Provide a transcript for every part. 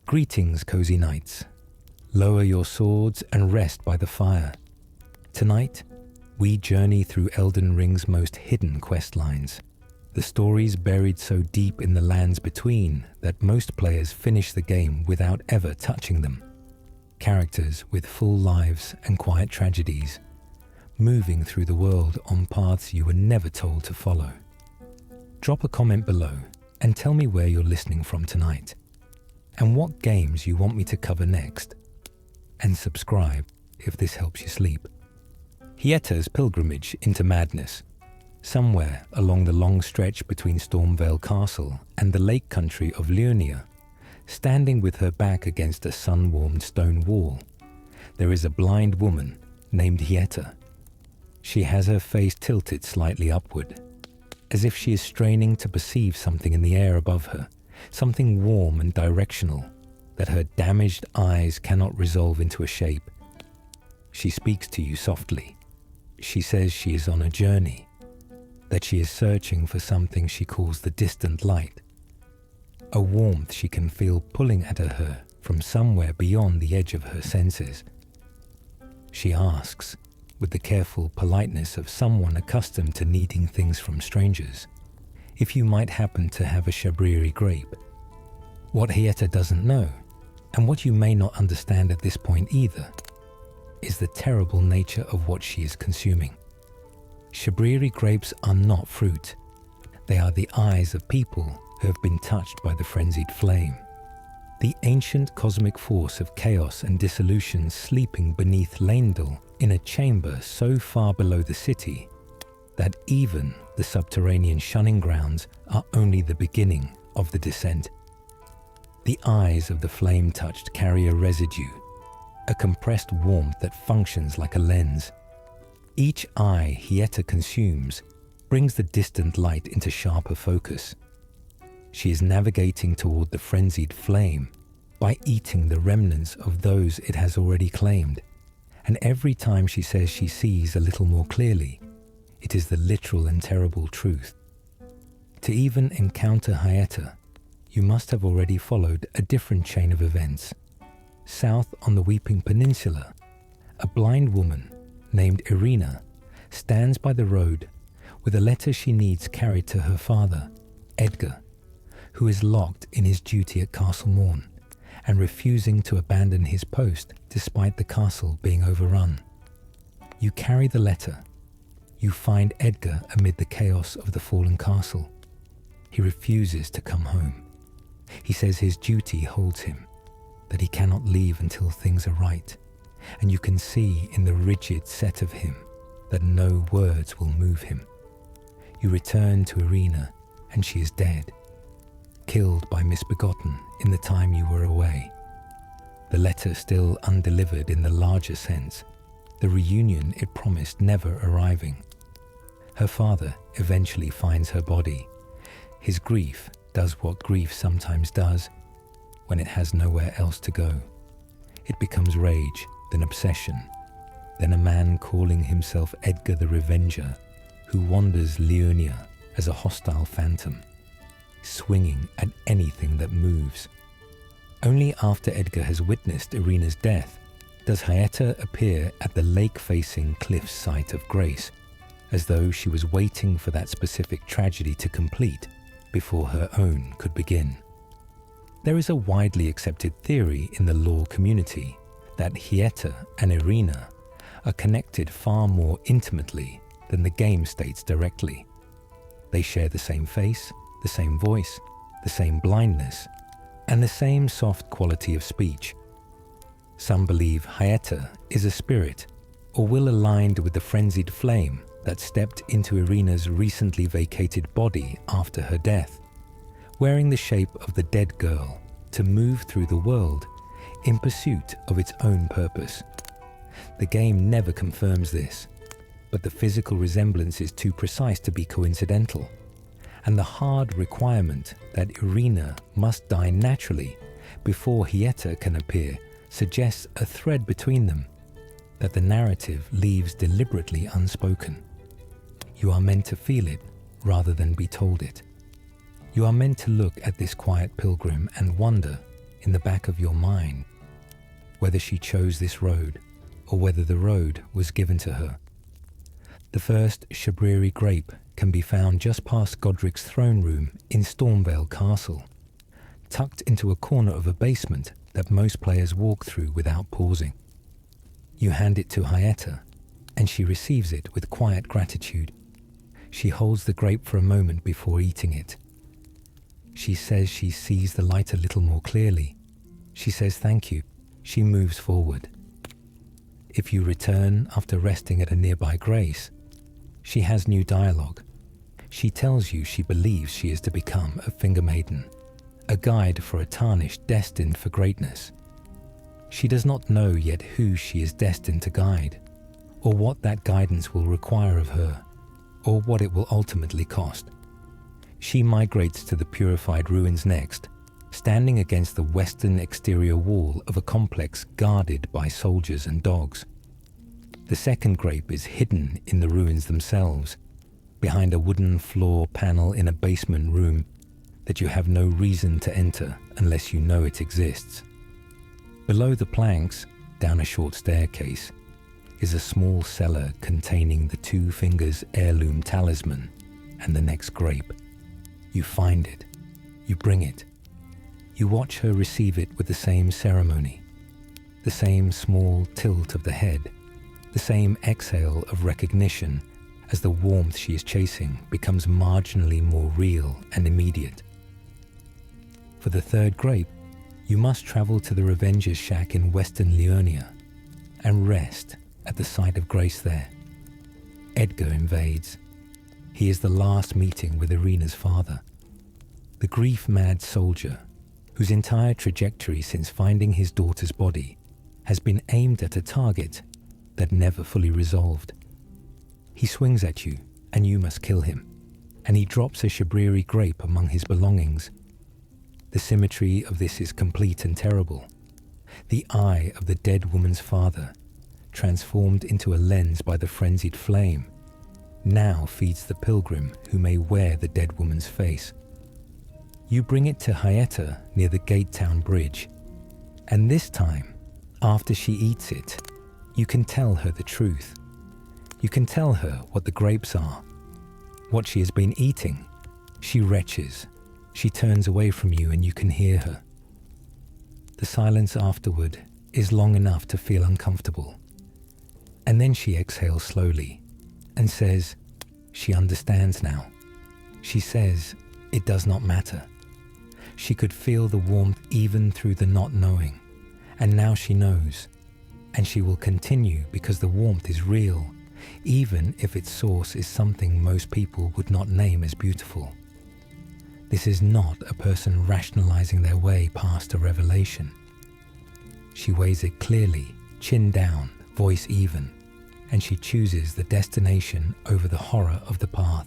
Greetings, cozy knights. Lower your swords and rest by the fire. Tonight, we journey through Elden Ring's most hidden questlines. The stories buried so deep in the lands between that most players finish the game without ever touching them. Characters with full lives and quiet tragedies, moving through the world on paths you were never told to follow. Drop a comment below and tell me where you're listening from tonight, and what games you want me to cover next. And subscribe if this helps you sleep. Hyetta's pilgrimage into madness. Somewhere along the long stretch between Stormvale Castle and the lake country of Liurnia, standing with her back against a sun-warmed stone wall, there is a blind woman named Hyetta. She has her face tilted slightly upward, as if she is straining to perceive something in the air above her, something warm and directional that her damaged eyes cannot resolve into a shape. She speaks to you softly. She says she is on a journey, that she is searching for something she calls the distant light, a warmth she can feel pulling at her from somewhere beyond the edge of her senses. She asks, with the careful politeness of someone accustomed to needing things from strangers, if you might happen to have a shabriri grape. What Hyetta doesn't know, and what you may not understand at this point either, is the terrible nature of what she is consuming. Shabriri grapes are not fruit. They are the eyes of people who have been touched by the frenzied flame. The ancient cosmic force of chaos and dissolution sleeping beneath Leyndell in a chamber so far below the city that even the subterranean shunning grounds are only the beginning of the descent. The eyes of the flame-touched carry a residue, a compressed warmth that functions like a lens. Each eye Hyetta consumes brings the distant light into sharper focus. She is navigating toward the frenzied flame by eating the remnants of those it has already claimed. And every time she says she sees a little more clearly, it is the literal and terrible truth. To even encounter Hyetta, you must have already followed a different chain of events. South on the Weeping Peninsula, a blind woman named Irina stands by the road with a letter she needs carried to her father, Edgar, who is locked in his duty at Castle Morn and refusing to abandon his post despite the castle being overrun. You carry the letter. You find Edgar amid the chaos of the fallen castle. He refuses to come home. He says his duty holds him, that he cannot leave until things are right, and you can see in the rigid set of him that no words will move him. You return to Irina, and she is dead, killed by Misbegotten in the time you were away. The letter still undelivered in the larger sense, the reunion it promised never arriving. Her father eventually finds her body. His grief does what grief sometimes does when it has nowhere else to go. It becomes rage, then obsession, then a man calling himself Edgar the Revenger, who wanders Liurnia as a hostile phantom, swinging at anything that moves. Only after Edgar has witnessed Irina's death does Hyetta appear at the lake-facing cliff site of Grace, as though she was waiting for that specific tragedy to complete before her own could begin. There is a widely accepted theory in the lore community that Hyetta and Irina are connected far more intimately than the game states directly. They share the same face, the same voice, the same blindness, and the same soft quality of speech. Some believe Hyetta is a spirit or will aligned with the frenzied flame that stepped into Irina's recently vacated body after her death, wearing the shape of the dead girl to move through the world in pursuit of its own purpose. The game never confirms this, but the physical resemblance is too precise to be coincidental, and the hard requirement that Irina must die naturally before Hyetta can appear suggests a thread between them that the narrative leaves deliberately unspoken. You are meant to feel it rather than be told it. You are meant to look at this quiet pilgrim and wonder in the back of your mind, whether she chose this road or whether the road was given to her. The first Shabriri grape can be found just past Godric's throne room in Stormvale Castle, tucked into a corner of a basement that most players walk through without pausing. You hand it to Hyetta, and she receives it with quiet gratitude. She holds the grape for a moment before eating it. She says she sees the light a little more clearly. She says thank you. She moves forward. If you return after resting at a nearby grace, she has new dialogue. She tells you she believes she is to become a finger maiden, a guide for a tarnished destined for greatness. She does not know yet who she is destined to guide, or what that guidance will require of her, or what it will ultimately cost. She migrates to the purified ruins next, standing against the western exterior wall of a complex guarded by soldiers and dogs. The second grape is hidden in the ruins themselves, behind a wooden floor panel in a basement room that you have no reason to enter unless you know it exists. Below the planks, down a short staircase, is a small cellar containing the Two Fingers heirloom talisman and the next grape. You find it. You bring it. You watch her receive it with the same ceremony, the same small tilt of the head, the same exhale of recognition as the warmth she is chasing becomes marginally more real and immediate. For the third grape, you must travel to the Revenger's shack in Western Liurnia and rest at the site of grace there. Edgar invades. He is the last meeting with Irina's father, the grief-mad soldier whose entire trajectory since finding his daughter's body has been aimed at a target that never fully resolved. He swings at you, and you must kill him, and he drops a Shabriri grape among his belongings. The symmetry of this is complete and terrible. The eye of the dead woman's father, transformed into a lens by the frenzied flame, now feeds the pilgrim who may wear the dead woman's face. You bring it to Hyetta near the Gate Town Bridge, and this time, after she eats it, you can tell her the truth. You can tell her what the grapes are, what she has been eating. She retches. She turns away from you and you can hear her. The silence afterward is long enough to feel uncomfortable. And then she exhales slowly and says she understands now. She says it does not matter. She could feel the warmth even through the not knowing, and now she knows. And she will continue because the warmth is real, even if its source is something most people would not name as beautiful. This is not a person rationalizing their way past a revelation. She weighs it clearly, chin down, voice even, and she chooses the destination over the horror of the path.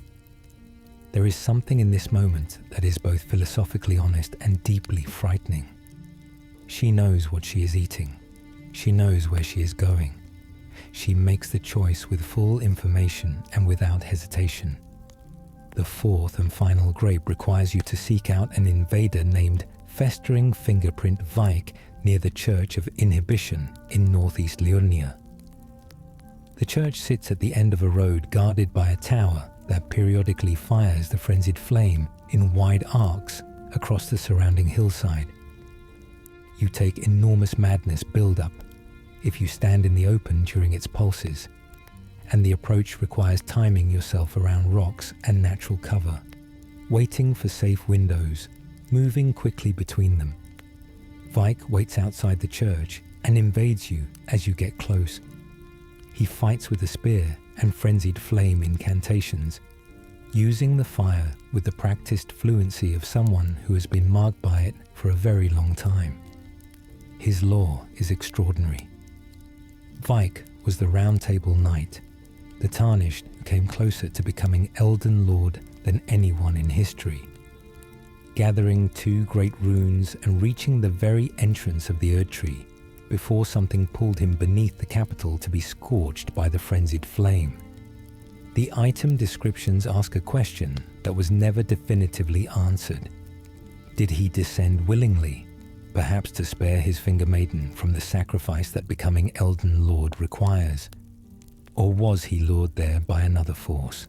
There is something in this moment that is both philosophically honest and deeply frightening. She knows what she is eating. She knows where she is going. She makes the choice with full information and without hesitation. The fourth and final grape requires you to seek out an invader named Festering Fingerprint Vike near the Church of Inhibition in northeast Liurnia. The church sits at the end of a road guarded by a tower that periodically fires the frenzied flame in wide arcs across the surrounding hillside. You take enormous madness build up if you stand in the open during its pulses, and the approach requires timing yourself around rocks and natural cover, waiting for safe windows, moving quickly between them. Vike waits outside the church and invades you as you get close. He fights with a spear and frenzied flame incantations, using the fire with the practiced fluency of someone who has been marked by it for a very long time. His lore is extraordinary. Vike was the Round Table Knight, the Tarnished who came closer to becoming Elden Lord than anyone in history. Gathering 2 great runes and reaching the very entrance of the Erdtree before something pulled him beneath the capital to be scorched by the frenzied flame. The item descriptions ask a question that was never definitively answered. Did he descend willingly, perhaps to spare his finger maiden from the sacrifice that becoming Elden Lord requires. Or was he lured there by another force?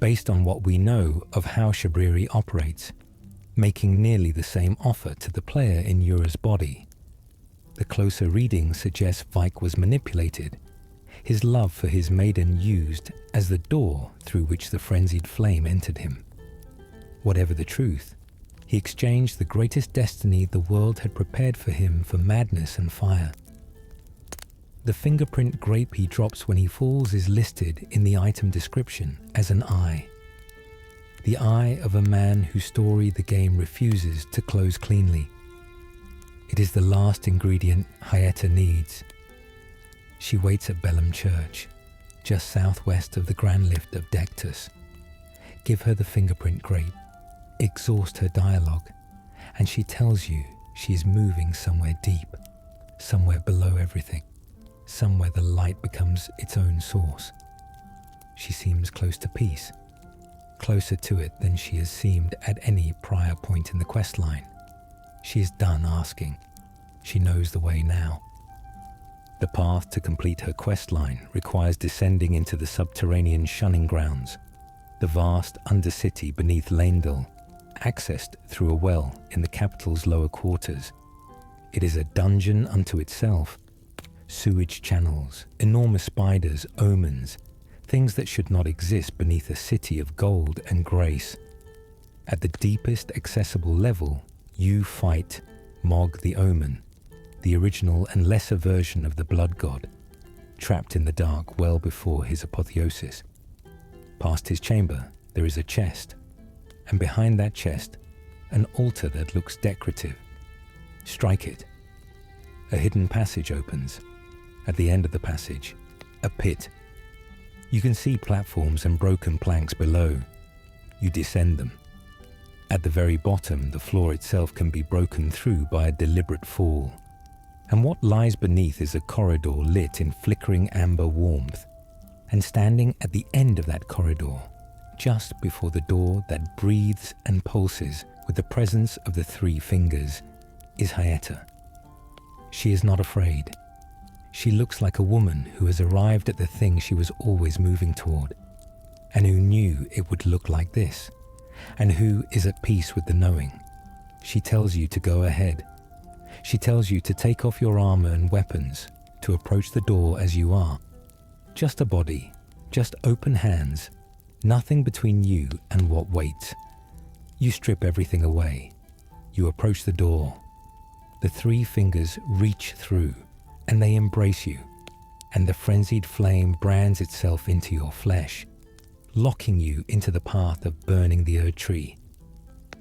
Based on what we know of how Shabriri operates, making nearly the same offer to the player in Yura's body, the closer reading suggests Vike was manipulated, his love for his maiden used as the door through which the frenzied flame entered him. Whatever the truth, he exchanged the greatest destiny the world had prepared for him for madness and fire. The fingerprint grape he drops when he falls is listed in the item description as an eye. The eye of a man whose story the game refuses to close cleanly. It is the last ingredient Hyetta needs. She waits at Bellum Church, just southwest of the Grand Lift of Dectus. Give her the fingerprint grape, exhaust her dialogue, and she tells you she is moving somewhere deep, somewhere below everything, somewhere the light becomes its own source. She seems close to peace, closer to it than she has seemed at any prior point in the questline. She is done asking. She knows the way now. The path to complete her questline requires descending into the subterranean shunning grounds, the vast undercity beneath Leyndell, accessed through a well in the capital's lower quarters. It is a dungeon unto itself. Sewage channels, enormous spiders, omens, things that should not exist beneath a city of gold and grace. At the deepest accessible level, you fight Mog the Omen, the original and lesser version of the blood god, trapped in the dark well before his apotheosis. Past his chamber, there is a chest, and behind that chest, an altar that looks decorative. Strike it. A hidden passage opens. At the end of the passage, a pit. You can see platforms and broken planks below. You descend them. At the very bottom, the floor itself can be broken through by a deliberate fall. And what lies beneath is a corridor lit in flickering amber warmth. And standing at the end of that corridor, just before the door that breathes and pulses with the presence of the three fingers, is Hyetta. She is not afraid. She looks like a woman who has arrived at the thing she was always moving toward, and who knew it would look like this, and who is at peace with the knowing. She tells you to go ahead. She tells you to take off your armor and weapons, to approach the door as you are. Just a body, just open hands, nothing between you and what waits. You strip everything away. You approach the door. The three fingers reach through, and they embrace you, and the frenzied flame brands itself into your flesh, locking you into the path of burning the Erd Tree,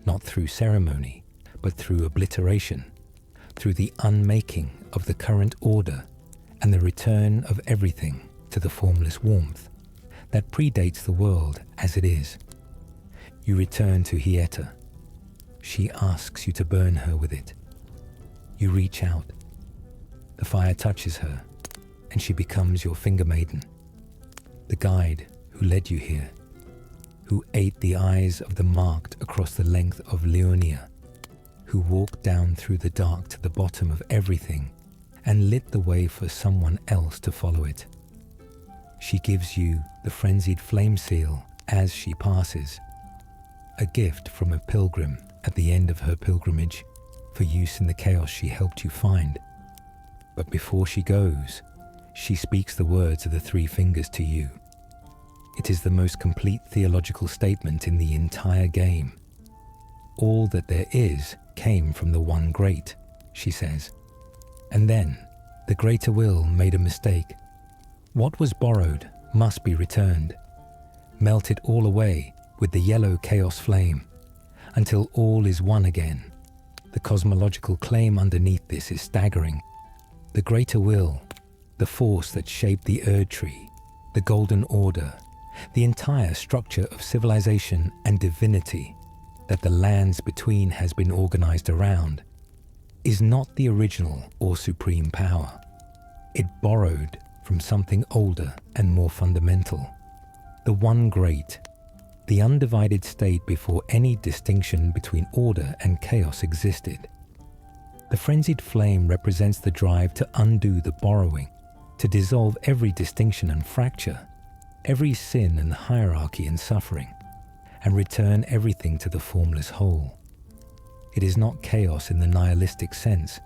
not through ceremony, but through obliteration, through the unmaking of the current order and the return of everything to the formless warmth that predates the world as it is. You return to Hyetta. She asks you to burn her with it. You reach out. The fire touches her, and she becomes your finger maiden, the guide who led you here, who ate the eyes of the marked across the length of Leonia, who walked down through the dark to the bottom of everything and lit the way for someone else to follow it. She gives you the frenzied flame seal as she passes, a gift from a pilgrim at the end of her pilgrimage for use in the chaos she helped you find. But before she goes, she speaks the words of the three fingers to you. It is the most complete theological statement in the entire game. All that there is came from the one great, she says. And then, the greater will made a mistake. What was borrowed must be returned. Melt it all away with the yellow chaos flame, until all is one again. The cosmological claim underneath this is staggering. The greater will, the force that shaped the Erd Tree, the Golden Order, the entire structure of civilization and divinity that the lands between has been organized around, is not the original or supreme power. It borrowed from something older and more fundamental. The one great, the undivided state before any distinction between order and chaos existed. The frenzied flame represents the drive to undo the borrowing, to dissolve every distinction and fracture, every sin and hierarchy and suffering, and return everything to the formless whole. It is not chaos in the nihilistic sense.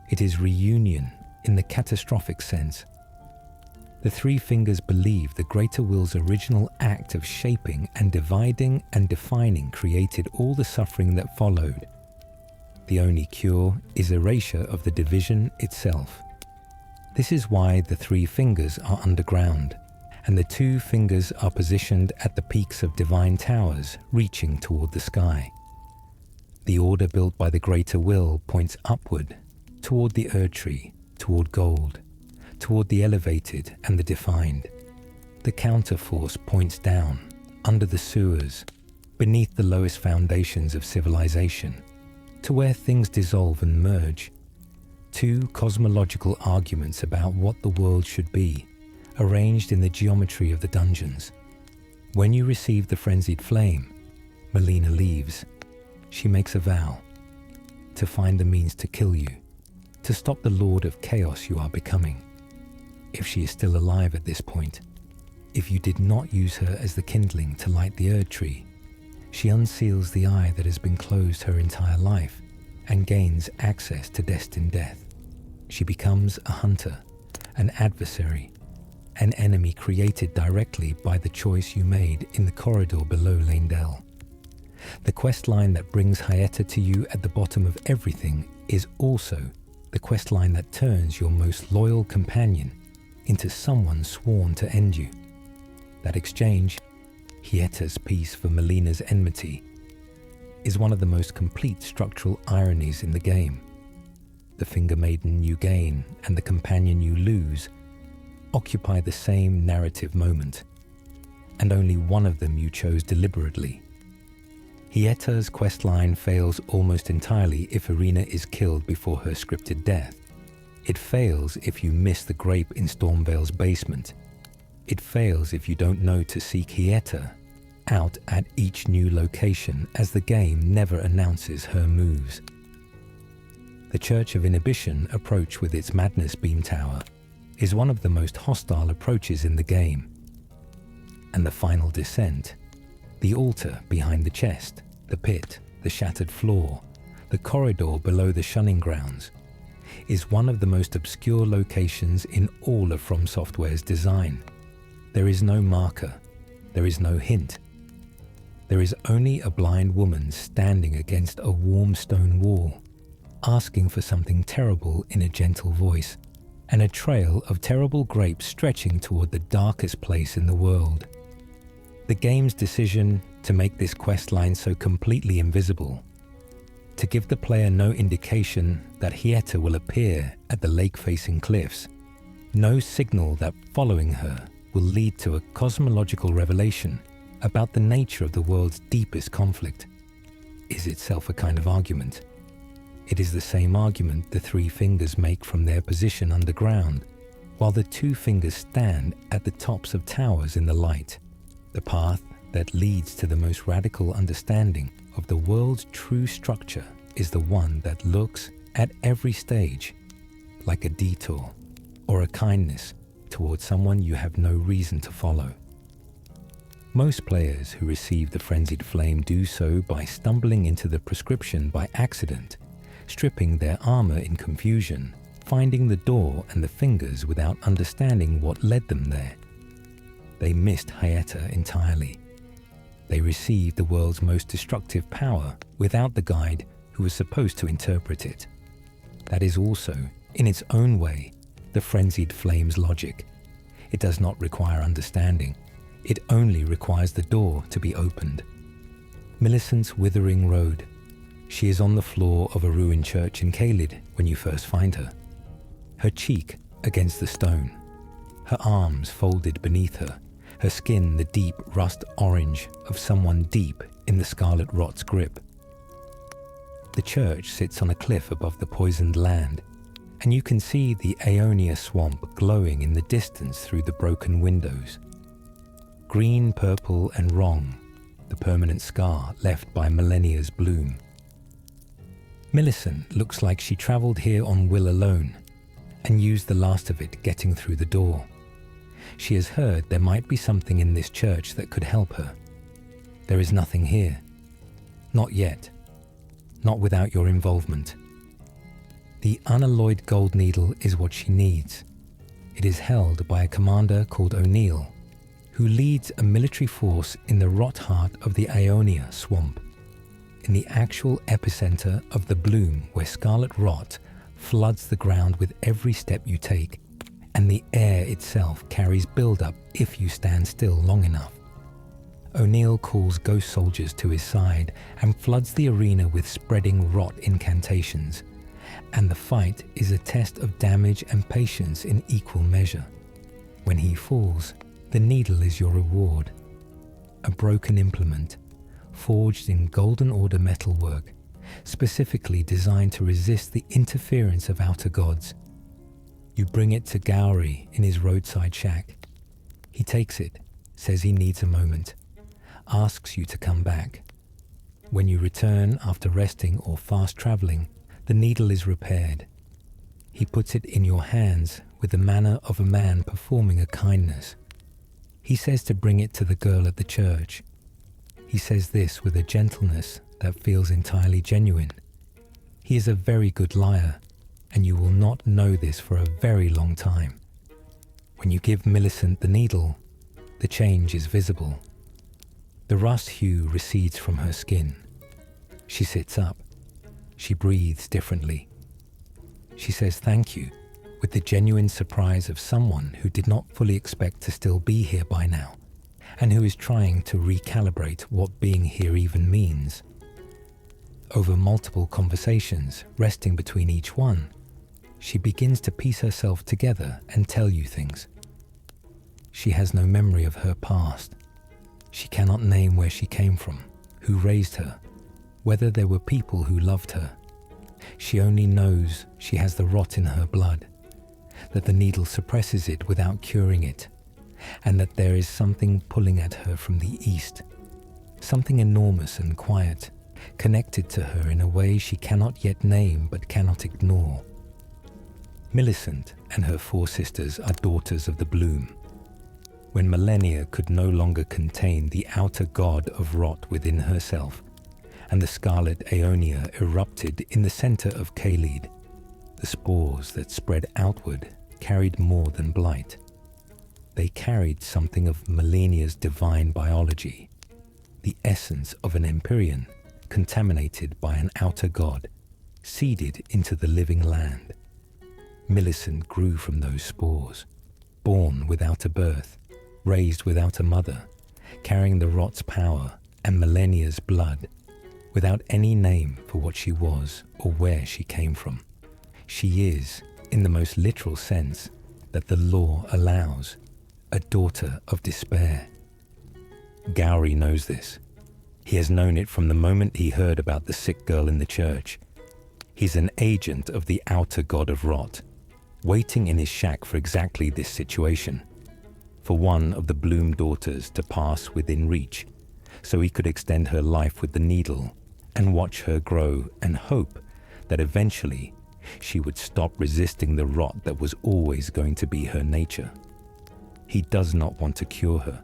It is reunion in the catastrophic sense. The Three Fingers believe the Greater Will's original act of shaping and dividing and defining created all the suffering that followed. The only cure is erasure of the division itself. This is why the Three Fingers are underground, and the Two Fingers are positioned at the peaks of divine towers reaching toward the sky. The order built by the Greater Will points upward, toward the Erdtree, toward gold, toward the elevated and the defined. The counterforce points down, under the sewers, beneath the lowest foundations of civilization, to where things dissolve and merge. Two cosmological arguments about what the world should be, arranged in the geometry of the dungeons. When you receive the frenzied flame, Melina leaves. She makes a vow to find the means to kill you, to stop the Lord of Chaos you are becoming. If she is still alive at this point, if you did not use her as the kindling to light the Erdtree, she unseals the eye that has been closed her entire life and gains access to destined death. She becomes a hunter, an adversary, an enemy created directly by the choice you made in the corridor below Latenna. The questline that brings Hyetta to you at the bottom of everything is also the questline that turns your most loyal companion into someone sworn to end you. That exchange, Hyetta's peace for Melina's enmity, is one of the most complete structural ironies in the game. The Finger Maiden you gain and the companion you lose occupy the same narrative moment, and only one of them you chose deliberately. Hyetta's questline fails almost entirely if Irina is killed before her scripted death. It fails if you miss the grape in Stormvale's basement. It fails if you don't know to seek Hyetta out at each new location, as the game never announces her moves. The Church of Inhibition approach with its Madness Beam Tower is one of the most hostile approaches in the game. And the final descent, the altar behind the chest, the pit, the shattered floor, the corridor below the shunning grounds, is one of the most obscure locations in all of From Software's design. There is no marker, there is no hint. There is only a blind woman standing against a warm stone wall, asking for something terrible in a gentle voice, and a trail of terrible grapes stretching toward the darkest place in the world. The game's decision to make this questline so completely invisible, to give the player no indication that Hyetta will appear at the lake-facing cliffs, no signal that following her will lead to a cosmological revelation about the nature of the world's deepest conflict, is itself a kind of argument. It is the same argument the Three Fingers make from their position underground, while the Two Fingers stand at the tops of towers in the light. The path that leads to the most radical understanding of the world's true structure is the one that looks at every stage like a detour or a kindness towards someone you have no reason to follow. Most players who receive the Frenzied Flame do so by stumbling into the prescription by accident, stripping their armor in confusion, finding the door and the fingers without understanding what led them there. They missed Hyetta entirely. They received the world's most destructive power without the guide who was supposed to interpret it. That is also, in its own way, the Frenzied Flame's logic. It does not require understanding. It only requires the door to be opened. Millicent's Withering Road. She is on the floor of a ruined church in Caelid when you first find her. Her cheek against the stone. Her arms folded beneath her. Her skin the deep rust orange of someone deep in the scarlet rot's grip. The church sits on a cliff above the poisoned land, and you can see the Aeonia swamp glowing in the distance through the broken windows. Green, purple, and wrong, the permanent scar left by millennia's bloom. Millicent looks like she travelled here on will alone and used the last of it getting through the door. She has heard there might be something in this church that could help her. There is nothing here. Not yet. Not without your involvement. The unalloyed gold needle is what she needs. It is held by a commander called O'Neill, who leads a military force in the rot heart of the Ionia swamp, in the actual epicenter of the bloom where scarlet rot floods the ground with every step you take, and the air itself carries build-up if you stand still long enough. O'Neill calls ghost soldiers to his side and floods the arena with spreading rot incantations, and the fight is a test of damage and patience in equal measure. When he falls, the needle is your reward. A broken implement, forged in Golden Order metalwork, specifically designed to resist the interference of outer gods. You bring it to Gowry in his roadside shack. He takes it, says he needs a moment, asks you to come back. When you return after resting or fast travelling, the needle is repaired. He puts it in your hands with the manner of a man performing a kindness. He says to bring it to the girl at the church. He says this with a gentleness that feels entirely genuine. He is a very good liar, and you will not know this for a very long time. When you give Millicent the needle, the change is visible. The rust hue recedes from her skin. She sits up. She breathes differently. She says thank you with the genuine surprise of someone who did not fully expect to still be here by now, and who is trying to recalibrate what being here even means. Over multiple conversations, resting between each one, she begins to piece herself together and tell you things. She has no memory of her past. She cannot name where she came from, who raised her, whether there were people who loved her. She only knows she has the rot in her blood, that the needle suppresses it without curing it, and that there is something pulling at her from the east, something enormous and quiet, connected to her in a way she cannot yet name but cannot ignore. Millicent and her 4 sisters are daughters of the bloom. When millennia could no longer contain the outer god of rot within herself, and the scarlet Aeonia erupted in the center of Kaleid, the spores that spread outward carried more than blight. They carried something of millennia's divine biology, the essence of an Empyrean, contaminated by an outer god, seeded into the living land. Millicent grew from those spores, born without a birth, raised without a mother, carrying the rot's power and millennia's blood, without any name for what she was or where she came from. She is, in the most literal sense that the law allows, a daughter of despair. Gowry knows this. He has known it from the moment he heard about the sick girl in the church. He's an agent of the outer god of rot, waiting in his shack for exactly this situation, for one of the Bloom daughters to pass within reach, so he could extend her life with the needle and watch her grow and hope that eventually she would stop resisting the rot that was always going to be her nature. He does not want to cure her.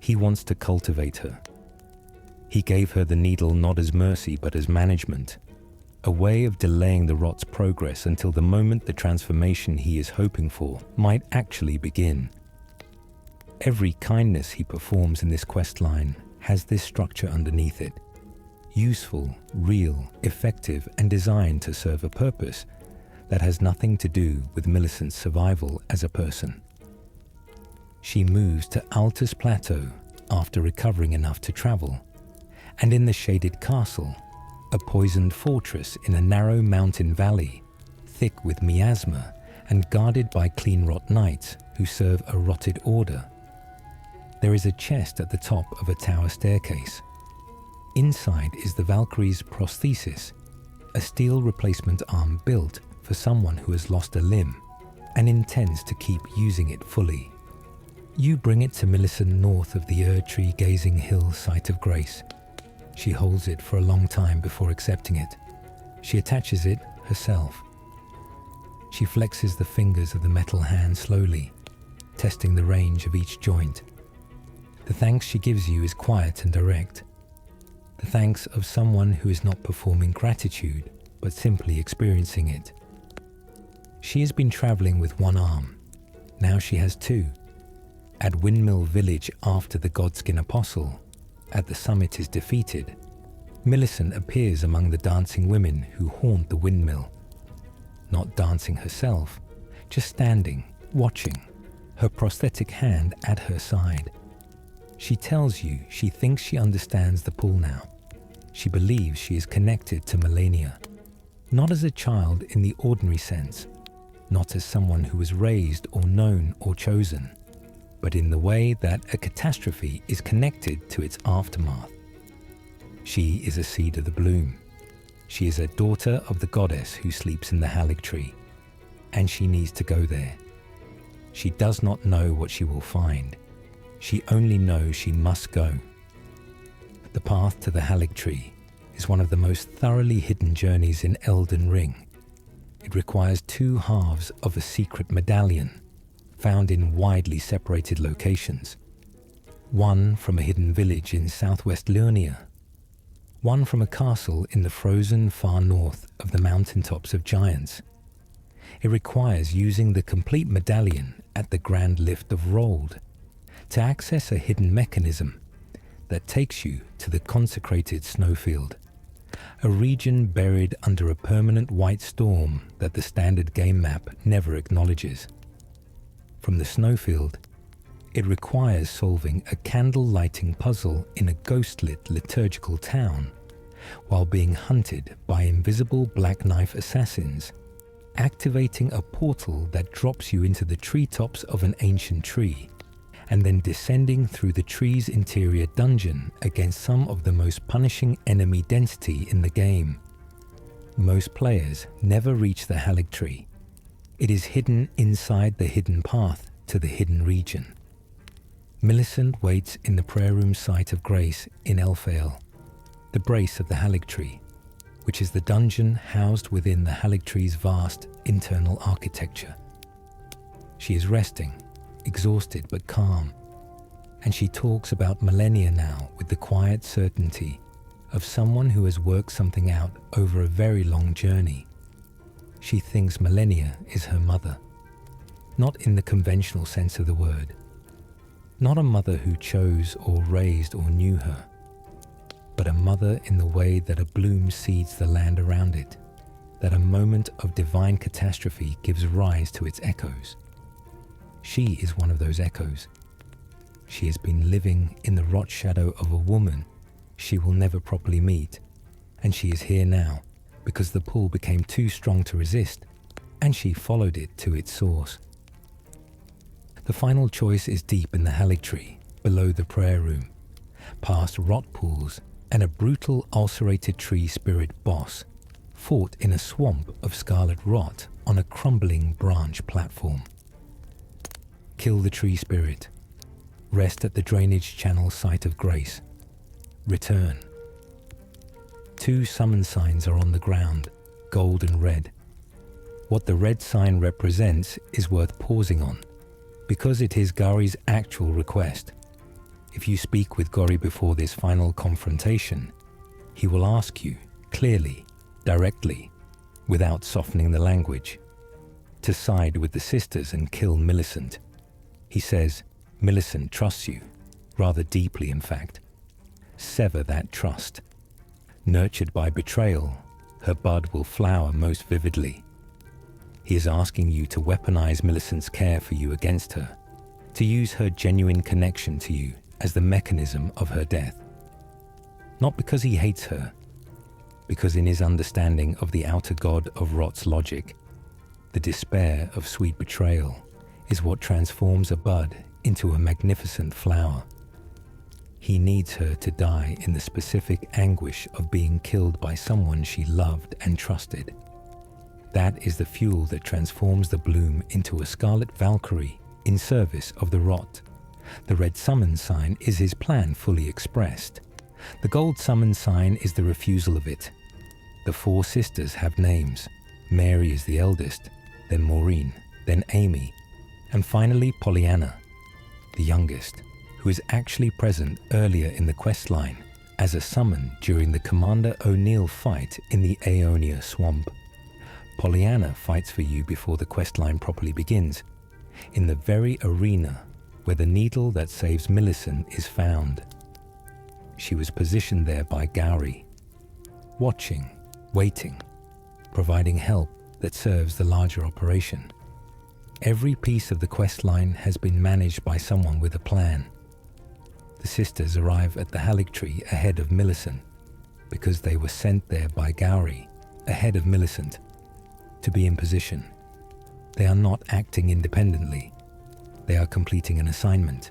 He wants to cultivate her. He gave her the needle not as mercy but as management, a way of delaying the rot's progress until the moment the transformation he is hoping for might actually begin. Every kindness he performs in this quest line has this structure underneath it, useful, real, effective, and designed to serve a purpose that has nothing to do with Millicent's survival as a person. She moves to Altus Plateau after recovering enough to travel, and in the shaded castle, a poisoned fortress in a narrow mountain valley, thick with miasma and guarded by clean rot knights who serve a rotted order. There is a chest at the top of a tower staircase. Inside is the Valkyrie's prosthesis, a steel replacement arm built for someone who has lost a limb and intends to keep using it fully. You bring it to Millicent north of the Erd-tree gazing hill site of grace. She holds it for a long time before accepting it. She attaches it herself. She flexes the fingers of the metal hand slowly, testing the range of each joint. The thanks she gives you is quiet and direct. The thanks of someone who is not performing gratitude, but simply experiencing it. She has been traveling with one arm. Now she has two. At Windmill Village after the Godskin Apostle, at the summit is defeated, Millicent appears among the dancing women who haunt the windmill. Not dancing herself, just standing, watching, her prosthetic hand at her side. She tells you she thinks she understands the pull now. She believes she is connected to Millennia, not as a child in the ordinary sense, not as someone who was raised or known or chosen, but in the way that a catastrophe is connected to its aftermath. She is a seed of the bloom. She is a daughter of the goddess who sleeps in the Halig tree, and she needs to go there. She does not know what she will find. She only knows she must go. The path to the Halig tree is one of the most thoroughly hidden journeys in Elden Ring. It requires two halves of a secret medallion, found in widely separated locations. One from a hidden village in southwest Liurnia, one from a castle in the frozen far north of the mountaintops of giants. It requires using the complete medallion at the Grand Lift of Rold to access a hidden mechanism that takes you to the consecrated snowfield, a region buried under a permanent white storm that the standard game map never acknowledges. From the snowfield, it requires solving a candle-lighting puzzle in a ghost-lit liturgical town while being hunted by invisible black knife assassins, activating a portal that drops you into the treetops of an ancient tree, and then descending through the tree's interior dungeon against some of the most punishing enemy density in the game. Most players never reach the Halig tree. It is hidden inside the hidden path to the hidden region. Millicent waits in the prayer room site of grace in Elfale, the brace of the Halig tree, which is the dungeon housed within the Halig tree's vast internal architecture. She is resting, exhausted but calm, and she talks about Millennia now with the quiet certainty of someone who has worked something out over a very long journey. She thinks Millennia is her mother, not in the conventional sense of the word. Not a mother who chose or raised or knew her, but a mother in the way that a bloom seeds the land around it, that a moment of divine catastrophe gives rise to its echoes. She is one of those echoes. She has been living in the rot shadow of a woman she will never properly meet, and she is here now because the pull became too strong to resist, and she followed it to its source. The final choice is deep in the Halig tree, below the prayer room, past rot pools and a brutal ulcerated tree spirit boss, fought in a swamp of scarlet rot on a crumbling branch platform. Kill the tree spirit. Rest at the drainage channel site of grace. Return. 2 summon signs are on the ground, gold and red. What the red sign represents is worth pausing on, because it is Gowry's actual request. If you speak with Gowry before this final confrontation, he will ask you, clearly, directly, without softening the language, to side with the sisters and kill Millicent. He says, Millicent trusts you, rather deeply in fact. Sever that trust. Nurtured by betrayal, her bud will flower most vividly. He is asking you to weaponize Millicent's care for you against her, to use her genuine connection to you as the mechanism of her death. Not because he hates her, because in his understanding of the outer god of Rot's logic, the despair of sweet betrayal is what transforms a bud into a magnificent flower. He needs her to die in the specific anguish of being killed by someone she loved and trusted. That is the fuel that transforms the bloom into a scarlet Valkyrie in service of the rot. The red summon sign is his plan fully expressed. The gold summon sign is the refusal of it. The 4 sisters have names. Mary is the eldest, then Maureen, then Amy, and finally Pollyanna, the youngest, who is actually present earlier in the questline as a summon during the Commander O'Neill fight in the Aeonia Swamp. Pollyanna fights for you before the questline properly begins, in the very arena where the needle that saves Millicent is found. She was positioned there by Gowry, watching, waiting, providing help that serves the larger operation. Every piece of the questline has been managed by someone with a plan. The sisters arrive at the Haligtree ahead of Millicent because they were sent there by Gowry, ahead of Millicent, to be in position. They are not acting independently. They are completing an assignment.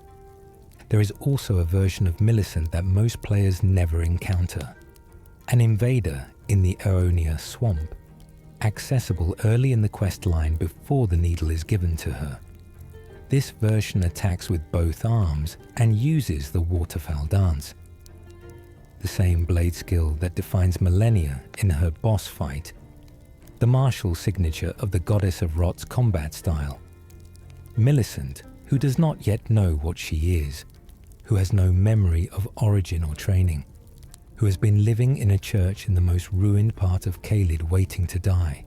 There is also a version of Millicent that most players never encounter. An invader in the Aeonia Swamp, accessible early in the quest line before the needle is given to her. This version attacks with both arms and uses the waterfowl dance, the same blade skill that defines Millennia in her boss fight, the martial signature of the Goddess of Rot's combat style. Millicent, who does not yet know what she is, who has no memory of origin or training, who has been living in a church in the most ruined part of Caelid waiting to die.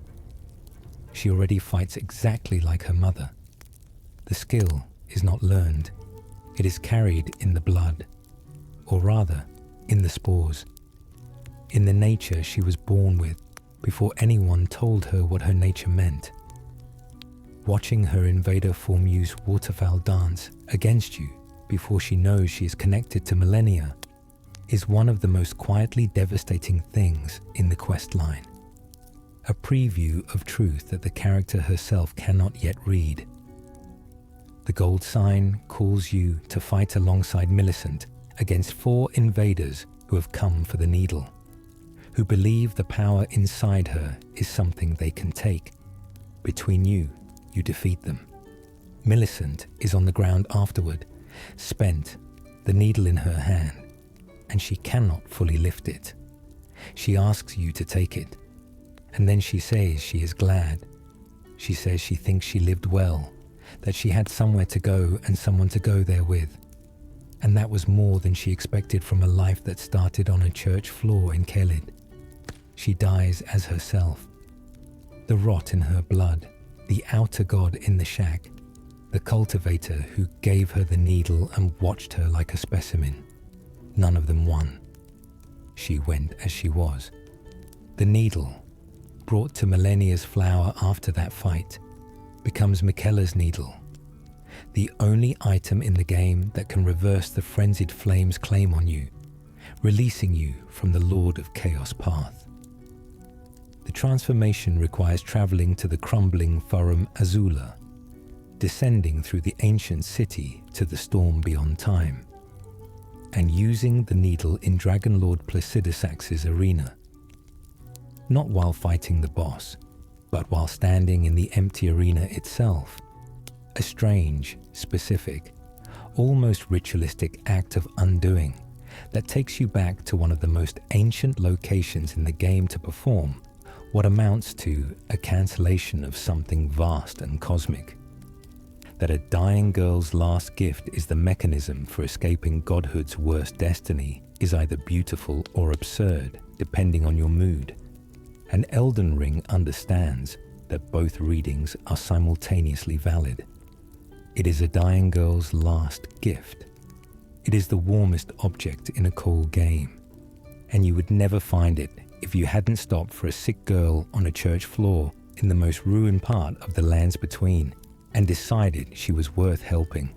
She already fights exactly like her mother. The skill is not learned. It is carried in the blood, or rather, in the spores, in the nature she was born with before anyone told her what her nature meant. Watching her invader form use waterfowl dance against you before she knows she is connected to Millennia is one of the most quietly devastating things in the quest line. A preview of truth that the character herself cannot yet read. The gold sign calls you to fight alongside Millicent against 4 invaders who have come for the needle, who believe the power inside her is something they can take. Between you defeat them. Millicent is on the ground afterward, spent, the needle in her hand, and she cannot fully lift it. She asks you to take it, and then she says she is glad. She says she thinks she lived well, that she had somewhere to go and someone to go there with. And that was more than she expected from a life that started on a church floor in Caelid. She dies as herself. The rot in her blood, the outer god in the shack, the cultivator who gave her the needle and watched her like a specimen. None of them won. She went as she was. The needle, brought to Millennia's flower after that fight, becomes Miquella's needle, the only item in the game that can reverse the frenzied flame's claim on you, releasing you from the Lord of Chaos path. The transformation requires traveling to the crumbling Forum Azula, descending through the ancient city to the storm beyond time, and using the needle in Dragon Lord Placidusax's arena. Not while fighting the boss, but while standing in the empty arena itself. A strange, specific, almost ritualistic act of undoing that takes you back to one of the most ancient locations in the game to perform what amounts to a cancellation of something vast and cosmic. That a dying girl's last gift is the mechanism for escaping godhood's worst destiny is either beautiful or absurd, depending on your mood. And Elden Ring understands that both readings are simultaneously valid. It is a dying girl's last gift. It is the warmest object in a cold game, and you would never find it if you hadn't stopped for a sick girl on a church floor in the most ruined part of the Lands Between and decided she was worth helping.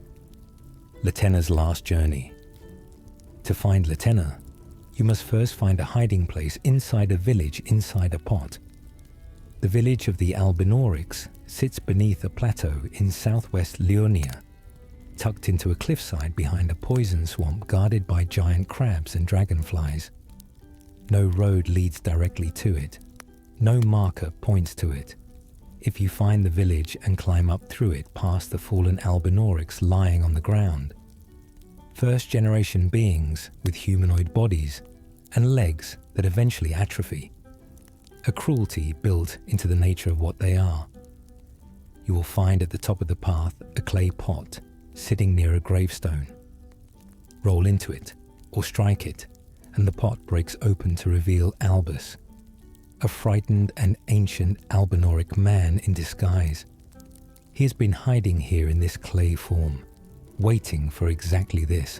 Latenna's last journey. To find Latenna, you must first find a hiding place inside a village inside a pot. The village of the Albinaurics sits beneath a plateau in southwest Leonia, tucked into a cliffside behind a poison swamp guarded by giant crabs and dragonflies. No road leads directly to it. No marker points to it. If you find the village and climb up through it past the fallen Albinaurics lying on the ground, first-generation beings with humanoid bodies and legs that eventually atrophy. a cruelty built into the nature of what they are. You will find at the top of the path a clay pot sitting near a gravestone. Roll into it or strike it, and the pot breaks open to reveal Albus, a frightened and ancient Albinoric man in disguise. He has been hiding here in this clay form, waiting for exactly this.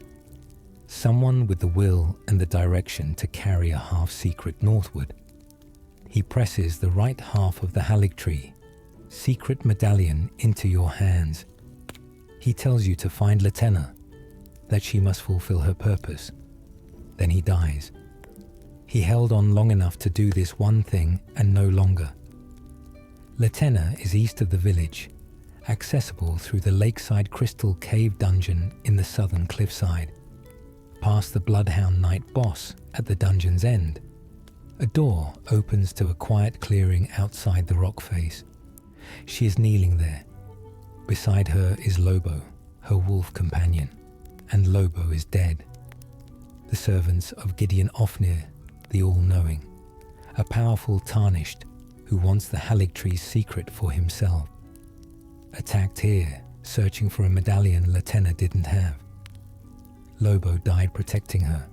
Someone with the will and the direction to carry a half-secret northward. He presses the right half of the Haligtree secret medallion into your hands. He tells you to find Latenna, that she must fulfill her purpose. Then he dies. He held on long enough to do this one thing and no longer. Latenna is east of the village, accessible through the lakeside crystal cave dungeon in the southern cliffside. Past the Bloodhound Knight boss at the dungeon's end, a door opens to a quiet clearing outside the rock face. She is kneeling there. Beside her is Lobo, her wolf companion, and Lobo is dead. The servants of Gideon Ofnir, the All-Knowing, a powerful Tarnished who wants the Haligtree's secret for himself. Attacked here, searching for a medallion Latenna didn't have. Lobo died protecting her.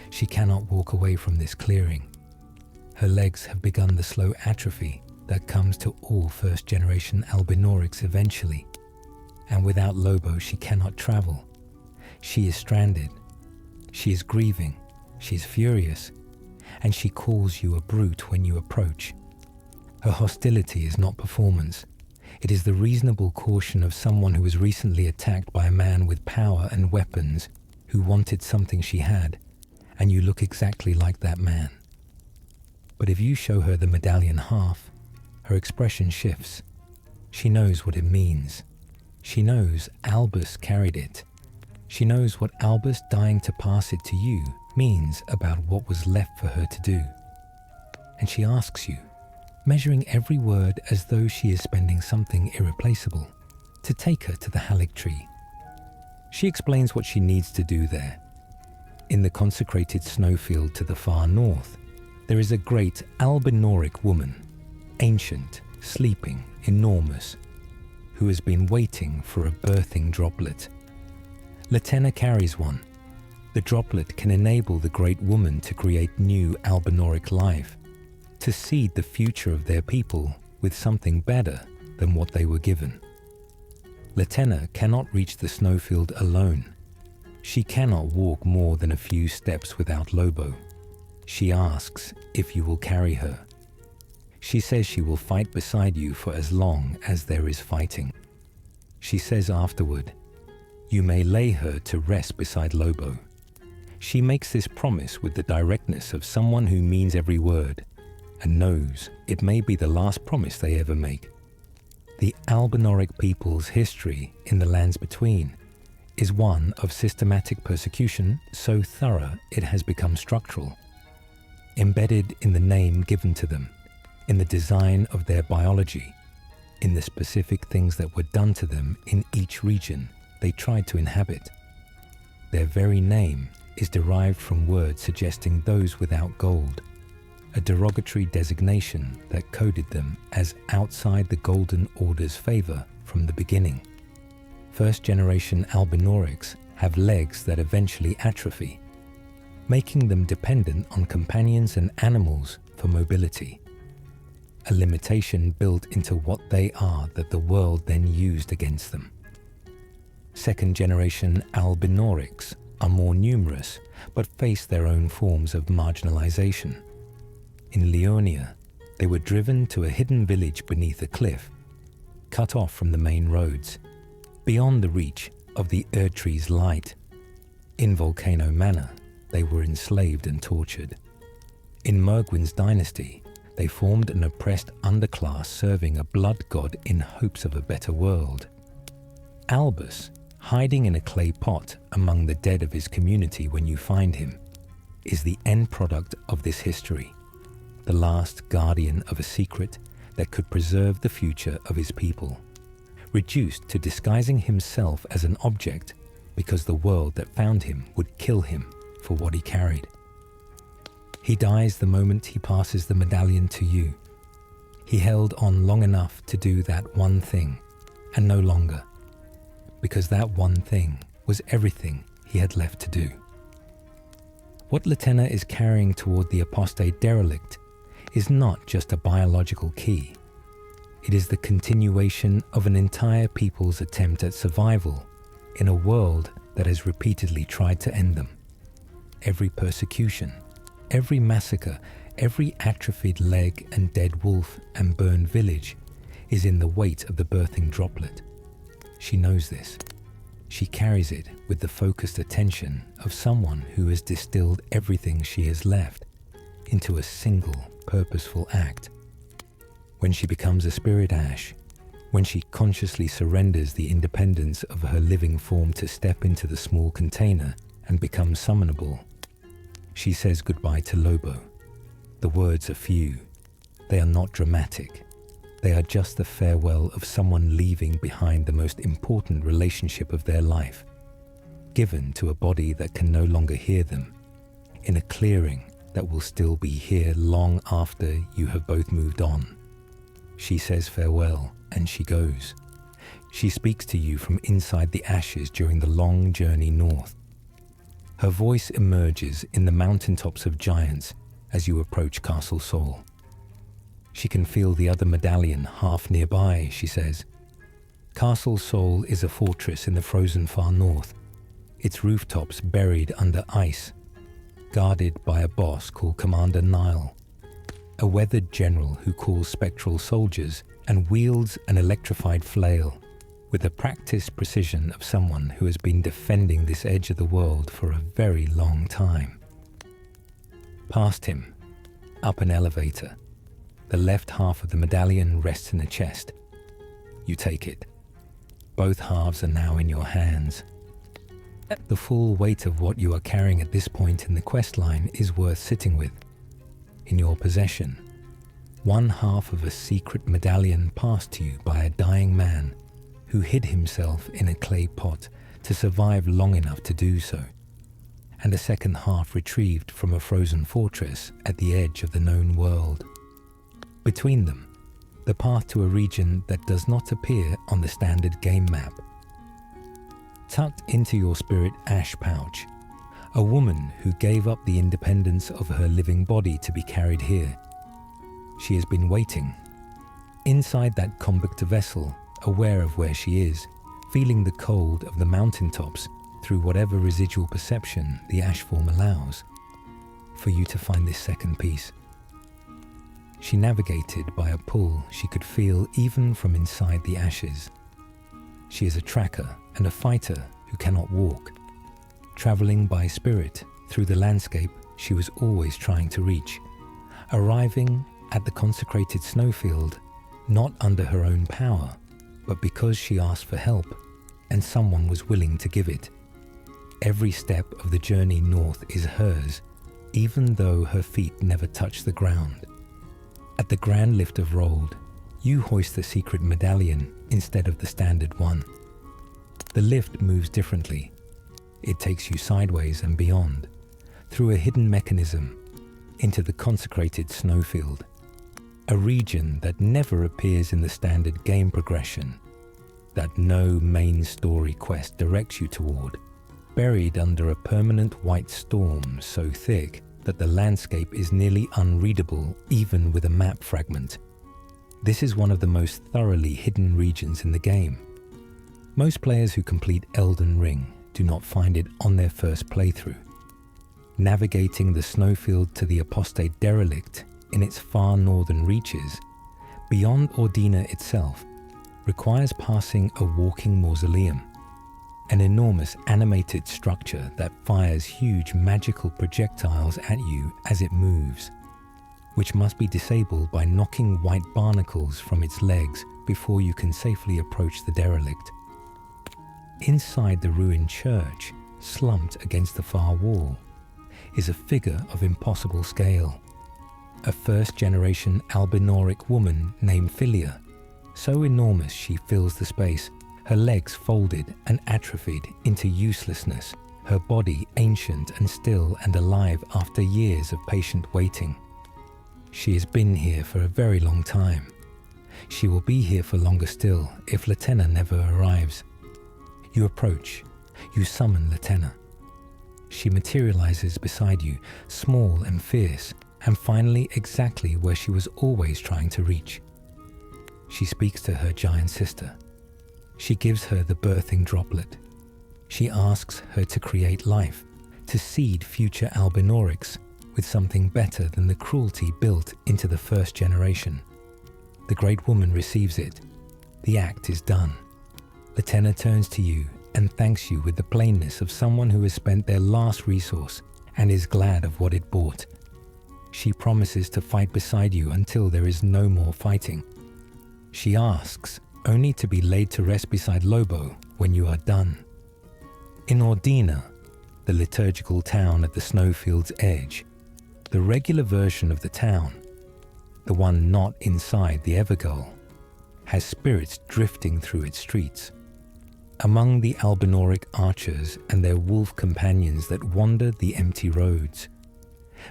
She cannot walk away from this clearing. Her legs have begun the slow atrophy that comes to all first-generation Albinorics eventually, and without Lobo she cannot travel. She is stranded. She is grieving. She is furious, and she calls you a brute when you approach. Her hostility is not performance. It is the reasonable caution of someone who was recently attacked by a man with power and weapons who wanted something she had, and you look exactly like that man. But if you show her the medallion half, her expression shifts. She knows what it means. She knows Albus carried it. She knows what Albus dying to pass it to you means about what was left for her to do. And she asks you, measuring every word as though she is spending something irreplaceable, to take her to the Haligtree. She explains what she needs to do there. In the consecrated snowfield to the far north, there is a great Albinoric woman, ancient, sleeping, enormous, who has been waiting for a birthing droplet. Latenna carries one. The droplet can enable the great woman to create new Albinoric life, to seed the future of their people with something better than what they were given. Latenna cannot reach the snowfield alone. She cannot walk more than a few steps without Lobo. She asks if you will carry her. She says she will fight beside you for as long as there is fighting. She says afterward, you may lay her to rest beside Lobo. She makes this promise with the directness of someone who means every word, and knows it may be the last promise they ever make. The Albinoric people's history in the lands between is one of systematic persecution so thorough it has become structural, embedded in the name given to them, in the design of their biology, in the specific things that were done to them in each region they tried to inhabit. Their very name is derived from words suggesting those without gold, a derogatory designation that coded them as outside the Golden Order's favor from the beginning. First-generation Albinorics have legs that eventually atrophy, making them dependent on companions and animals for mobility, a limitation built into what they are that the world then used against them. Second-generation Albinorics are more numerous, but face their own forms of marginalization. In Leonia, they were driven to a hidden village beneath a cliff, cut off from the main roads, beyond the reach of the Erdtree's light. In Volcano Manor, they were enslaved and tortured. In Mergwyn's dynasty, they formed an oppressed underclass serving a blood god in hopes of a better world. Albus, hiding in a clay pot among the dead of his community when you find him, is the end product of this history, the last guardian of a secret that could preserve the future of his people, reduced to disguising himself as an object because the world that found him would kill him for what he carried. He dies the moment he passes the medallion to you. He held on long enough to do that one thing, and no longer, because that one thing was everything he had left to do. What Latenna is carrying toward the apostate derelict is not just a biological key. It is the continuation of an entire people's attempt at survival in a world that has repeatedly tried to end them. Every persecution, every massacre, every atrophied leg and dead wolf and burned village is in the weight of the birthing droplet. She knows this. She carries it with the focused attention of someone who has distilled everything she has left into a single purposeful act. When she becomes a spirit ash, when she consciously surrenders the independence of her living form to step into the small container and become summonable, she says goodbye to Lobo. The words are few. They are not dramatic. They are just the farewell of someone leaving behind the most important relationship of their life, given to a body that can no longer hear them, in a clearing that will still be here long after you have both moved on. She says farewell, and she goes. She speaks to you from inside the ashes during the long journey north. Her voice emerges in the mountaintops of giants as you approach Castle Sol. She can feel the other medallion half nearby, she says. Castle Sol is a fortress in the frozen far north, its rooftops buried under ice, guarded by a boss called Commander Nile, a weathered general who calls spectral soldiers and wields an electrified flail with the practiced precision of someone who has been defending this edge of the world for a very long time. Past him, up an elevator, the left half of the medallion rests in a chest. You take it. Both halves are now in your hands. The full weight of what you are carrying at this point in the questline is worth sitting with. In your possession, one half of a secret medallion passed to you by a dying man who hid himself in a clay pot to survive long enough to do so, and a second half retrieved from a frozen fortress at the edge of the known world. Between them, the path to a region that does not appear on the standard game map. Tucked into your spirit ash pouch, a woman who gave up the independence of her living body to be carried here. She has been waiting, inside that convict vessel, aware of where she is, feeling the cold of the mountaintops through whatever residual perception the ash form allows, for you to find this second piece. She navigated by a pull she could feel even from inside the ashes. She is a tracker and a fighter who cannot walk, traveling by spirit through the landscape she was always trying to reach, arriving at the consecrated snowfield not under her own power, but because she asked for help and someone was willing to give it. Every step of the journey north is hers, even though her feet never touch the ground. At the grand lift of Rold, you hoist the secret medallion instead of the standard one. The lift moves differently. It takes you sideways and beyond, through a hidden mechanism, into the consecrated snowfield, a region that never appears in the standard game progression, that no main story quest directs you toward, buried under a permanent white storm so thick that the landscape is nearly unreadable even with a map fragment. This is one of the most thoroughly hidden regions in the game. Most players who complete Elden Ring do not find it on their first playthrough. Navigating the snowfield to the apostate derelict in its far northern reaches, beyond Ordina itself, requires passing a walking mausoleum, an enormous animated structure that fires huge magical projectiles at you as it moves, which must be disabled by knocking white barnacles from its legs before you can safely approach the derelict. Inside the ruined church, slumped against the far wall, is a figure of impossible scale, a first-generation albinoric woman named Philia, so enormous she fills the space, her legs folded and atrophied into uselessness, her body ancient and still and alive after years of patient waiting. She has been here for a very long time. She will be here for longer still if Latenna never arrives. You approach. You summon Latenna. She materializes beside you, small and fierce, and finally exactly where she was always trying to reach. She speaks to her giant sister. She gives her the birthing droplet. She asks her to create life, to seed future Albinorics with something better than the cruelty built into the first generation. The great woman receives it. The act is done. Latenna turns to you and thanks you with the plainness of someone who has spent their last resource and is glad of what it bought. She promises to fight beside you until there is no more fighting. She asks only to be laid to rest beside Lobo when you are done. In Ordina, the liturgical town at the snowfield's edge, the regular version of the town, the one not inside the Evergull, has spirits drifting through its streets. Among the Albinoric archers and their wolf companions that wander the empty roads,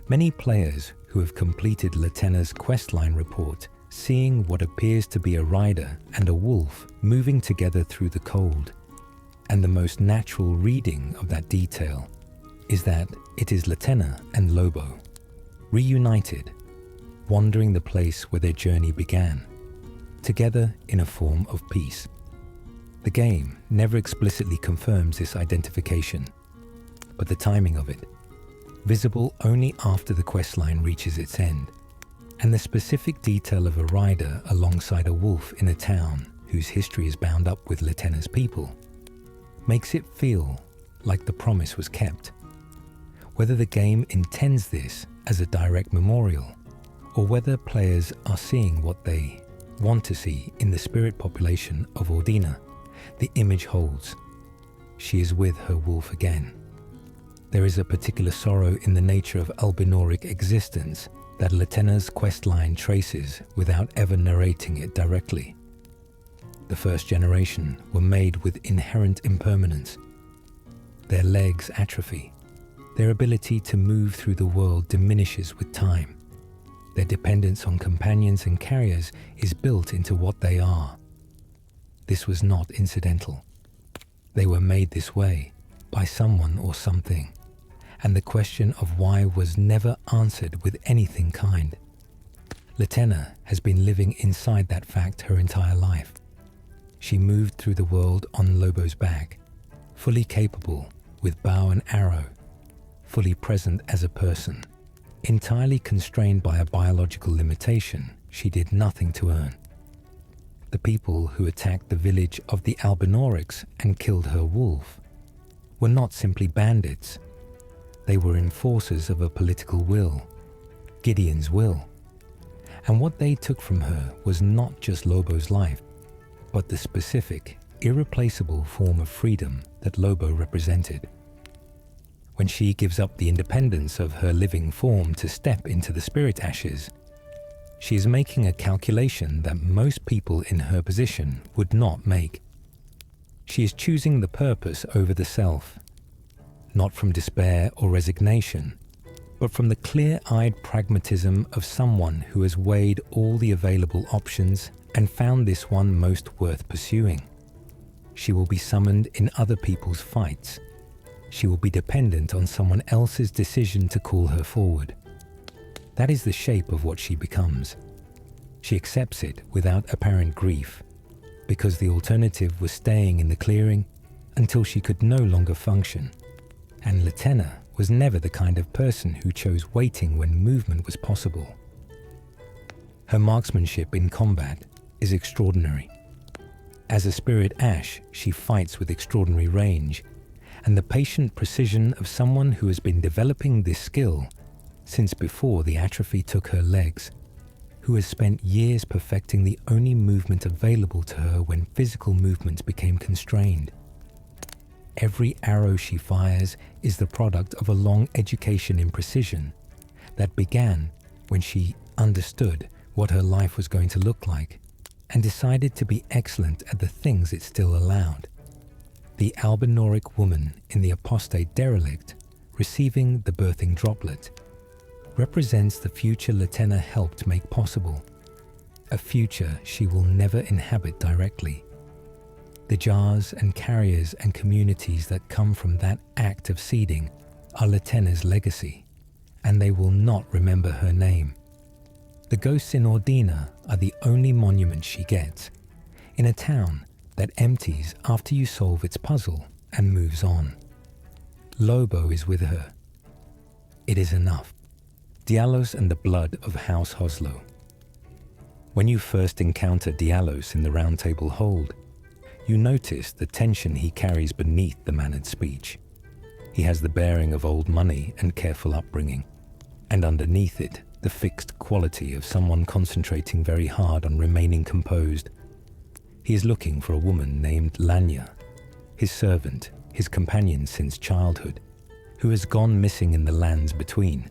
many players who have completed Latenna's Questline report seeing what appears to be a rider and a wolf moving together through the cold. And the most natural reading of that detail is that it is Latenna and Lobo, reunited, wandering the place where their journey began, together in a form of peace. The game never explicitly confirms this identification, but the timing of it, visible only after the questline reaches its end, and the specific detail of a rider alongside a wolf in a town whose history is bound up with Latenna's people, makes it feel like the promise was kept. Whether the game intends this as a direct memorial, or whether players are seeing what they want to see in the spirit population of Ordina, the image holds. She is with her wolf again. There is a particular sorrow in the nature of Albinoric existence that Latenna's questline traces without ever narrating it directly. The first generation were made with inherent impermanence. Their legs atrophy. Their ability to move through the world diminishes with time. Their dependence on companions and carriers is built into what they are. This was not incidental. They were made this way by someone or something, and the question of why was never answered with anything kind. Latenna has been living inside that fact her entire life. She moved through the world on Lobo's back, fully capable with bow and arrow, fully present as a person, entirely constrained by a biological limitation she did nothing to earn. The people who attacked the village of the Albinorics and killed her wolf were not simply bandits. They were enforcers of a political will, Gideon's will. And what they took from her was not just Lobo's life, but the specific, irreplaceable form of freedom that Lobo represented. When she gives up the independence of her living form to step into the spirit ashes, she is making a calculation that most people in her position would not make. She is choosing the purpose over the self, not from despair or resignation, but from the clear-eyed pragmatism of someone who has weighed all the available options and found this one most worth pursuing. She will be summoned in other people's fights. She will be dependent on someone else's decision to call her forward. That is the shape of what she becomes. She accepts it without apparent grief, because the alternative was staying in the clearing until she could no longer function. And Latenna was never the kind of person who chose waiting when movement was possible. Her marksmanship in combat is extraordinary. As a spirit ash, she fights with extraordinary range, and the patient precision of someone who has been developing this skill since before the atrophy took her legs, who has spent years perfecting the only movement available to her when physical movements became constrained. Every arrow she fires is the product of a long education in precision that began when she understood what her life was going to look like and decided to be excellent at the things it still allowed. the Albinoric woman in the apostate derelict receiving the birthing droplet, represents the future Latenna helped make possible, a future she will never inhabit directly. The jars and carriers and communities that come from that act of seeding are Latenna's legacy, and they will not remember her name. The ghosts in Ordina are the only monument she gets, in a town that empties after you solve its puzzle and moves on. Lobo is with her. It is enough. Diallos and the blood of House Hoslow. When you first encounter Diallos in the Round Table Hold, you notice the tension he carries beneath the mannered speech. He has the bearing of old money and careful upbringing, and underneath it, the fixed quality of someone concentrating very hard on remaining composed. He is looking for a woman named Latenna, his servant, his companion since childhood, who has gone missing in the lands between.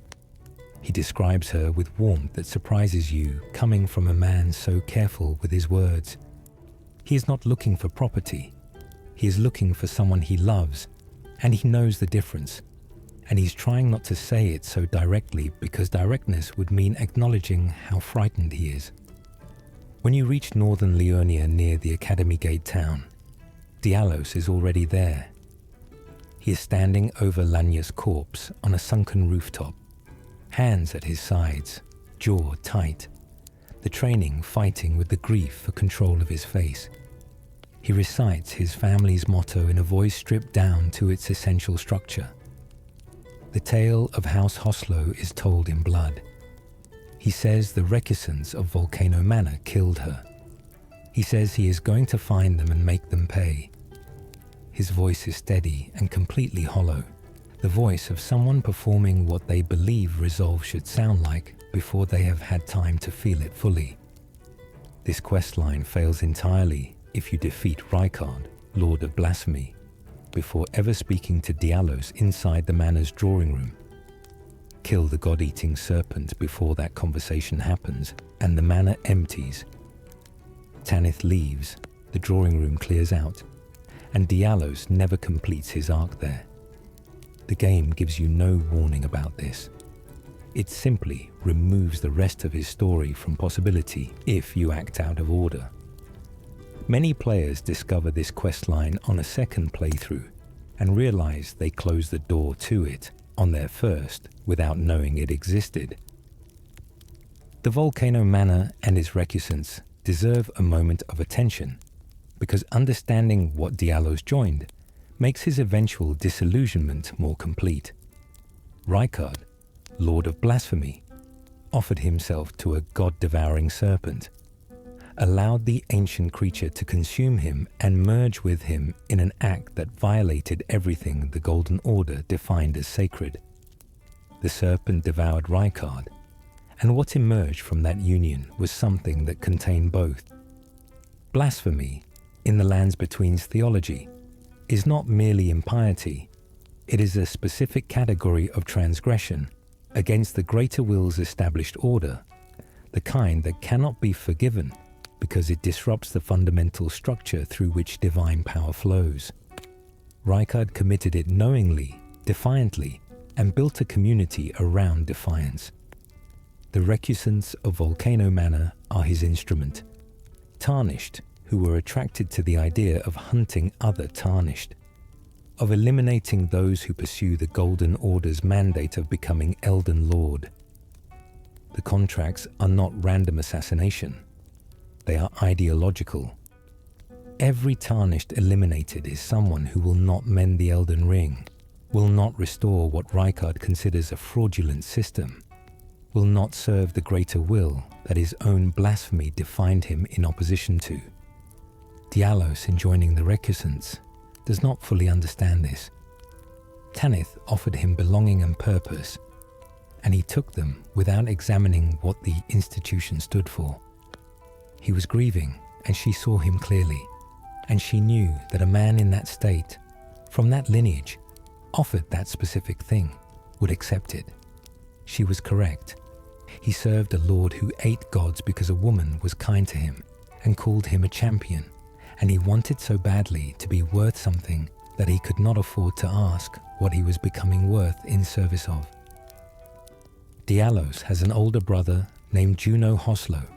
He describes her with warmth that surprises you, coming from a man so careful with his words. He is not looking for property. He is looking for someone he loves, and he knows the difference. And he's trying not to say it so directly because directness would mean acknowledging how frightened he is. When you reach northern Liurnia near the Academy Gate town, Diallos is already there. He is standing over Latenna's corpse on a sunken rooftop, hands at his sides, jaw tight, the training fighting with the grief for control of his face. He recites his family's motto in a voice stripped down to its essential structure. The tale of House Hoslow is told in blood. He says the recusants of Volcano Manor killed her. He says he is going to find them and make them pay. His voice is steady and completely hollow, the voice of someone performing what they believe resolve should sound like before they have had time to feel it fully. This questline fails entirely if you defeat Rykard, Lord of Blasphemy, before ever speaking to Diallos inside the manor's drawing room. Kill the god-eating serpent before that conversation happens, and the manor empties. Tanith leaves, the drawing room clears out, and Diallos never completes his arc there. The game gives you no warning about this. It simply removes the rest of his story from possibility if you act out of order. Many players discover this questline on a second playthrough and realize they closed the door to it on their first without knowing it existed. The Volcano Manor and its recusants deserve a moment of attention because understanding what Diallos joined makes his eventual disillusionment more complete. Rykard, Lord of Blasphemy, offered himself to a god-devouring serpent, allowed the ancient creature to consume him and merge with him in an act that violated everything the Golden Order defined as sacred. The serpent devoured Rykard, and what emerged from that union was something that contained both. Blasphemy, in the Lands Between's theology, is not merely impiety, it is a specific category of transgression against the greater will's established order, the kind that cannot be forgiven because it disrupts the fundamental structure through which divine power flows. Rykard committed it knowingly, defiantly, and built a community around defiance. The recusants of Volcano Manor are his instrument, tarnished, who were attracted to the idea of hunting other tarnished, of eliminating those who pursue the Golden Order's mandate of becoming Elden Lord. The contracts are not random assassination. They are ideological. Every tarnished eliminated is someone who will not mend the Elden Ring, will not restore what Rykard considers a fraudulent system, will not serve the greater will that his own blasphemy defined him in opposition to. Diallos, in joining the recusants, does not fully understand this. Tanith offered him belonging and purpose, and he took them without examining what the institution stood for. He was grieving, and she saw him clearly, and she knew that a man in that state, from that lineage, offered that specific thing, would accept it. She was correct. He served a lord who ate gods because a woman was kind to him and called him a champion, and he wanted so badly to be worth something that he could not afford to ask what he was becoming worth in service of. Diallos has an older brother named Juno Hoslow,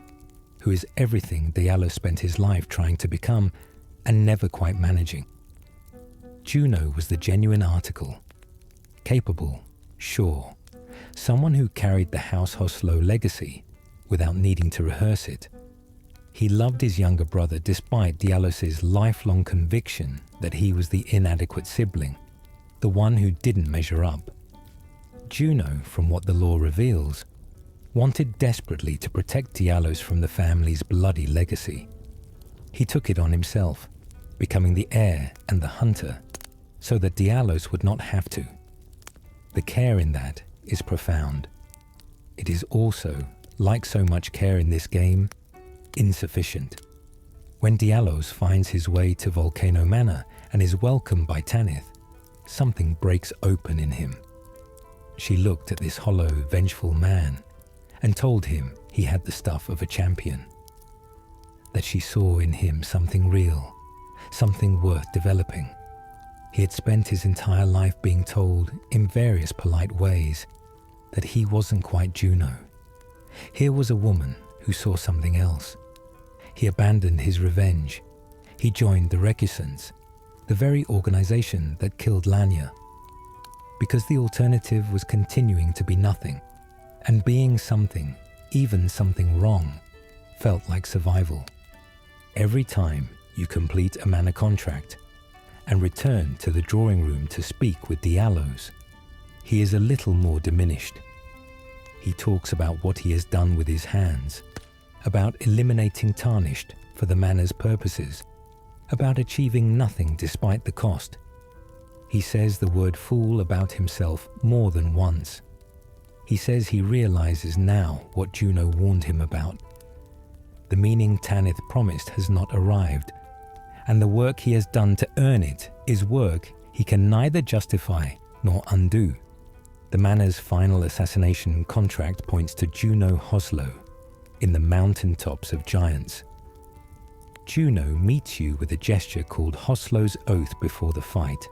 who is everything Diallos spent his life trying to become and never quite managing. Juno was the genuine article, capable, sure, someone who carried the House Hoslow legacy without needing to rehearse it. He loved his younger brother despite Diallos' lifelong conviction that he was the inadequate sibling, the one who didn't measure up. Juno, from what the lore reveals, wanted desperately to protect Diallos from the family's bloody legacy. He took it on himself, becoming the heir and the hunter, so that Diallos would not have to. The care in that is profound. It is also, like so much care in this game, insufficient. When Diallos finds his way to Volcano Manor and is welcomed by Tanith, something breaks open in him. She looked at this hollow, vengeful man and told him he had the stuff of a champion. That she saw in him something real, something worth developing. He had spent his entire life being told, in various polite ways, that he wasn't quite Juno. Here was a woman who saw something else. He abandoned his revenge. He joined the Recusants, the very organization that killed Lanya, because the alternative was continuing to be nothing, and being something, even something wrong, felt like survival. Every time you complete a mana contract and return to the drawing room to speak with Diallos, he is a little more diminished. He talks about what he has done with his hands, about eliminating Tarnished for the manor's purposes, about achieving nothing despite the cost. He says the word fool about himself more than once. He says he realizes now what Juno warned him about. The meaning Tanith promised has not arrived, and the work he has done to earn it is work he can neither justify nor undo. The manor's final assassination contract points to Juno Hoslow in the mountaintops of giants. Juno meets you with a gesture called Hoslow's Oath before the fight.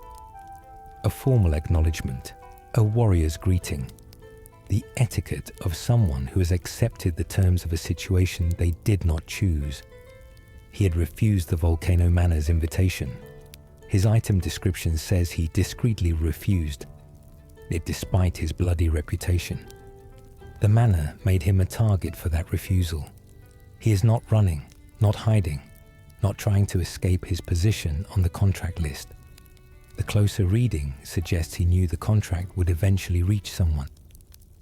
A formal acknowledgement, a warrior's greeting, the etiquette of someone who has accepted the terms of a situation they did not choose. He had refused the Volcano Manor's invitation. His item description says he discreetly refused it despite his bloody reputation. The manor made him a target for that refusal. He is not running, not hiding, not trying to escape his position on the contract list. The closer reading suggests he knew the contract would eventually reach someone,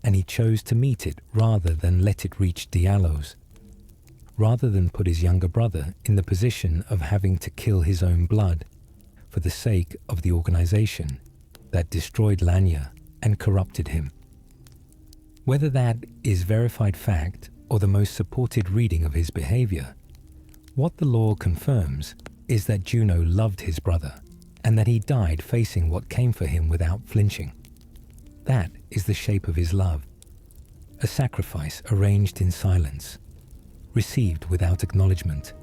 and he chose to meet it rather than let it reach Diallos, rather than put his younger brother in the position of having to kill his own blood for the sake of the organization that destroyed Lanya and corrupted him. Whether that is verified fact or the most supported reading of his behavior, what the lore confirms is that Juno loved his brother and that he died facing what came for him without flinching. That is the shape of his love, a sacrifice arranged in silence, received without acknowledgement,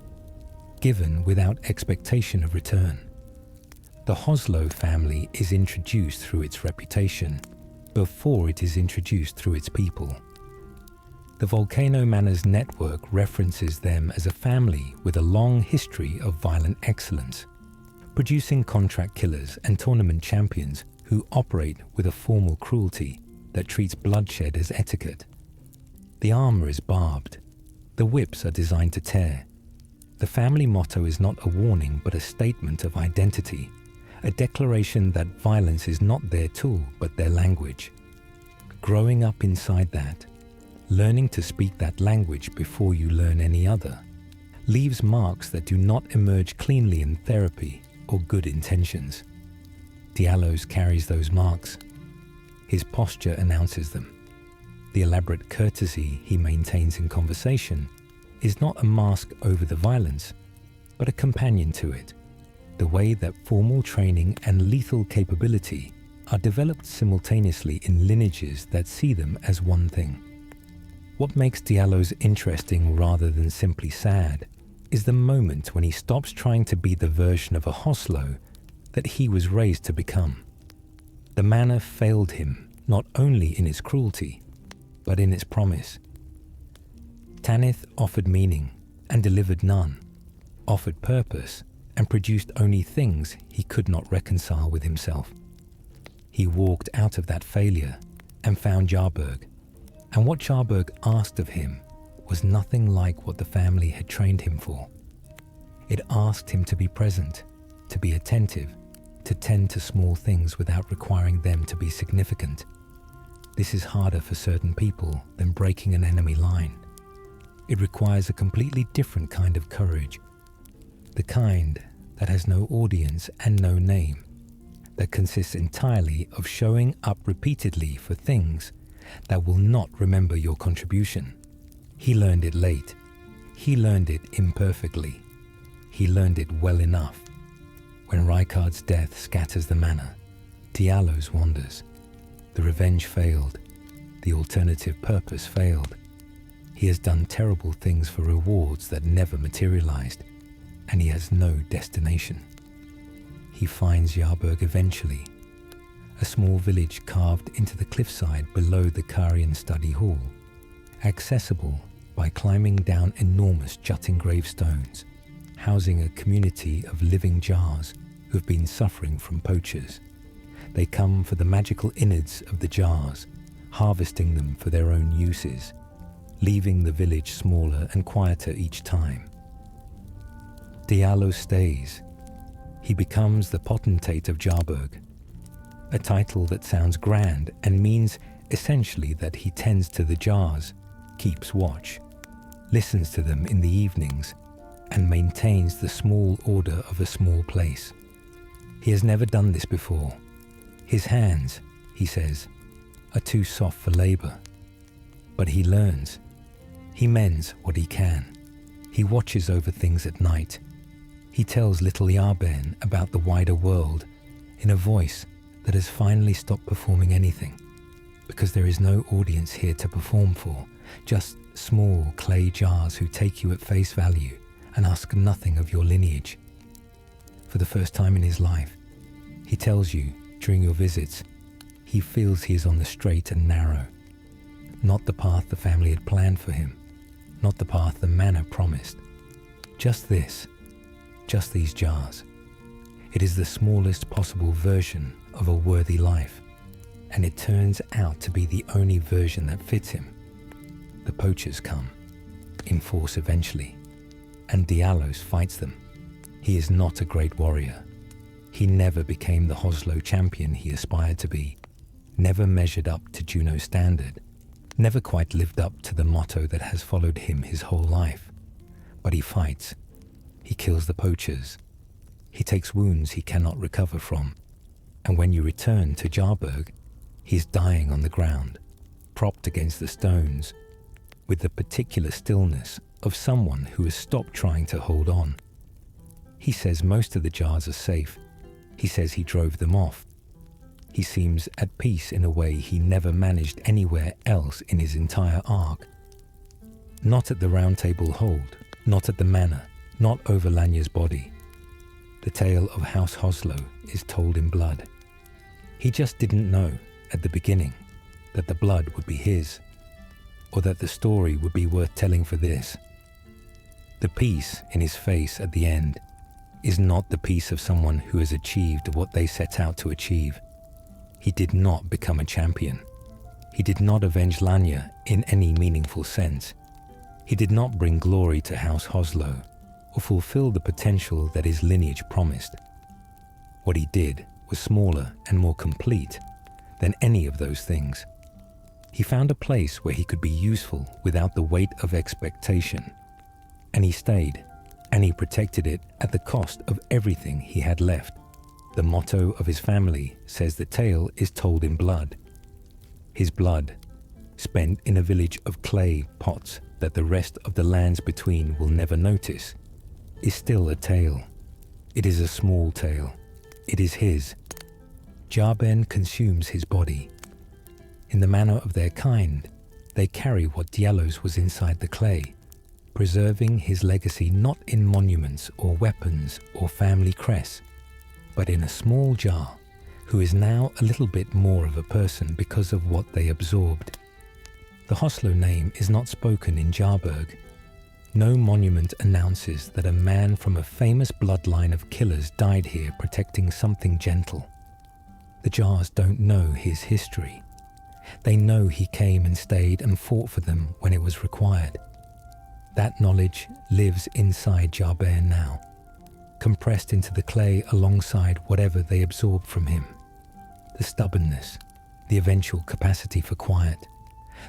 given without expectation of return. The Hoslow family is introduced through its reputation before it is introduced through its people. The Volcano Manor's network references them as a family with a long history of violent excellence, producing contract killers and tournament champions who operate with a formal cruelty that treats bloodshed as etiquette. The armor is barbed. The whips are designed to tear. The family motto is not a warning but a statement of identity, a declaration that violence is not their tool but their language. Growing up inside that, learning to speak that language before you learn any other, leaves marks that do not emerge cleanly in therapy or good intentions. Diallos carries those marks. His posture announces them. The elaborate courtesy he maintains in conversation is not a mask over the violence, but a companion to it. The way that formal training and lethal capability are developed simultaneously in lineages that see them as one thing. What makes Diallos interesting rather than simply sad is the moment when he stops trying to be the version of a Hoslow that he was raised to become. The manor failed him not only in its cruelty, but in its promise. Tanith offered meaning and delivered none, offered purpose and produced only things he could not reconcile with himself. He walked out of that failure and found Jar-Bairn, and what Jar-Bairn asked of him was nothing like what the family had trained him for. It asked him to be present, to be attentive, to tend to small things without requiring them to be significant. This is harder for certain people than breaking an enemy line. It requires a completely different kind of courage, the kind that has no audience and no name, that consists entirely of showing up repeatedly for things that will not remember your contribution. He learned it late. He learned it imperfectly. He learned it well enough. When Rykard's death scatters the manor, Diallos wanders. The revenge failed. The alternative purpose failed. He has done terrible things for rewards that never materialized, and he has no destination. He finds Jar-Bairn eventually, a small village carved into the cliffside below the Carian study hall, accessible by climbing down enormous jutting gravestones, housing a community of living jars who've been suffering from poachers. They come for the magical innards of the jars, harvesting them for their own uses, leaving the village smaller and quieter each time. Diallos stays. He becomes the potentate of Jar-Bairn, a title that sounds grand and means essentially that he tends to the jars, keeps watch, listens to them in the evenings, and maintains the small order of a small place. He has never done this before. His hands, he says, are too soft for labor. But he learns. He mends what he can. He watches over things at night. He tells little Jar-Bairn about the wider world in a voice that has finally stopped performing anything, because there is no audience here to perform for, just small clay jars who take you at face value and ask nothing of your lineage. For the first time in his life, he tells you, during your visits, he feels he is on the straight and narrow, not the path the family had planned for him, not the path the manor promised. Just this, just these jars. It is the smallest possible version of a worthy life, and it turns out to be the only version that fits him. The poachers come, in force eventually, and Diallos fights them. He is not a great warrior. He never became the Hoslow champion he aspired to be, never measured up to Juno's standard, never quite lived up to the motto that has followed him his whole life. But he fights. He kills the poachers. He takes wounds he cannot recover from. And when you return to Jar-Bairn, he is dying on the ground, propped against the stones, with the particular stillness of someone who has stopped trying to hold on. He says most of the jars are safe. He says he drove them off. He seems at peace in a way he never managed anywhere else in his entire arc. Not at the Round Table Hold, not at the manor, not over Lanya's body. The tale of House Hoslow is told in blood. He just didn't know, at the beginning, that the blood would be his, or that the story would be worth telling for this. The peace in his face at the end is not the peace of someone who has achieved what they set out to achieve. He did not become a champion. He did not avenge Lanya in any meaningful sense. He did not bring glory to House Hoslow or fulfill the potential that his lineage promised. What he did was smaller and more complete than any of those things. He found a place where he could be useful without the weight of expectation. And he stayed, and he protected it at the cost of everything he had left. The motto of his family says the tale is told in blood. His blood, spent in a village of clay pots that the rest of the lands between will never notice, is still a tale. It is a small tale. It is his. Jar-Bairn consumes his body. In the manner of their kind, they carry what Diallos was inside the clay, preserving his legacy not in monuments or weapons or family crests, but in a small jar, who is now a little bit more of a person because of what they absorbed. The Hoslow name is not spoken in Jar-Bairn. No monument announces that a man from a famous bloodline of killers died here protecting something gentle. The jars don't know his history. They know he came and stayed and fought for them when it was required. That knowledge lives inside Jar-Bairn now, compressed into the clay alongside whatever they absorb from him. The stubbornness, the eventual capacity for quiet,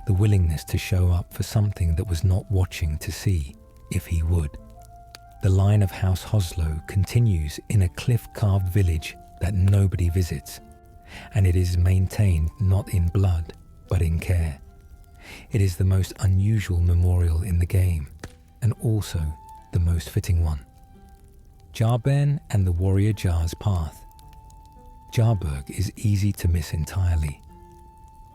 the willingness to show up for something that was not watching to see if he would. The line of House Hoslow continues in a cliff-carved village that nobody visits, and it is maintained not in blood, but in care. It is the most unusual memorial in the game, and also the most fitting one. Jar-Bairn and the Warrior Jar's path. Jar-Bairn is easy to miss entirely.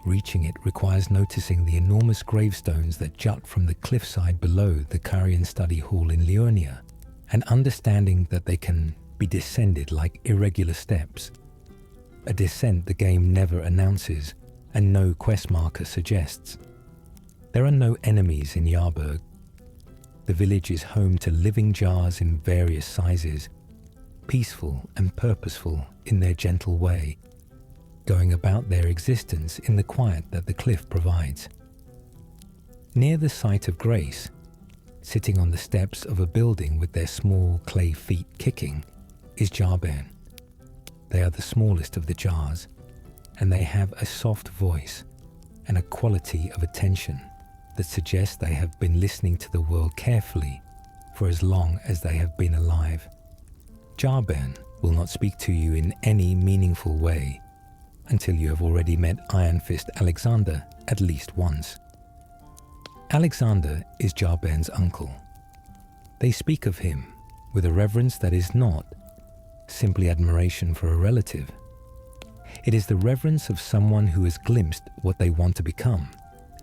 Reaching it requires noticing the enormous gravestones that jut from the cliffside below the Carian Study Hall in Liurnia, and understanding that they can be descended like irregular steps. A descent the game never announces, and no quest marker suggests. There are no enemies in Jar-Bairn. The village is home to living jars in various sizes, peaceful and purposeful in their gentle way, going about their existence in the quiet that the cliff provides. Near the site of grace, sitting on the steps of a building with their small clay feet kicking, is Jar-Bairn. They are the smallest of the jars, and they have a soft voice and a quality of attention that suggests they have been listening to the world carefully for as long as they have been alive. Jar-Bairn will not speak to you in any meaningful way until you have already met Iron Fist Alexander at least once. Alexander is Jar-Bairn's uncle. They speak of him with a reverence that is not simply admiration for a relative. It is the reverence of someone who has glimpsed what they want to become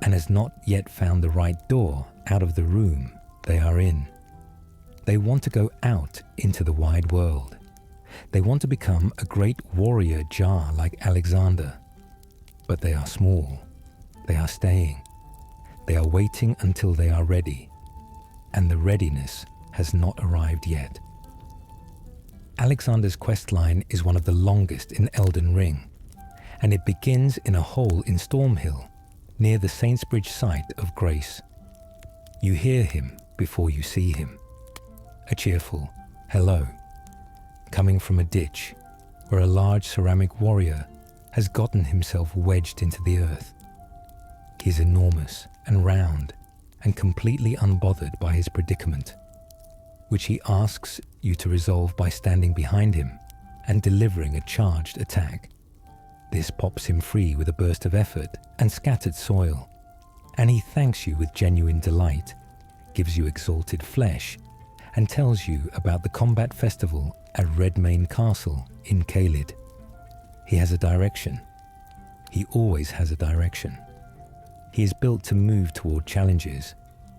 and has not yet found the right door out of the room they are in. They want to go out into the wide world. They want to become a great warrior jar like Alexander. But they are small. They are staying. They are waiting until they are ready. And the readiness has not arrived yet. Alexander's questline is one of the longest in Elden Ring, and it begins in a hole in Stormhill, near the Saintsbridge site of Grace. You hear him before you see him. A cheerful hello, coming from a ditch where a large ceramic warrior has gotten himself wedged into the earth. He is enormous and round and completely unbothered by his predicament, which he asks you to resolve by standing behind him and delivering a charged attack. This pops him free with a burst of effort and scattered soil, and he thanks you with genuine delight, gives you exalted flesh, and tells you about the combat festival at Redmane Castle in Caelid. He has a direction. He always has a direction. He is built to move toward challenges,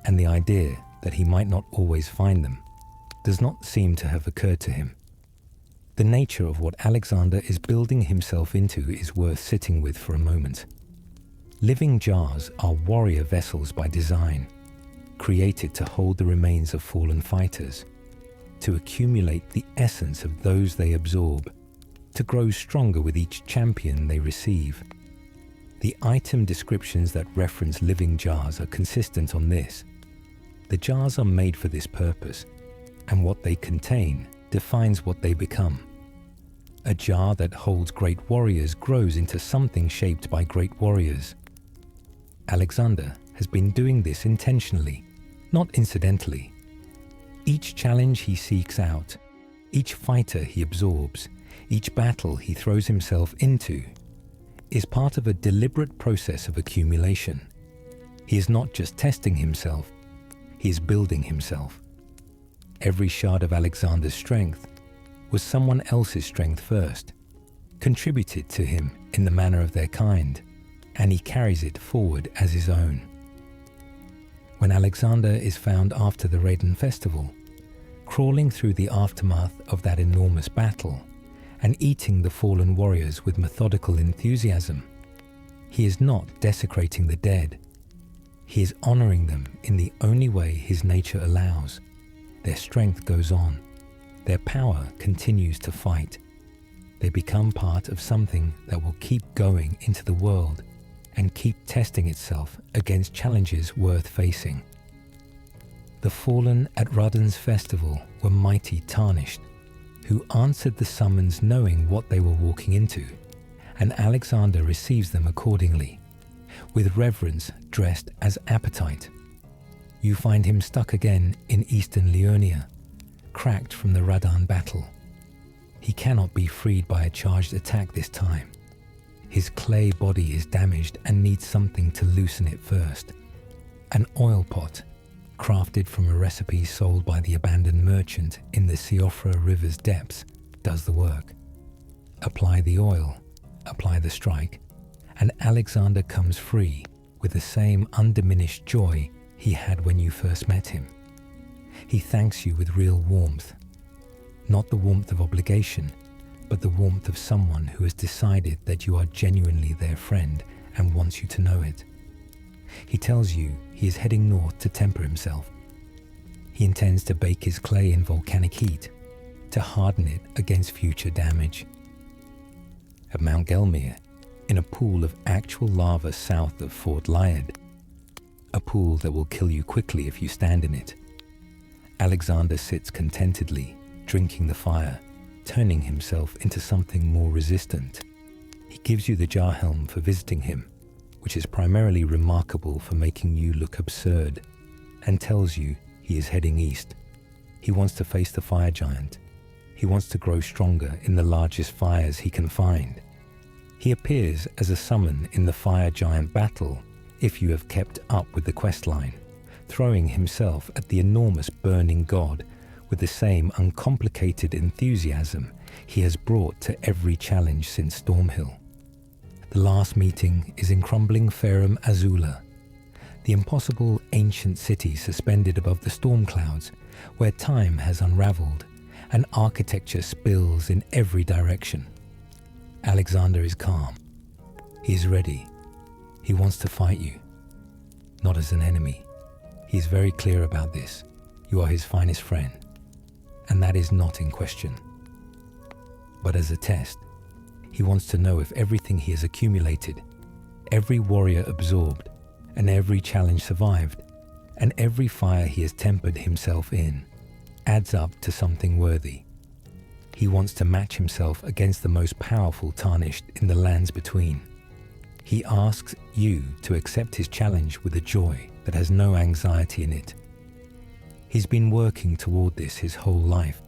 and the idea that he might not always find them does not seem to have occurred to him. The nature of what Alexander is building himself into is worth sitting with for a moment. Living jars are warrior vessels by design, created to hold the remains of fallen fighters, to accumulate the essence of those they absorb, to grow stronger with each champion they receive. The item descriptions that reference living jars are consistent on this. The jars are made for this purpose, and what they contain defines what they become. A jar that holds great warriors grows into something shaped by great warriors. Alexander has been doing this intentionally, not incidentally. Each challenge he seeks out, each fighter he absorbs, each battle he throws himself into, is part of a deliberate process of accumulation. He is not just testing himself, he is building himself. Every shard of Alexander's strength was someone else's strength first, contributed to him in the manner of their kind, and he carries it forward as his own. When Alexander is found after the Raiden festival, crawling through the aftermath of that enormous battle, and eating the fallen warriors with methodical enthusiasm. He is not desecrating the dead. He is honoring them in the only way his nature allows. Their strength goes on. Their power continues to fight. They become part of something that will keep going into the world and keep testing itself against challenges worth facing. The fallen at Radon's festival were mighty tarnished, who answered the summons knowing what they were walking into, and Alexander receives them accordingly, with reverence dressed as appetite. You find him stuck again in eastern Leonia, cracked from the Radon battle. He cannot be freed by a charged attack this time. His clay body is damaged and needs something to loosen it first. An oil pot, crafted from a recipe sold by the abandoned merchant in the Siofra River's depths, does the work. Apply the oil, apply the strike, and Alexander comes free with the same undiminished joy he had when you first met him. He thanks you with real warmth, not the warmth of obligation, but the warmth of someone who has decided that you are genuinely their friend and wants you to know it. He tells you he is heading north to temper himself. He intends to bake his clay in volcanic heat, to harden it against future damage. At Mount Gelmir, in a pool of actual lava south of Fort Lyad, a pool that will kill you quickly if you stand in it, Alexander sits contentedly, drinking the fire, turning himself into something more resistant. He gives you the jar helm for visiting him, which is primarily remarkable for making you look absurd, and tells you he is heading east. He wants to face the fire giant. He wants to grow stronger in the largest fires he can find. He appears as a summon in the fire giant battle if you have kept up with the questline, throwing himself at the enormous burning god with the same uncomplicated enthusiasm he has brought to every challenge since Stormhill. The last meeting is in crumbling Ferrum Azula, the impossible ancient city suspended above the storm clouds, where time has unraveled and architecture spills in every direction. Alexander is calm. He is ready. He wants to fight you, not as an enemy. He is very clear about this. You are his finest friend, and that is not in question. But as a test, he wants to know if everything he has accumulated, every warrior absorbed, and every challenge survived, and every fire he has tempered himself in, adds up to something worthy. He wants to match himself against the most powerful tarnished in the lands between. He asks you to accept his challenge with a joy that has no anxiety in it. He's been working toward this his whole life.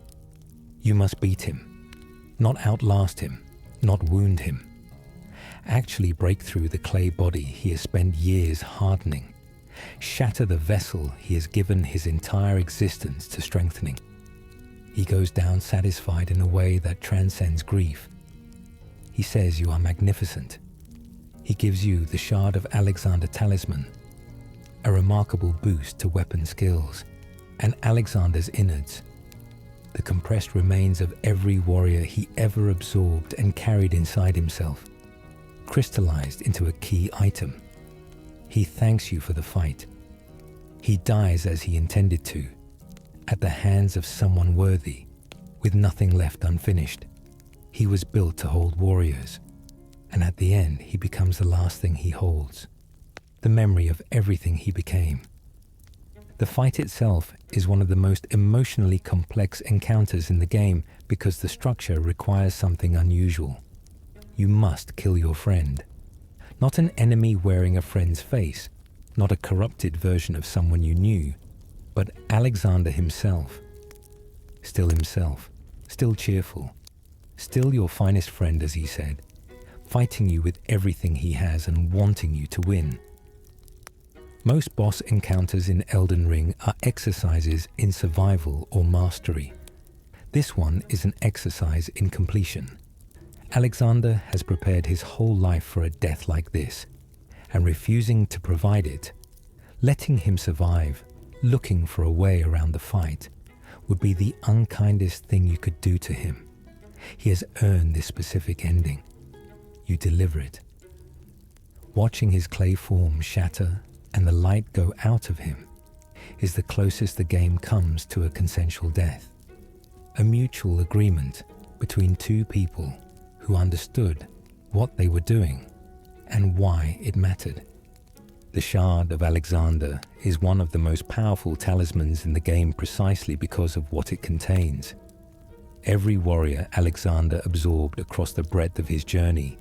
You must beat him, not outlast him, not wound him. Actually break through the clay body he has spent years hardening, shatter the vessel he has given his entire existence to strengthening. He goes down satisfied in a way that transcends grief. He says you are magnificent. He gives you the Shard of Alexander talisman, a remarkable boost to weapon skills, and Alexander's innards, the compressed remains of every warrior he ever absorbed and carried inside himself, crystallized into a key item. He thanks you for the fight. He dies as he intended to, at the hands of someone worthy, with nothing left unfinished. He was built to hold warriors, and at the end he becomes the last thing he holds, the memory of everything he became. The fight itself is one of the most emotionally complex encounters in the game because the structure requires something unusual. You must kill your friend. Not an enemy wearing a friend's face, not a corrupted version of someone you knew, but Alexander himself. Still himself, still cheerful, still your finest friend, as he said, fighting you with everything he has and wanting you to win. Most boss encounters in Elden Ring are exercises in survival or mastery. This one is an exercise in completion. Alexander has prepared his whole life for a death like this, and refusing to provide it, letting him survive, looking for a way around the fight, would be the unkindest thing you could do to him. He has earned this specific ending. You deliver it. Watching his clay form shatter and the light go out of him is the closest the game comes to a consensual death. A mutual agreement between two people who understood what they were doing and why it mattered. The Shard of Alexander is one of the most powerful talismans in the game precisely because of what it contains. Every warrior Alexander absorbed across the breadth of his journey,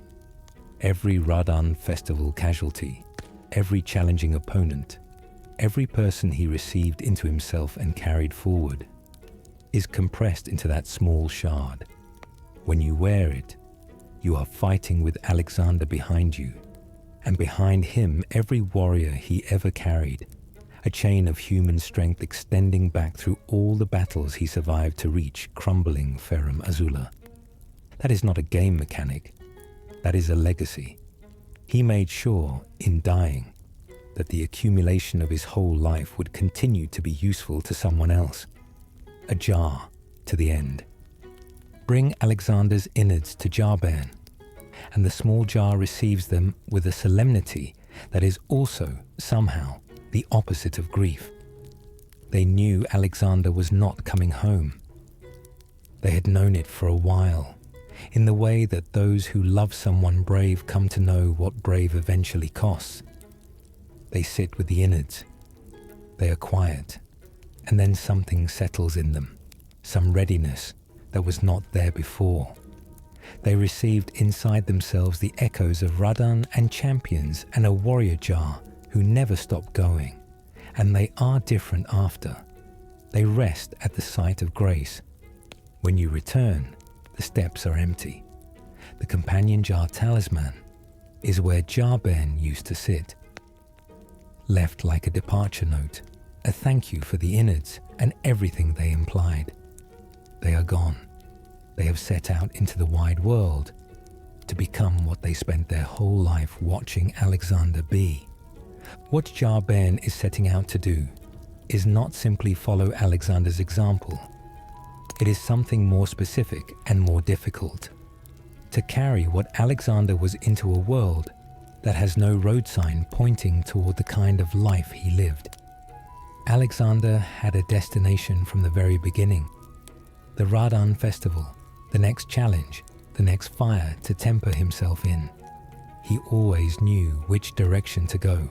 every Radahn festival casualty, every challenging opponent, every person he received into himself and carried forward, is compressed into that small shard. When you wear it, you are fighting with Alexander behind you, and behind him every warrior he ever carried, a chain of human strength extending back through all the battles he survived to reach crumbling Ferrum Azula. That is not a game mechanic, that is a legacy. He made sure, in dying, that the accumulation of his whole life would continue to be useful to someone else. A jar to the end. Bring Alexander's innards to Jar-Bairn, and the small jar receives them with a solemnity that is also, somehow, the opposite of grief. They knew Alexander was not coming home. They had known it for a while, in the way that those who love someone brave come to know what brave eventually costs. They sit with the innards. They are quiet, and then something settles in them, some readiness that was not there before. They received inside themselves the echoes of Radahn and champions and a warrior jar who never stopped going, and they are different after. They rest at the sight of grace. When you return, the steps are empty. The companion jar talisman is where Jar-Bairn used to sit. Left like a departure note, a thank you for the innards and everything they implied. They are gone. They have set out into the wide world to become what they spent their whole life watching Alexander be. What Jar-Bairn is setting out to do is not simply follow Alexander's example. It is something more specific and more difficult. To carry what Alexander was into a world that has no road sign pointing toward the kind of life he lived. Alexander had a destination from the very beginning. The Radahn festival, the next challenge, the next fire to temper himself in. He always knew which direction to go.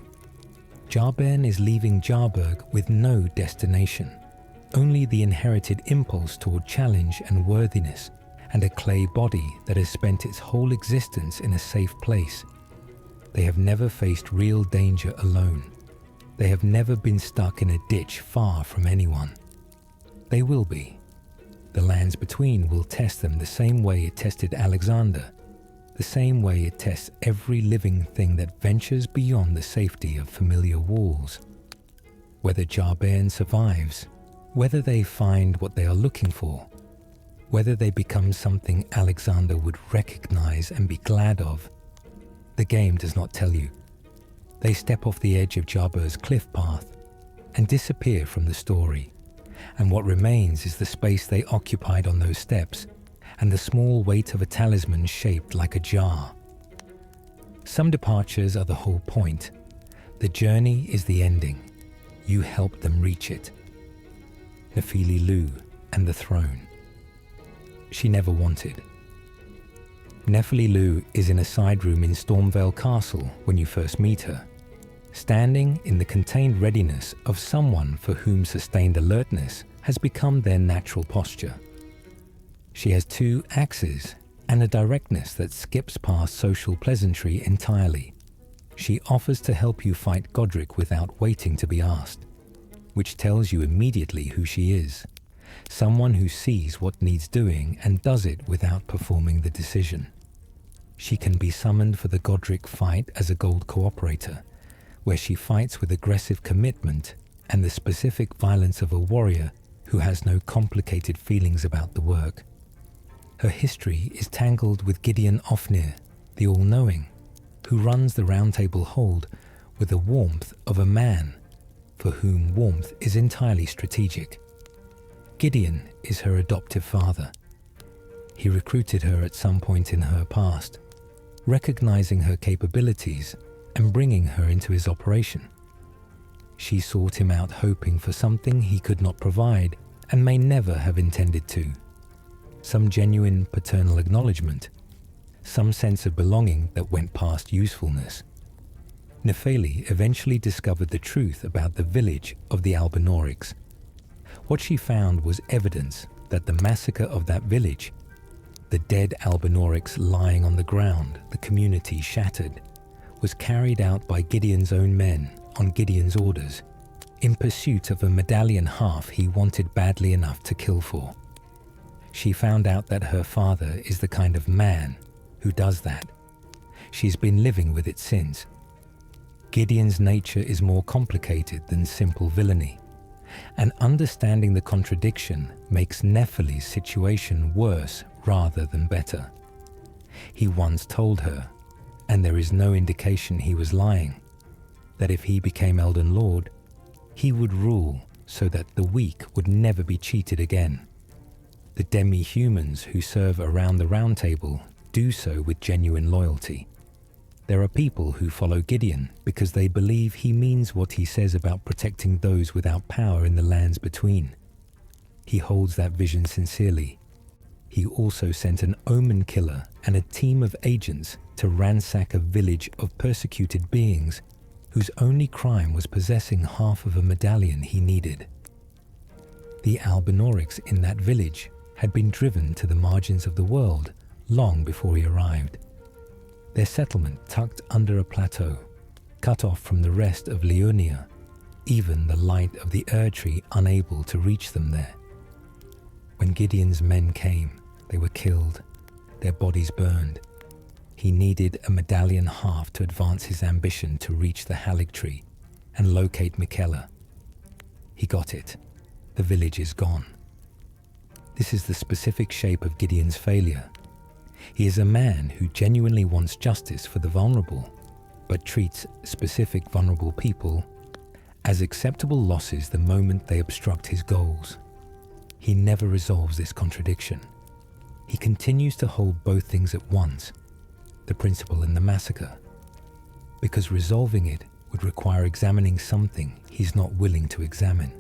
Jar-Bairn is leaving Jarburg with no destination, only the inherited impulse toward challenge and worthiness, and a clay body that has spent its whole existence in a safe place. They have never faced real danger alone. They have never been stuck in a ditch far from anyone. They will be. The lands between will test them the same way it tested Alexander, the same way it tests every living thing that ventures beyond the safety of familiar walls. Whether Jar-Bairn survives, whether they find what they are looking for, whether they become something Alexander would recognize and be glad of, the game does not tell you. They step off the edge of Jabber's cliff path and disappear from the story, and what remains is the space they occupied on those steps and the small weight of a talisman shaped like a jar. Some departures are the whole point. The journey is the ending. You help them reach it. Nepheli Loux and the throne. She never wanted. Nepheli Loux is in a side room in Stormvale Castle when you first meet her, standing in the contained readiness of someone for whom sustained alertness has become their natural posture. She has 2 axes and a directness that skips past social pleasantry entirely. She offers to help you fight Godric without waiting to be asked, which tells you immediately who she is, someone who sees what needs doing and does it without performing the decision. She can be summoned for the Godric fight as a gold cooperator, where she fights with aggressive commitment and the specific violence of a warrior who has no complicated feelings about the work. Her history is tangled with Gideon Ofnir, the all-knowing, who runs the Round Table Hold with the warmth of a man, for whom warmth is entirely strategic. Gideon is her adoptive father. He recruited her at some point in her past, recognizing her capabilities and bringing her into his operation. She sought him out hoping for something he could not provide and may never have intended to. Some genuine paternal acknowledgement, some sense of belonging that went past usefulness. Nepheli eventually discovered the truth about the village of the Albinaurics. What she found was evidence that the massacre of that village, the dead Albinaurics lying on the ground, the community shattered, was carried out by Gideon's own men on Gideon's orders, in pursuit of a medallion half he wanted badly enough to kill for. She found out that her father is the kind of man who does that. She's been living with it since. Gideon's nature is more complicated than simple villainy, and understanding the contradiction makes Nepheli's situation worse rather than better. He once told her, and there is no indication he was lying, that if he became Elden Lord, he would rule so that the weak would never be cheated again. The demi-humans who serve around the Round Table do so with genuine loyalty. There are people who follow Gideon because they believe he means what he says about protecting those without power in the lands between. He holds that vision sincerely. He also sent an omen killer and a team of agents to ransack a village of persecuted beings whose only crime was possessing half of a medallion he needed. The Albinaurics in that village had been driven to the margins of the world long before he arrived. Their settlement tucked under a plateau, cut off from the rest of Liurnia, even the light of the Erdtree unable to reach them there. When Gideon's men came, they were killed, their bodies burned. He needed a medallion half to advance his ambition to reach the Haligtree and locate Miquella. He got it. The village is gone. This is the specific shape of Gideon's failure. He is a man who genuinely wants justice for the vulnerable, but treats specific vulnerable people as acceptable losses the moment they obstruct his goals. He never resolves this contradiction. He continues to hold both things at once, the principle and the massacre, because resolving it would require examining something he's not willing to examine.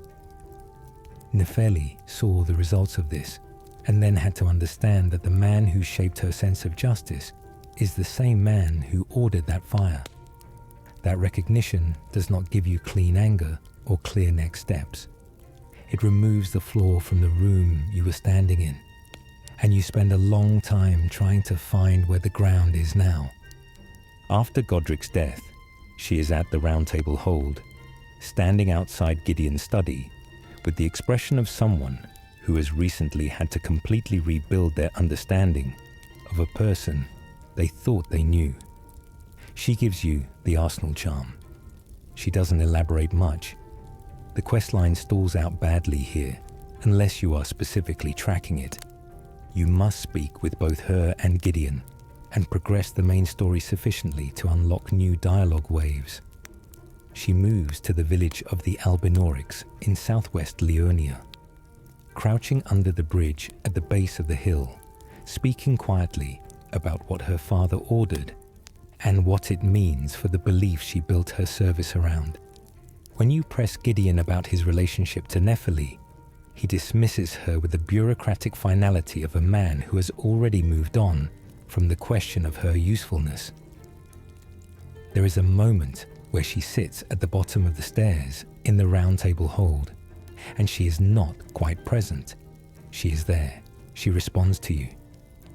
Nepheli saw the results of this and then had to understand that the man who shaped her sense of justice is the same man who ordered that fire. That recognition does not give you clean anger or clear next steps. It removes the floor from the room you were standing in, and you spend a long time trying to find where the ground is now. After Godric's death, she is at the Round Table Hold, standing outside Gideon's study, with the expression of someone who has recently had to completely rebuild their understanding of a person they thought they knew. She gives you the Arsenal charm. She doesn't elaborate much. The questline stalls out badly here, unless you are specifically tracking it. You must speak with both her and Gideon, and progress the main story sufficiently to unlock new dialogue waves. She moves to the village of the Albinaurics in southwest Liurnia. Crouching under the bridge at the base of the hill, speaking quietly about what her father ordered and what it means for the belief she built her service around. When you press Gideon about his relationship to Nepheli, he dismisses her with the bureaucratic finality of a man who has already moved on from the question of her usefulness. There is a moment where she sits at the bottom of the stairs in the Round Table Hold, and she is not quite present. She is there. She responds to you,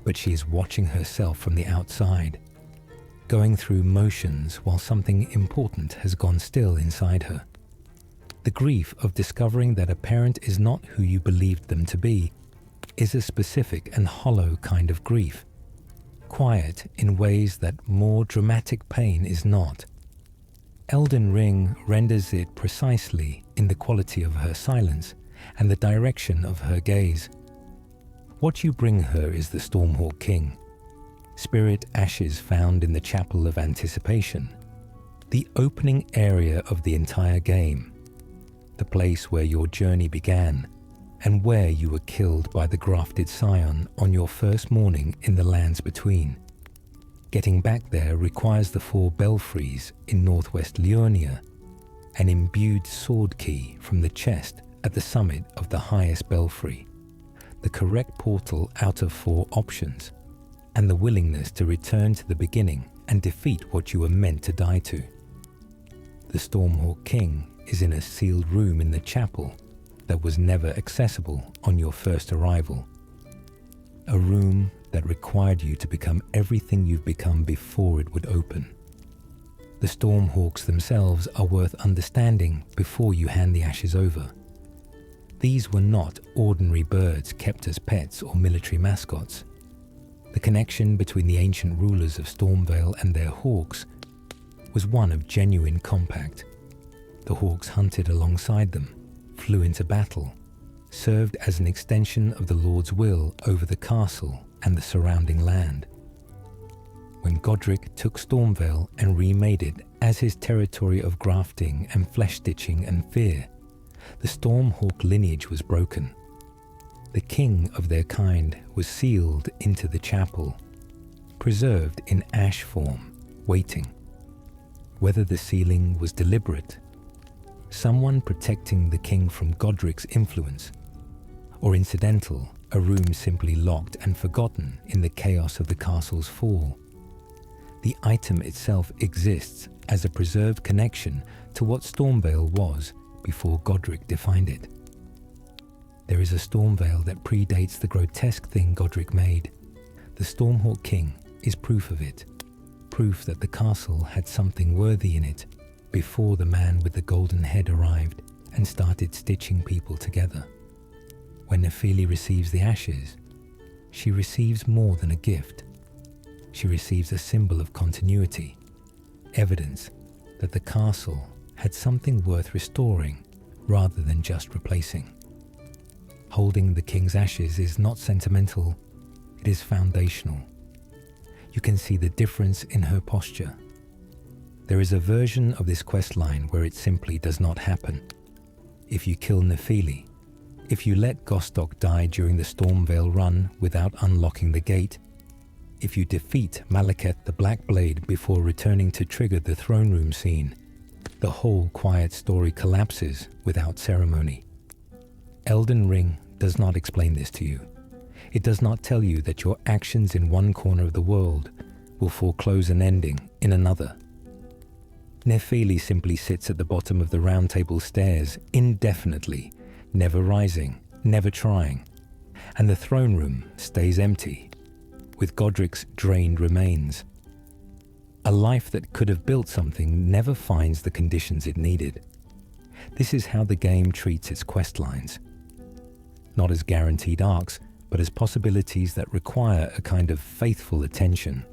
but she is watching herself from the outside, going through motions while something important has gone still inside her. The grief of discovering that a parent is not who you believed them to be is a specific and hollow kind of grief, quiet in ways that more dramatic pain is not. Elden Ring renders it precisely in the quality of her silence and the direction of her gaze. What you bring her is the Stormhawk King, spirit ashes found in the Chapel of Anticipation, the opening area of the entire game, the place where your journey began, and where you were killed by the grafted scion on your first morning in the lands between. Getting back there requires the 4 belfries in northwest Liurnia, an imbued sword key from the chest at the summit of the highest belfry, the correct portal out of 4 options, and the willingness to return to the beginning and defeat what you were meant to die to. The Stormhawk King is in a sealed room in the chapel that was never accessible on your first arrival. A room that required you to become everything you've become before it would open. The Stormhawks themselves are worth understanding before you hand the ashes over. These were not ordinary birds kept as pets or military mascots. The connection between the ancient rulers of Stormvale and their hawks was one of genuine compact. The hawks hunted alongside them, flew into battle, served as an extension of the Lord's will over the castle and the surrounding land. When Godric took Stormvale and remade it as his territory of grafting and flesh-stitching and fear, the Stormhawk lineage was broken. The king of their kind was sealed into the chapel, preserved in ash form, waiting. Whether the sealing was deliberate, someone protecting the king from Godric's influence, or incidental, a room simply locked and forgotten in the chaos of the castle's fall, the item itself exists as a preserved connection to what Stormvale was before Godric defined it. There is a Stormvale that predates the grotesque thing Godric made. The Stormhawk King is proof of it, proof that the castle had something worthy in it before the man with the golden head arrived and started stitching people together. When Nepheli receives the ashes, she receives more than a gift. She receives a symbol of continuity, evidence that the castle had something worth restoring rather than just replacing. Holding the king's ashes is not sentimental, it is foundational. You can see the difference in her posture. There is a version of this questline where it simply does not happen. If you kill Nepheli, if you let Gostok die during the Stormvale run without unlocking the gate, if you defeat Malekith the Black Blade before returning to trigger the throne room scene, the whole quiet story collapses without ceremony. Elden Ring does not explain this to you. It does not tell you that your actions in one corner of the world will foreclose an ending in another. Nepheli simply sits at the bottom of the round table stairs indefinitely, never rising, never trying, and the throne room stays empty, with Godric's drained remains. A life that could have built something never finds the conditions it needed. This is how the game treats its questlines. Not as guaranteed arcs, but as possibilities that require a kind of faithful attention.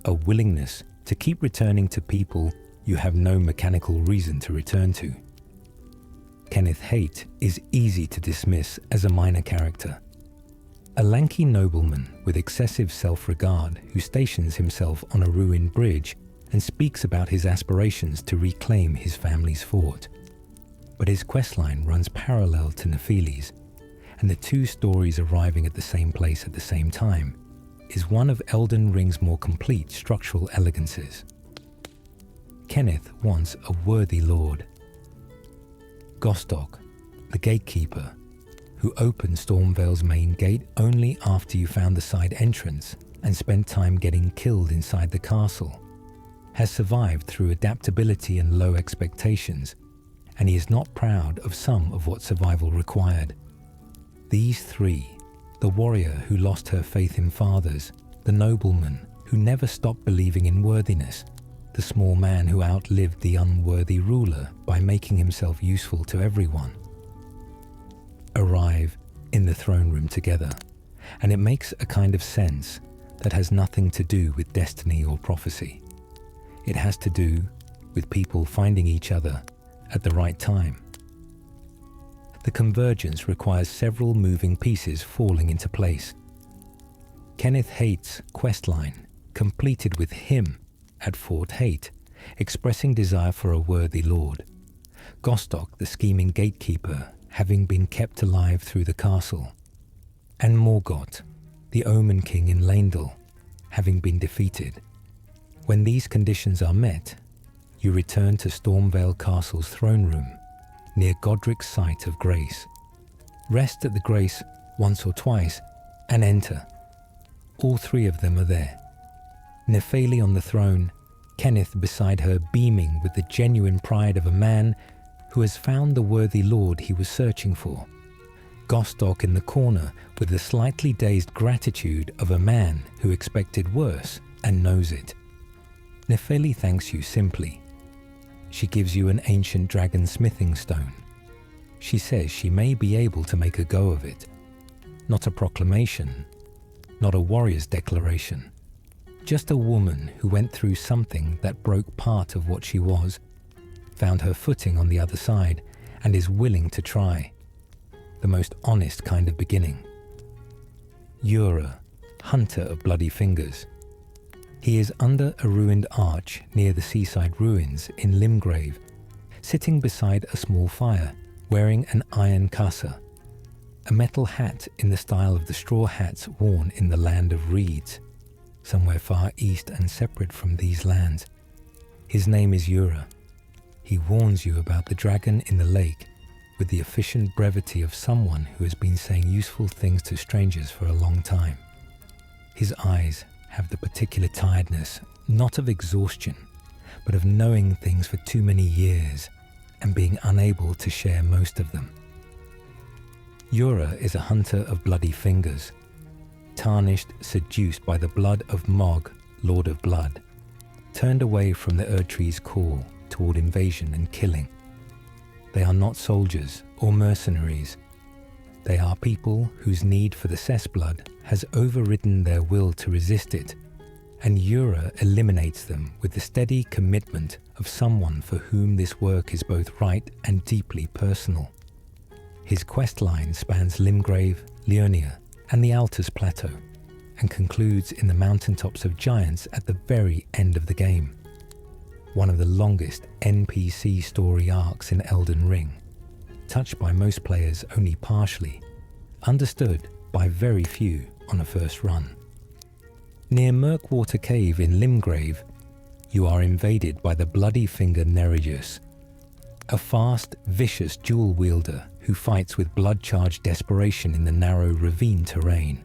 A willingness to keep returning to people you have no mechanical reason to return to. Kenneth Haight is easy to dismiss as a minor character. A lanky nobleman with excessive self-regard who stations himself on a ruined bridge and speaks about his aspirations to reclaim his family's fort. But his questline runs parallel to Nepheli's, and the 2 stories arriving at the same place at the same time is one of Elden Ring's more complete structural elegances. Kenneth wants a worthy lord. Gostok, the gatekeeper, who opened Stormvale's main gate only after you found the side entrance and spent time getting killed inside the castle, has survived through adaptability and low expectations, and he is not proud of some of what survival required. These 3, the warrior who lost her faith in fathers, the nobleman who never stopped believing in worthiness, the small man who outlived the unworthy ruler by making himself useful to everyone, arrive in the throne room together, and it makes a kind of sense that has nothing to do with destiny or prophecy. It has to do with people finding each other at the right time. The convergence requires several moving pieces falling into place. Kenneth Haight's questline completed with him at Fort Haight, expressing desire for a worthy lord. Gostok, the scheming gatekeeper, having been kept alive through the castle, and Morgoth, the Omen King in Leyndell, having been defeated. When these conditions are met, you return to Stormvale Castle's throne room, near Godric's site of grace. Rest at the grace once or twice, and enter. All three of them are there. Nepheli on the throne, Kenneth beside her beaming with the genuine pride of a man who has found the worthy lord he was searching for. Gostock in the corner with the slightly dazed gratitude of a man who expected worse and knows it. Nepheli thanks you simply. She gives you an ancient dragon smithing stone. She says she may be able to make a go of it. Not a proclamation, not a warrior's declaration. Just a woman who went through something that broke part of what she was, found her footing on the other side, and is willing to try. The most honest kind of beginning. Yura, hunter of bloody fingers. He is under a ruined arch near the seaside ruins in Limgrave, sitting beside a small fire, wearing an iron cassock, a metal hat in the style of the straw hats worn in the land of reeds, somewhere far east and separate from these lands. His name is Yura. He warns you about the dragon in the lake with the efficient brevity of someone who has been saying useful things to strangers for a long time. His eyes have the particular tiredness, not of exhaustion, but of knowing things for too many years and being unable to share most of them. Yura is a hunter of bloody fingers, tarnished, seduced by the blood of Mog, Lord of Blood, turned away from the Erdtree's call toward invasion and killing. They are not soldiers or mercenaries. They are people whose need for the cessblood has overridden their will to resist it, and Yura eliminates them with the steady commitment of someone for whom this work is both right and deeply personal. His questline spans Limgrave, Liurnia, and the Altus Plateau, and concludes in the mountaintops of giants at the very end of the game. One of the longest NPC story arcs in Elden Ring, touched by most players only partially, understood by very few on a first run. Near Murkwater Cave in Limgrave, you are invaded by the bloody finger Neregus, a fast, vicious dual wielder who fights with blood-charged desperation in the narrow ravine terrain.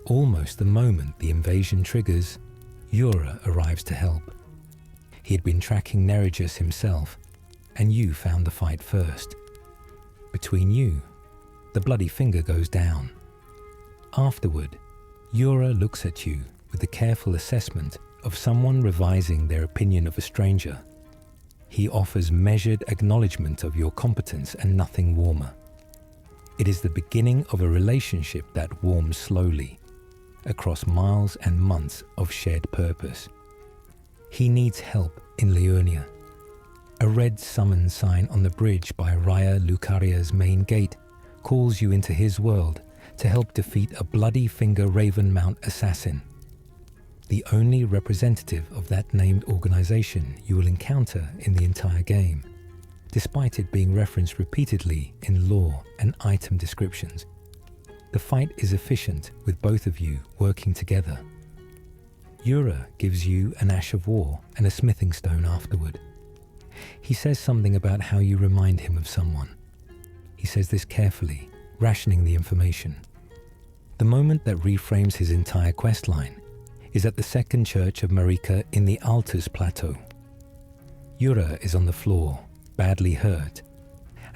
Almost the moment the invasion triggers, Yura arrives to help. He had been tracking Neregus himself, and you found the fight first. Between you, the bloody finger goes down. Afterward, Yura looks at you with the careful assessment of someone revising their opinion of a stranger. He offers measured acknowledgement of your competence and nothing warmer. It is the beginning of a relationship that warms slowly, across miles and months of shared purpose. He needs help in Liurnia. A red summon sign on the bridge by Raya Lucaria's main gate calls you into his world to help defeat a bloody finger Ravenmount assassin, the only representative of that named organization you will encounter in the entire game, despite it being referenced repeatedly in lore and item descriptions. The fight is efficient with both of you working together. Yura gives you an Ash of War and a smithing stone afterward. He says something about how you remind him of someone. He says this carefully, rationing the information. The moment that reframes his entire questline is at the second church of Marika in the Altus Plateau. Yura is on the floor, badly hurt,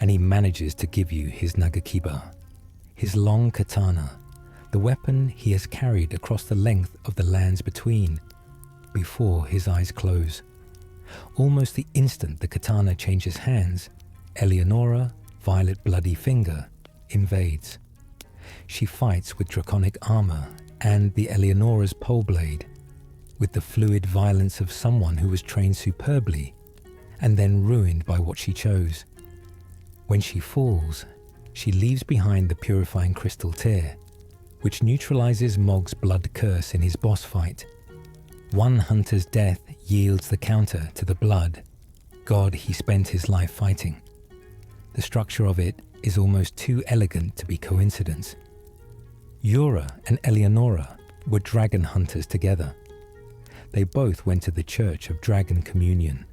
and he manages to give you his Nagakiba, his long katana, the weapon he has carried across the length of the lands between, before his eyes close. Almost the instant the katana changes hands, Eleonora, Violet Bloody Finger, invades. She fights with draconic armor and the Eleonora's pole blade, with the fluid violence of someone who was trained superbly and then ruined by what she chose. When she falls, she leaves behind the purifying crystal tear, which neutralizes Mog's blood curse in his boss fight. One hunter's death yields the counter to the blood god he spent his life fighting. The structure of it is almost too elegant to be coincidence. Yura and Eleonora were dragon hunters together. They both went to the Church of Dragon Communion.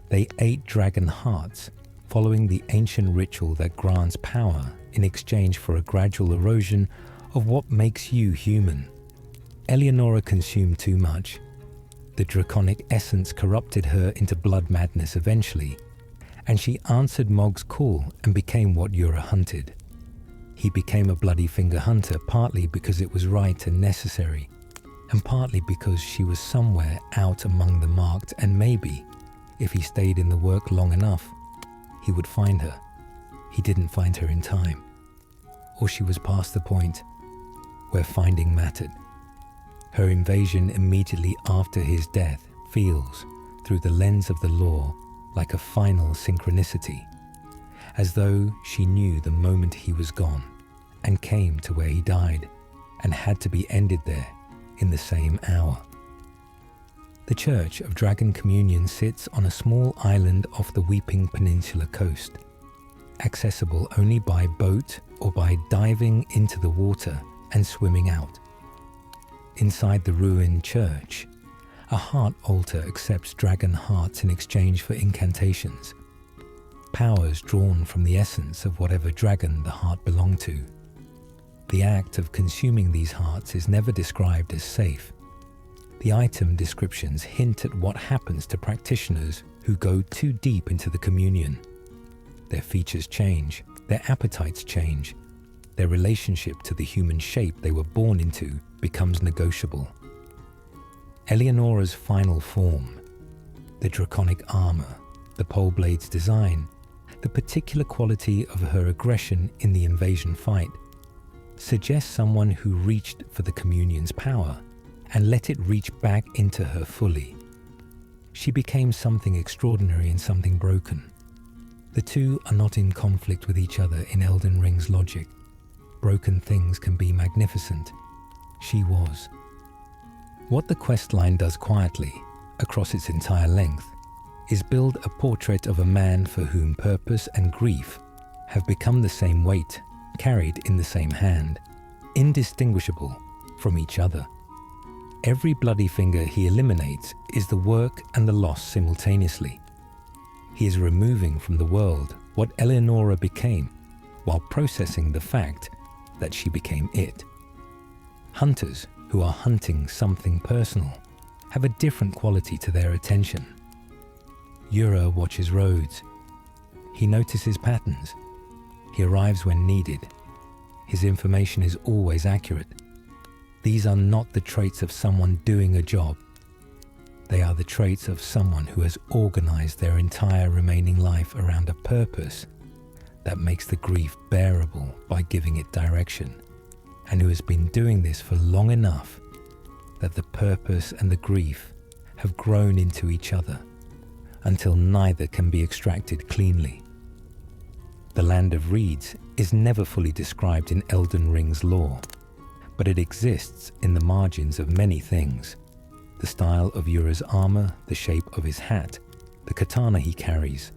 They ate dragon hearts, following the ancient ritual that grants power in exchange for a gradual erosion of what makes you human. Eleonora consumed too much. The draconic essence corrupted her into blood madness eventually, and she answered Mog's call and became what Yura hunted. He became a bloody finger hunter partly because it was right and necessary, and partly because she was somewhere out among the marked, and maybe, if he stayed in the work long enough, he would find her. He didn't find her in time, or she was past the point where finding mattered. Her invasion immediately after his death feels, through the lens of the law, like a final synchronicity, as though she knew the moment he was gone and came to where he died and had to be ended there in the same hour. The Church of Dragon Communion sits on a small island off the Weeping Peninsula coast, accessible only by boat or by diving into the water and swimming out. Inside the ruined church, a heart altar accepts dragon hearts in exchange for incantations, powers drawn from the essence of whatever dragon the heart belonged to. The act of consuming these hearts is never described as safe. The item descriptions hint at what happens to practitioners who go too deep into the communion. Their features change, their appetites change, their relationship to the human shape they were born into becomes negotiable. Eleonora's final form, the draconic armor, the pole blade's design, the particular quality of her aggression in the invasion fight, suggests someone who reached for the communion's power and let it reach back into her fully. She became something extraordinary and something broken. The two are not in conflict with each other in Elden Ring's logic. Broken things can be magnificent. She was. What the questline does quietly, across its entire length, is build a portrait of a man for whom purpose and grief have become the same weight, carried in the same hand, indistinguishable from each other. Every bloody finger he eliminates is the work and the loss simultaneously. He is removing from the world what Eleonora became, while processing the fact that she became it. Hunters who are hunting something personal have a different quality to their attention. Yura watches roads. He notices patterns. He arrives when needed. His information is always accurate. These are not the traits of someone doing a job. They are the traits of someone who has organized their entire remaining life around a purpose that makes the grief bearable by giving it direction, and who has been doing this for long enough that the purpose and the grief have grown into each other until neither can be extracted cleanly. The Land of Reeds is never fully described in Elden Ring's lore, but it exists in the margins of many things. The style of Yura's armor, the shape of his hat, the katana he carries,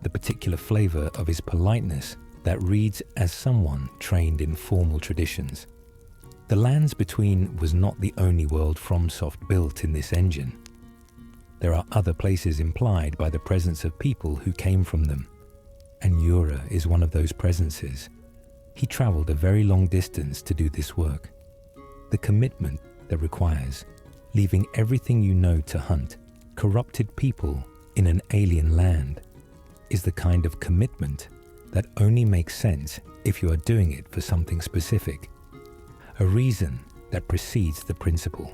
the particular flavor of his politeness that reads as someone trained in formal traditions. The Lands Between was not the only world FromSoft built in this engine. There are other places implied by the presence of people who came from them, and Yura is one of those presences. He traveled a very long distance to do this work. The commitment that requires, leaving everything you know to hunt corrupted people in an alien land, is the kind of commitment that only makes sense if you are doing it for something specific, a reason that precedes the principle.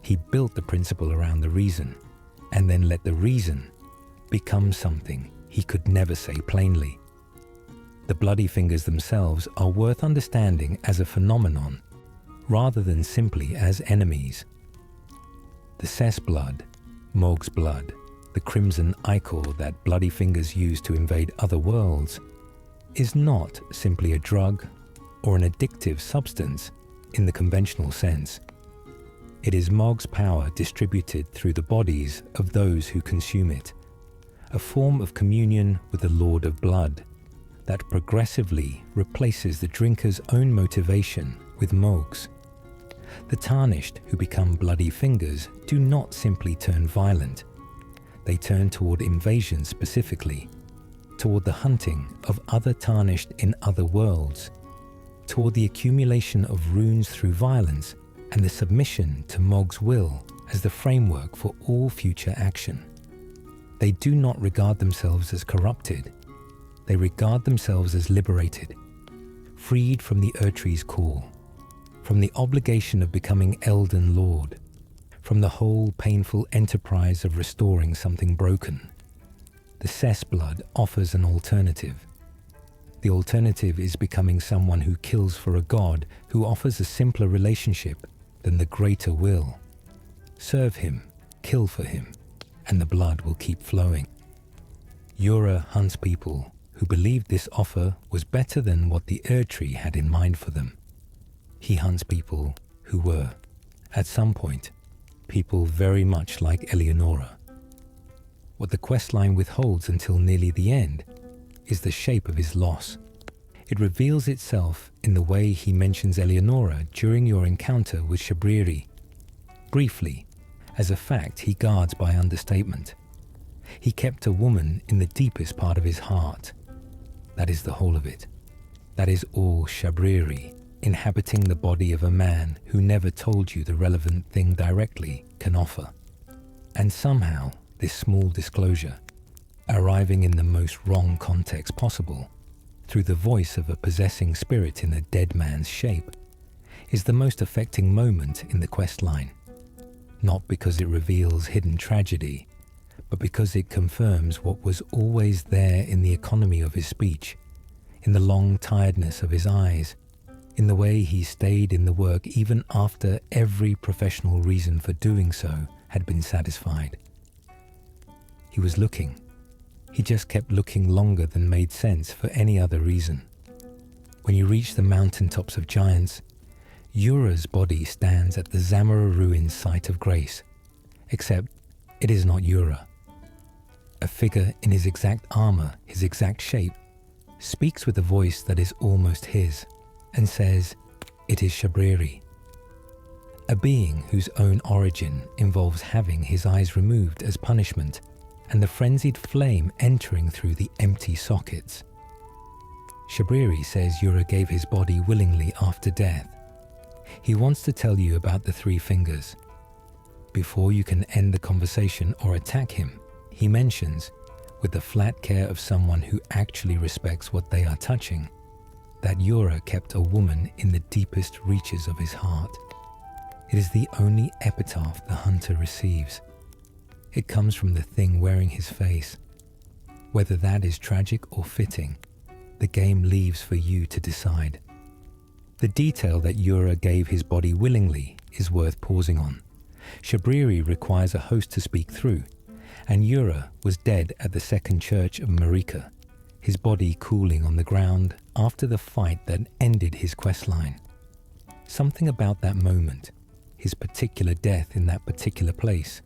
He built the principle around the reason, and then let the reason become something he could never say plainly. The bloody fingers themselves are worth understanding as a phenomenon, rather than simply as enemies. The cess blood, Mog's blood, the crimson ichor that bloody fingers use to invade other worlds, is not simply a drug or an addictive substance in the conventional sense. It is Mog's power distributed through the bodies of those who consume it, a form of communion with the Lord of Blood, that progressively replaces the drinker's own motivation with Mogs. The tarnished who become bloody fingers do not simply turn violent. They turn toward invasion specifically, toward the hunting of other tarnished in other worlds, toward the accumulation of runes through violence and the submission to Mog's will as the framework for all future action. They do not regard themselves as corrupted. They regard themselves as liberated, freed from the Erdtree's call, from the obligation of becoming Elden Lord, from the whole painful enterprise of restoring something broken. The Cessblood offers an alternative. The alternative is becoming someone who kills for a god who offers a simpler relationship than the greater will. Serve him, kill for him, and the blood will keep flowing. Yura hunts people who believed this offer was better than what the Erdtree had in mind for them. He hunts people who were, at some point, people very much like Eleonora. What the questline withholds until nearly the end is the shape of his loss. It reveals itself in the way he mentions Eleonora during your encounter with Shabriri. Briefly, as a fact he guards by understatement. He kept a woman in the deepest part of his heart. That is the whole of it. That is all Shabriri, inhabiting the body of a man who never told you the relevant thing directly, can offer. And somehow, this small disclosure, arriving in the most wrong context possible, through the voice of a possessing spirit in a dead man's shape, is the most affecting moment in the questline. Not because it reveals hidden tragedy, but because it confirms what was always there in the economy of his speech, in the long tiredness of his eyes, in the way he stayed in the work even after every professional reason for doing so had been satisfied. He was looking. He just kept looking longer than made sense for any other reason. When you reach the mountaintops of giants, Yura's body stands at the Zamora ruins site of grace, except it is not Yura. A figure in his exact armor, his exact shape, speaks with a voice that is almost his, and says, "It is Shabriri." A being whose own origin involves having his eyes removed as punishment, and the frenzied flame entering through the empty sockets. Shabriri says Yura gave his body willingly after death. He wants to tell you about the three fingers. Before you can end the conversation or attack him, he mentions, with the flat care of someone who actually respects what they are touching, that Yura kept a woman in the deepest reaches of his heart. It is the only epitaph the hunter receives. It comes from the thing wearing his face. Whether that is tragic or fitting, the game leaves for you to decide. The detail that Yura gave his body willingly is worth pausing on. Shabriri requires a host to speak through, and Yura was dead at the second church of Marika, his body cooling on the ground after the fight that ended his questline. Something about that moment, his particular death in that particular place,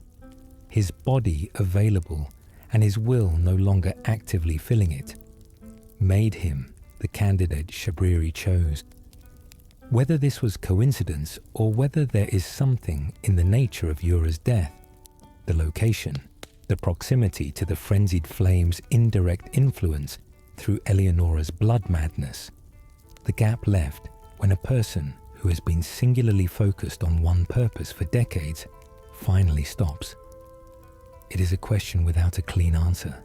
his body available and his will no longer actively filling it, made him the candidate Shabriri chose. Whether this was coincidence or whether there is something in the nature of Yura's death, the location, the proximity to the frenzied flame's indirect influence through Eleonora's blood madness, the gap left when a person who has been singularly focused on one purpose for decades finally stops. It is a question without a clean answer,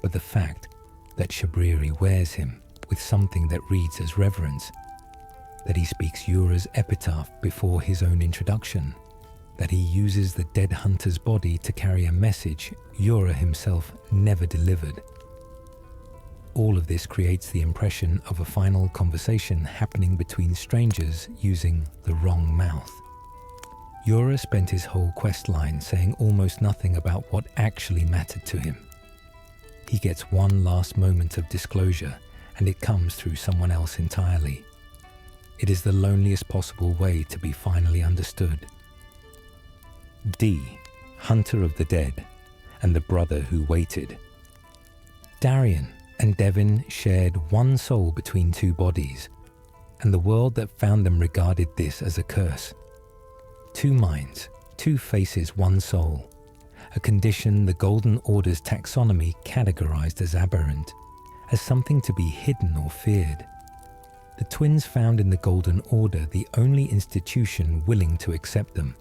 but the fact that Shabriri wears him with something that reads as reverence, that he speaks Yura's epitaph before his own introduction, that he uses the dead hunter's body to carry a message Yura himself never delivered. All of this creates the impression of a final conversation happening between strangers using the wrong mouth. Yura spent his whole questline saying almost nothing about what actually mattered to him. He gets one last moment of disclosure, and it comes through someone else entirely. It is the loneliest possible way to be finally understood. D, Hunter of the Dead, and the brother who waited. Darian, and Devon shared one soul between two bodies, and the world that found them regarded this as a curse. Two minds, two faces, one soul, a condition the Golden Order's taxonomy categorized as aberrant, as something to be hidden or feared. The twins found in the Golden Order the only institution willing to accept them,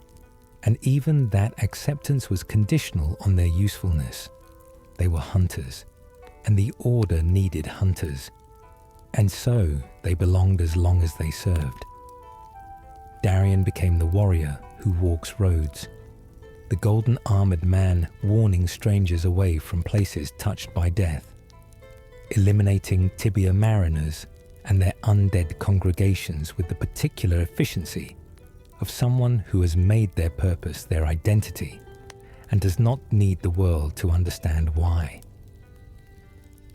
and even that acceptance was conditional on their usefulness. They were hunters, and the Order needed hunters, and so they belonged as long as they served. Darian became the warrior who walks roads, the golden-armored man warning strangers away from places touched by death, eliminating tibia mariners and their undead congregations with the particular efficiency of someone who has made their purpose their identity and does not need the world to understand why.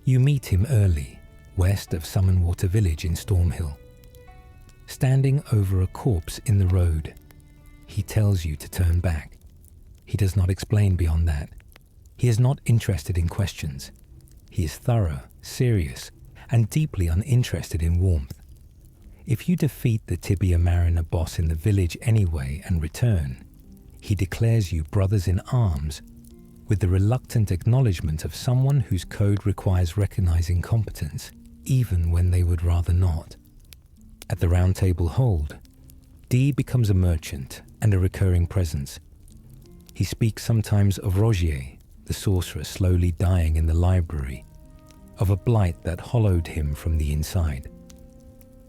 You meet him early, west of Summonwater Village in Stormhill. Standing over a corpse in the road, he tells you to turn back. He does not explain beyond that. He is not interested in questions. He is thorough, serious, and deeply uninterested in warmth. If you defeat the Tibia Mariner boss in the village anyway and return, he declares you brothers in arms with the reluctant acknowledgement of someone whose code requires recognizing competence, even when they would rather not. At the Round Table Hold, Dee becomes a merchant and a recurring presence. He speaks sometimes of Rogier, the sorcerer slowly dying in the library, of a blight that hollowed him from the inside.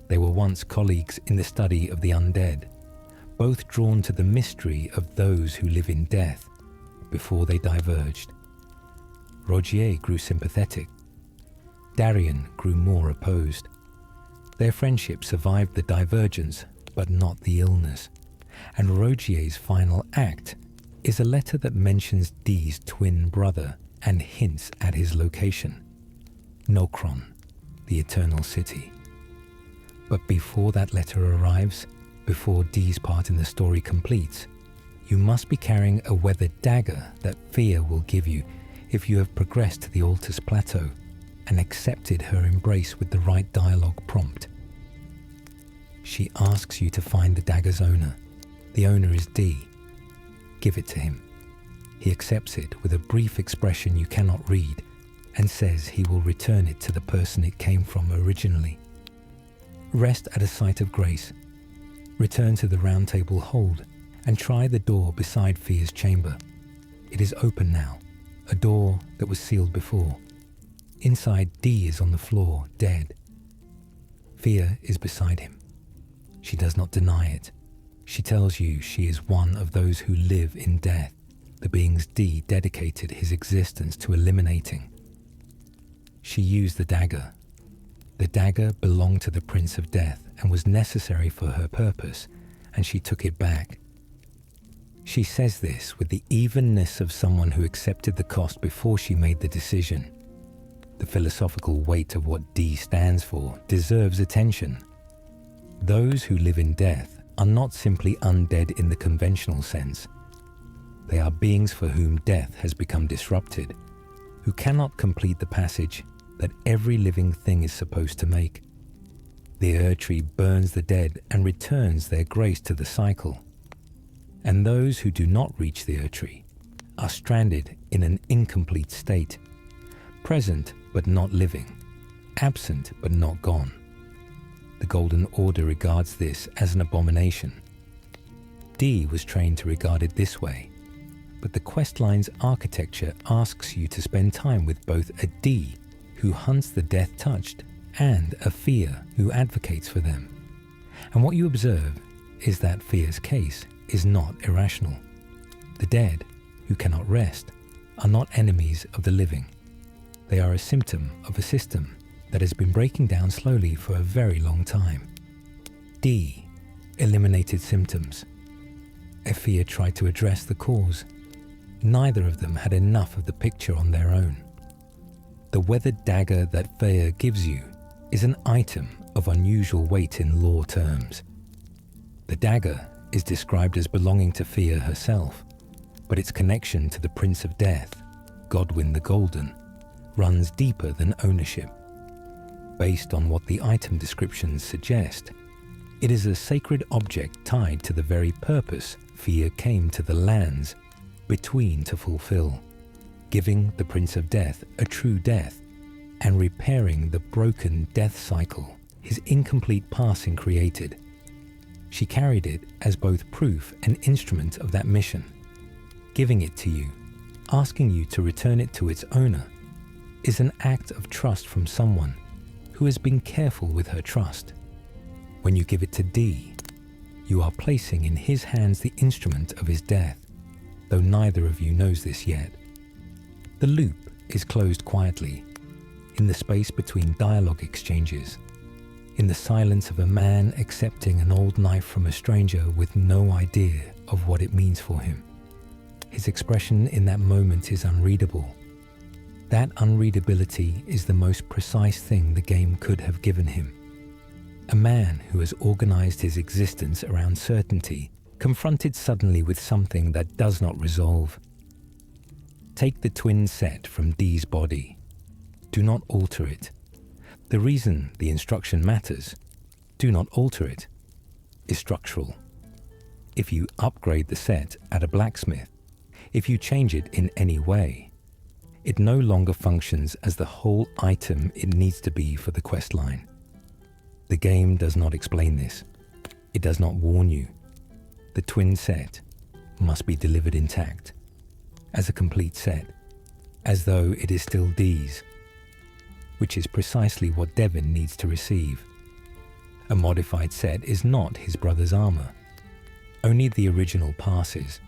They were once colleagues in the study of the undead, both drawn to the mystery of those who live in death before they diverged. Rogier grew sympathetic. Darian grew more opposed. Their friendship survived the divergence, but not the illness, and Rogier's final act is a letter that mentions Dee's twin brother and hints at his location, Nokron, the Eternal City. But before that letter arrives, before Dee's part in the story completes, you must be carrying a weathered dagger that Fear will give you if you have progressed to the Altar's Plateau and accepted her embrace with the right dialogue prompt. She asks you to find the dagger's owner. The owner is Dee. Give it to him. He accepts it with a brief expression you cannot read and says he will return it to the person it came from originally. Rest at a site of grace. Return to the Round Table Hold and try the door beside Fear's chamber. It is open now, a door that was sealed before. Inside, Dee is on the floor, dead. Fear is beside him. She does not deny it. She tells you she is one of those who live in death, the beings Dee dedicated his existence to eliminating. She used the dagger. The dagger belonged to the Prince of Death and was necessary for her purpose, and she took it back. She says this with the evenness of someone who accepted the cost before she made the decision. The philosophical weight of what Dee stands for deserves attention. Those who live in death are not simply undead in the conventional sense. They are beings for whom death has become disrupted, who cannot complete the passage that every living thing is supposed to make. The Erdtree burns the dead and returns their grace to the cycle. And those who do not reach the Erdtree are stranded in an incomplete state, present but not living, absent but not gone. The Golden Order regards this as an abomination. Dee was trained to regard it this way, but the Questline's architecture asks you to spend time with both a Dee who hunts the death-touched and a Fear who advocates for them. And what you observe is that Fear's case is not irrational. The dead, who cannot rest, are not enemies of the living. They are a symptom of a system that has been breaking down slowly for a very long time. Dee eliminated symptoms. Fear tried to address the cause. Neither of them had enough of the picture on their own. The weathered dagger that Fear gives you is an item of unusual weight in lore terms. The dagger is described as belonging to Fear herself, but its connection to the Prince of Death, Godwyn the Golden, runs deeper than ownership. Based on what the item descriptions suggest, it is a sacred object tied to the very purpose Fia came to the lands between to fulfill, giving the Prince of Death a true death and repairing the broken death cycle his incomplete passing created. She carried it as both proof and instrument of that mission. Giving it to you, asking you to return it to its owner, is an act of trust from someone who has been careful with her trust. When you give it to D, you are placing in his hands the instrument of his death, though neither of you knows this yet. The loop is closed quietly, in the space between dialogue exchanges, in the silence of a man accepting an old knife from a stranger with no idea of what it means for him. His expression in that moment is unreadable. That unreadability is the most precise thing the game could have given him. A man who has organized his existence around certainty, confronted suddenly with something that does not resolve. Take the twin set from D's body. Do not alter it. The reason the instruction matters, do not alter it, is structural. If you upgrade the set at a blacksmith, if you change it in any way, it no longer functions as the whole item it needs to be for the questline. The game does not explain this. It does not warn you. The twin set must be delivered intact, as a complete set, as though it is still D's, which is precisely what Devon needs to receive. A modified set is not his brother's armor. Only the original passes.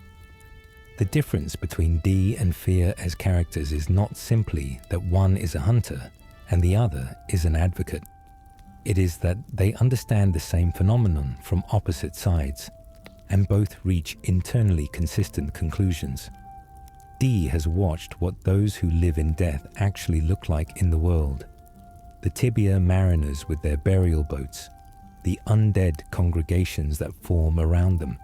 The difference between D and Fia as characters is not simply that one is a hunter and the other is an advocate. It is that they understand the same phenomenon from opposite sides, and both reach internally consistent conclusions. D has watched what those who live in death actually look like in the world. The Tibia mariners with their burial boats, the undead congregations that form around them,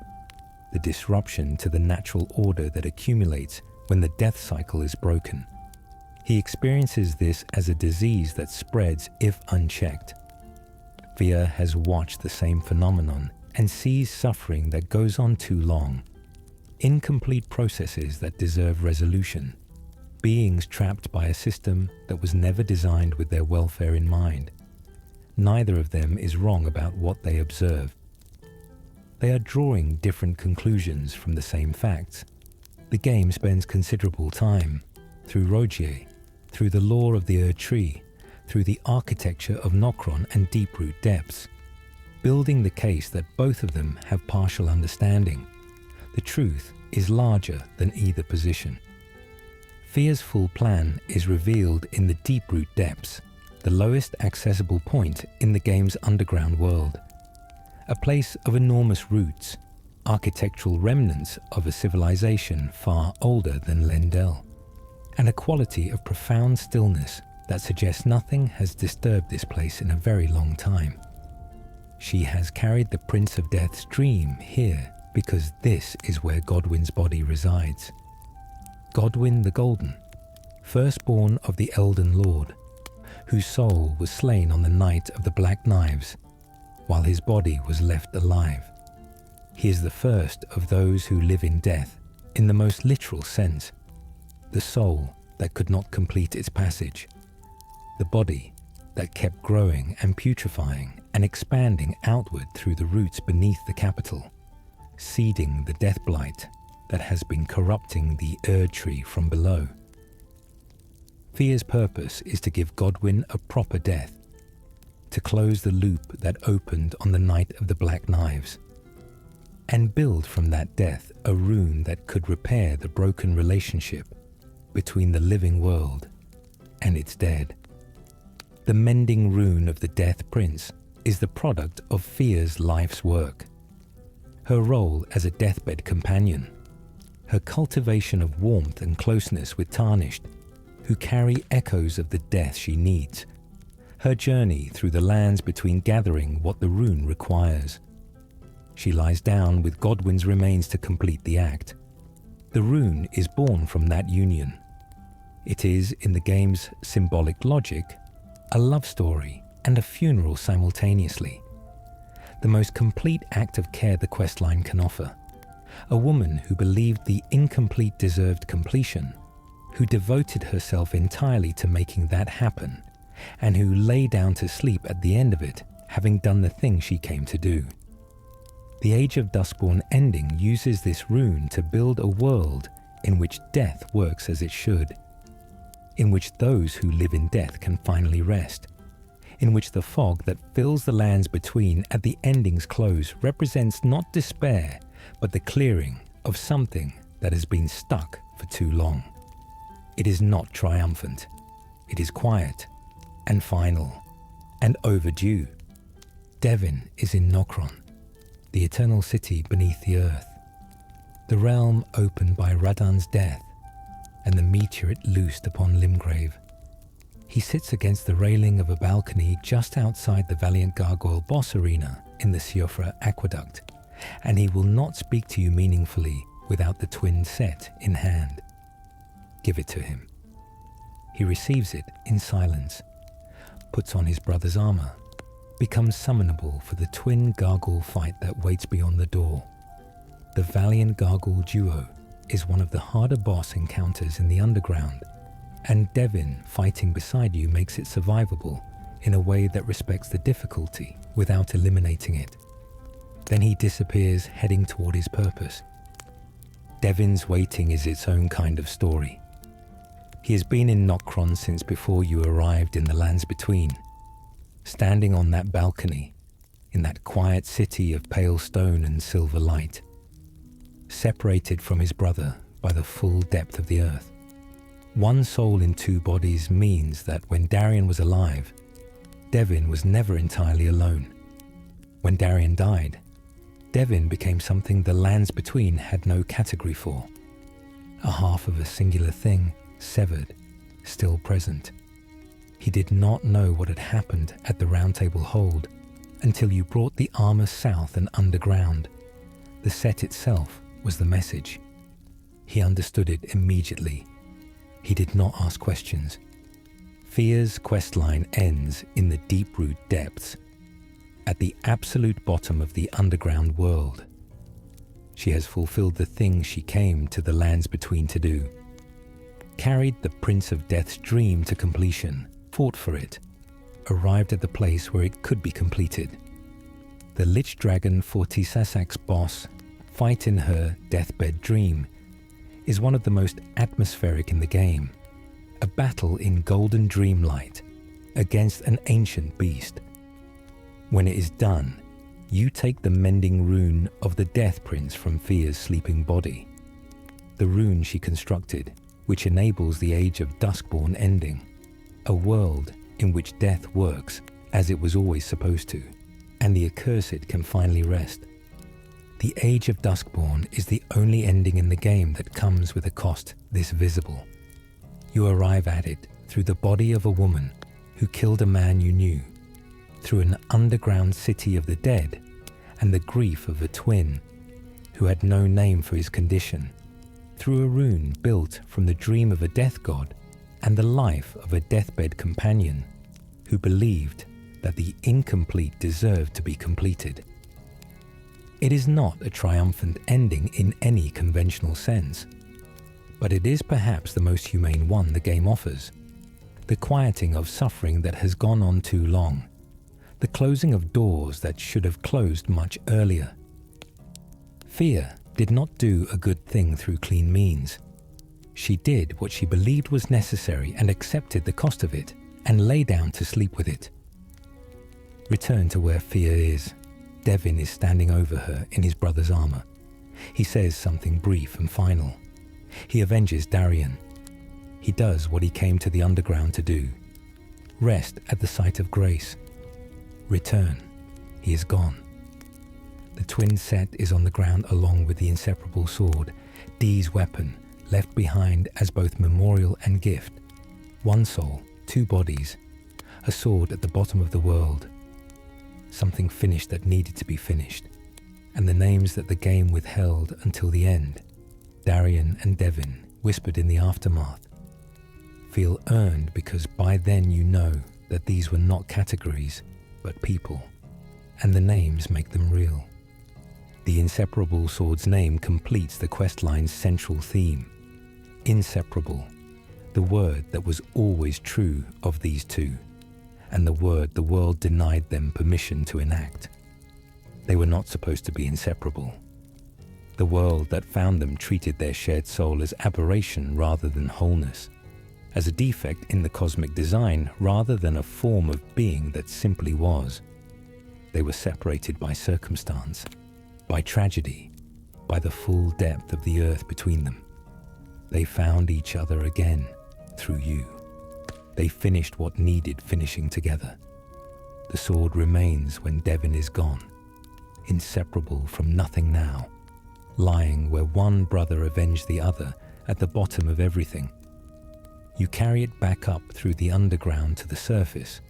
the disruption to the natural order that accumulates when the death cycle is broken. He experiences this as a disease that spreads if unchecked. Fia has watched the same phenomenon and sees suffering that goes on too long. Incomplete processes that deserve resolution. Beings trapped by a system that was never designed with their welfare in mind. Neither of them is wrong about what they observe. They are drawing different conclusions from the same facts. The game spends considerable time, through Rogier, through the lore of the Tree, through the architecture of Nokron and Deeproot Depths, building the case that both of them have partial understanding. The truth is larger than either position. Fia's full plan is revealed in the Deeproot Depths, the lowest accessible point in the game's underground world. A place of enormous roots, architectural remnants of a civilization far older than Lendel, and a quality of profound stillness that suggests nothing has disturbed this place in a very long time. She has carried the Prince of Death's dream here because this is where Godwyn's body resides. Godwyn the Golden, firstborn of the Elden Lord, whose soul was slain on the night of the Black Knives, while his body was left alive. He is the first of those who live in death, in the most literal sense, the soul that could not complete its passage, the body that kept growing and putrefying and expanding outward through the roots beneath the capital, seeding the death blight that has been corrupting the Tree from below. Fia's purpose is to give Godwyn a proper death, to close the loop that opened on the night of the Black Knives, and build from that death a rune that could repair the broken relationship between the living world and its dead. The mending rune of the Death Prince is the product of Fia's life's work. Her role as a deathbed companion, her cultivation of warmth and closeness with Tarnished, who carry echoes of the death she needs, her journey through the lands between gathering what the rune requires. She lies down with Godwyn's remains to complete the act. The rune is born from that union. It is, in the game's symbolic logic, a love story and a funeral simultaneously. The most complete act of care the questline can offer. A woman who believed the incomplete deserved completion, who devoted herself entirely to making that happen, and who lay down to sleep at the end of it, having done the thing she came to do. The Age of Duskborn ending uses this rune to build a world in which death works as it should, in which those who live in death can finally rest, in which the fog that fills the lands between at the ending's close represents not despair, but the clearing of something that has been stuck for too long. It is not triumphant. It is quiet and final and overdue. Devin is in Nokron, the eternal city beneath the earth, the realm opened by Radan's death and the meteor it loosed upon Limgrave. He sits against the railing of a balcony just outside the Valiant Gargoyle boss arena in the Siofra Aqueduct, and he will not speak to you meaningfully without the twin set in hand. Give it to him. He receives it in silence, puts on his brother's armor, becomes summonable for the twin gargoyle fight that waits beyond the door. The Valiant Gargoyle duo is one of the harder boss encounters in the underground, and Devin fighting beside you makes it survivable in a way that respects the difficulty without eliminating it. Then he disappears, heading toward his purpose. Devin's waiting is its own kind of story. He has been in Nokron since before you arrived in the lands between, standing on that balcony, in that quiet city of pale stone and silver light, separated from his brother by the full depth of the earth. One soul in two bodies means that when Darian was alive, Devin was never entirely alone. When Darian died, Devin became something the lands between had no category for. A half of a singular thing, severed, still present. He did not know what had happened at the Round Table Hold until you brought the armor south and underground. The set itself was the message. He understood it immediately. He did not ask questions. Fear's questline ends in the deep-root depths, at the absolute bottom of the underground world. She has fulfilled the thing she came to the lands between to do. Carried the Prince of Death's dream to completion, fought for it, arrived at the place where it could be completed. The Lich Dragon Fortisasak's boss fight in her deathbed dream is one of the most atmospheric in the game. A battle in golden dreamlight against an ancient beast. When it is done, you take the mending rune of the Death Prince from Fear's sleeping body, the rune she constructed, which enables the Age of Duskborn ending, a world in which death works as it was always supposed to, and the accursed can finally rest. The Age of Duskborn is the only ending in the game that comes with a cost this visible. You arrive at it through the body of a woman who killed a man you knew, through an underground city of the dead, and the grief of a twin who had no name for his condition, through a rune built from the dream of a death god and the life of a deathbed companion who believed that the incomplete deserved to be completed. It is not a triumphant ending in any conventional sense, but it is perhaps the most humane one the game offers. The quieting of suffering that has gone on too long, the closing of doors that should have closed much earlier. Fear did not do a good thing through clean means. She did what she believed was necessary and accepted the cost of it, and lay down to sleep with it. Return to where Fear is. Devin is standing over her in his brother's armor. He says something brief and final. He avenges Darian. He does what he came to the underground to do. Rest at the site of grace. Return. He is gone. The twin set is on the ground along with the inseparable sword, Dee's weapon, left behind as both memorial and gift. One soul, two bodies, a sword at the bottom of the world. Something finished that needed to be finished, and the names that the game withheld until the end. Darian and Devin, whispered in the aftermath. feel earned because by then you know that these were not categories, but people, and the names make them real. The inseparable sword's name completes the Questline's central theme. Inseparable, the word that was always true of these two, and the word the world denied them permission to enact. They were not supposed to be inseparable. The world that found them treated their shared soul as aberration rather than wholeness, as a defect in the cosmic design rather than a form of being that simply was. They were separated by circumstance, by tragedy, by the full depth of the earth between them. They found each other again through you. They finished what needed finishing together. The sword remains when Devin is gone, inseparable from nothing now, lying where one brother avenged the other at the bottom of everything. You carry it back up through the underground to the surface,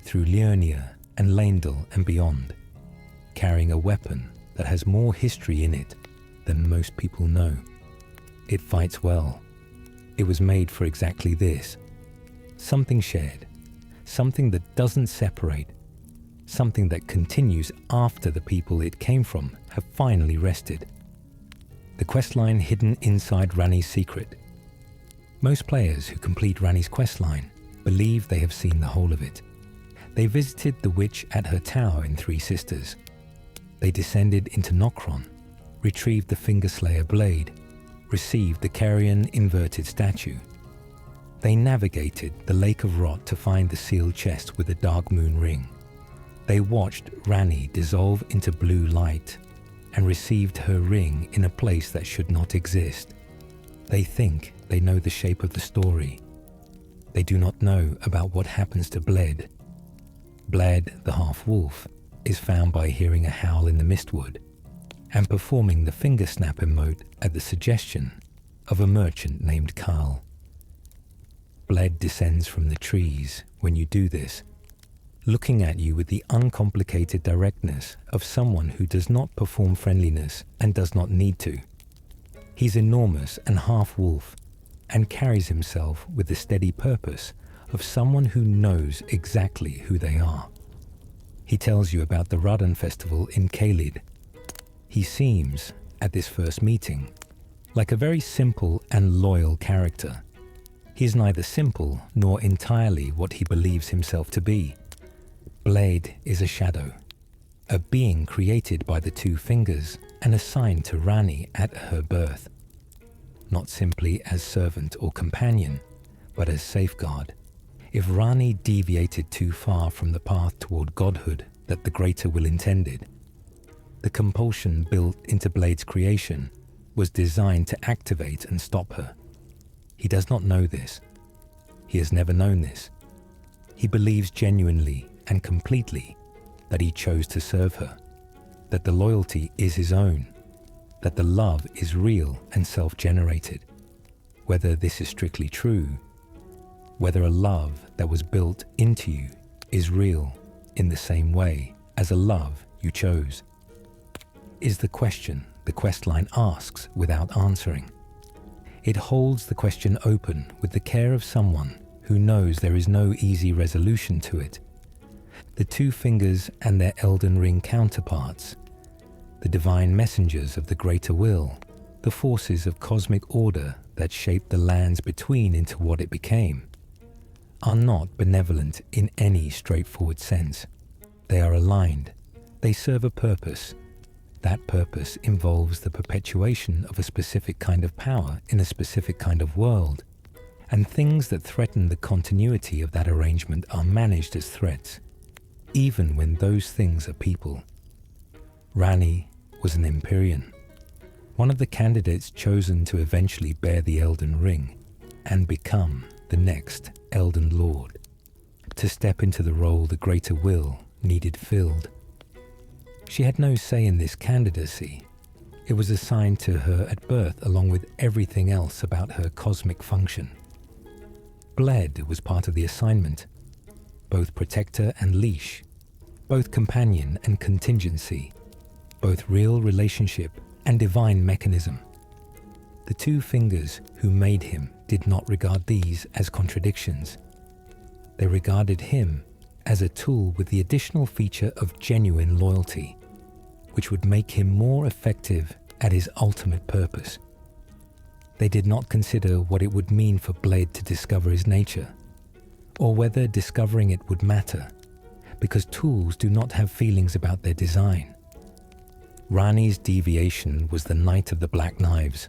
through Liurnia and Leyndell and beyond, carrying a weapon that has more history in it than most people know. It fights well. It was made for exactly this. Something shared, something that doesn't separate, something that continues after the people it came from have finally rested. The questline hidden inside Ranni's secret. Most players who complete Ranni's questline believe they have seen the whole of it. They visited the witch at her tower in Three Sisters. They descended into Nokron, retrieved the Fingerslayer blade, received the Carrion inverted statue. They navigated the Lake of Rot to find the sealed chest with the Dark Moon ring. They watched Ranni dissolve into blue light and received her ring in a place that should not exist. They think they know the shape of the story. They do not know about what happens to Bled. Bled, the half-wolf, is found by hearing a howl in the Mistwood and performing the finger snap emote at the suggestion of a merchant named Carl. Bled descends from the trees when you do this, looking at you with the uncomplicated directness of someone who does not perform friendliness and does not need to. He's enormous and half-wolf and carries himself with the steady purpose of someone who knows exactly who they are. He tells you about the Radan festival in Caelid. He seems, at this first meeting, like a very simple and loyal character. He is neither simple nor entirely what he believes himself to be. Blade is a shadow, a being created by the two fingers and assigned to Ranni at her birth, not simply as servant or companion, but as safeguard. If Ranni deviated too far from the path toward godhood that the Greater Will intended, the compulsion built into Blade's creation was designed to activate and stop her. He does not know this. He has never known this. He believes genuinely and completely that he chose to serve her, that the loyalty is his own, that the love is real and self-generated. Whether this is strictly true, whether a love that was built into you is real in the same way as a love you chose, is the question the questline asks without answering. It holds the question open with the care of someone who knows there is no easy resolution to it. The two fingers and their Elden Ring counterparts, the divine messengers of the Greater Will, the forces of cosmic order that shaped the lands between into what it became, are not benevolent in any straightforward sense. They are aligned. They serve a purpose. That purpose involves the perpetuation of a specific kind of power in a specific kind of world, and things that threaten the continuity of that arrangement are managed as threats, even when those things are people. Ranni was an Empyrean, one of the candidates chosen to eventually bear the Elden Ring and become the next Elden Lord, to step into the role the Greater Will needed filled. She had no say in this candidacy. It was assigned to her at birth along with everything else about her cosmic function. Bled was part of the assignment, both protector and leash, both companion and contingency, both real relationship and divine mechanism. The two fingers who made him did not regard these as contradictions. They regarded him as a tool with the additional feature of genuine loyalty, which would make him more effective at his ultimate purpose. They did not consider what it would mean for Bled to discover his nature, or whether discovering it would matter, because tools do not have feelings about their design. Ranni's deviation was the Night of the Black Knives,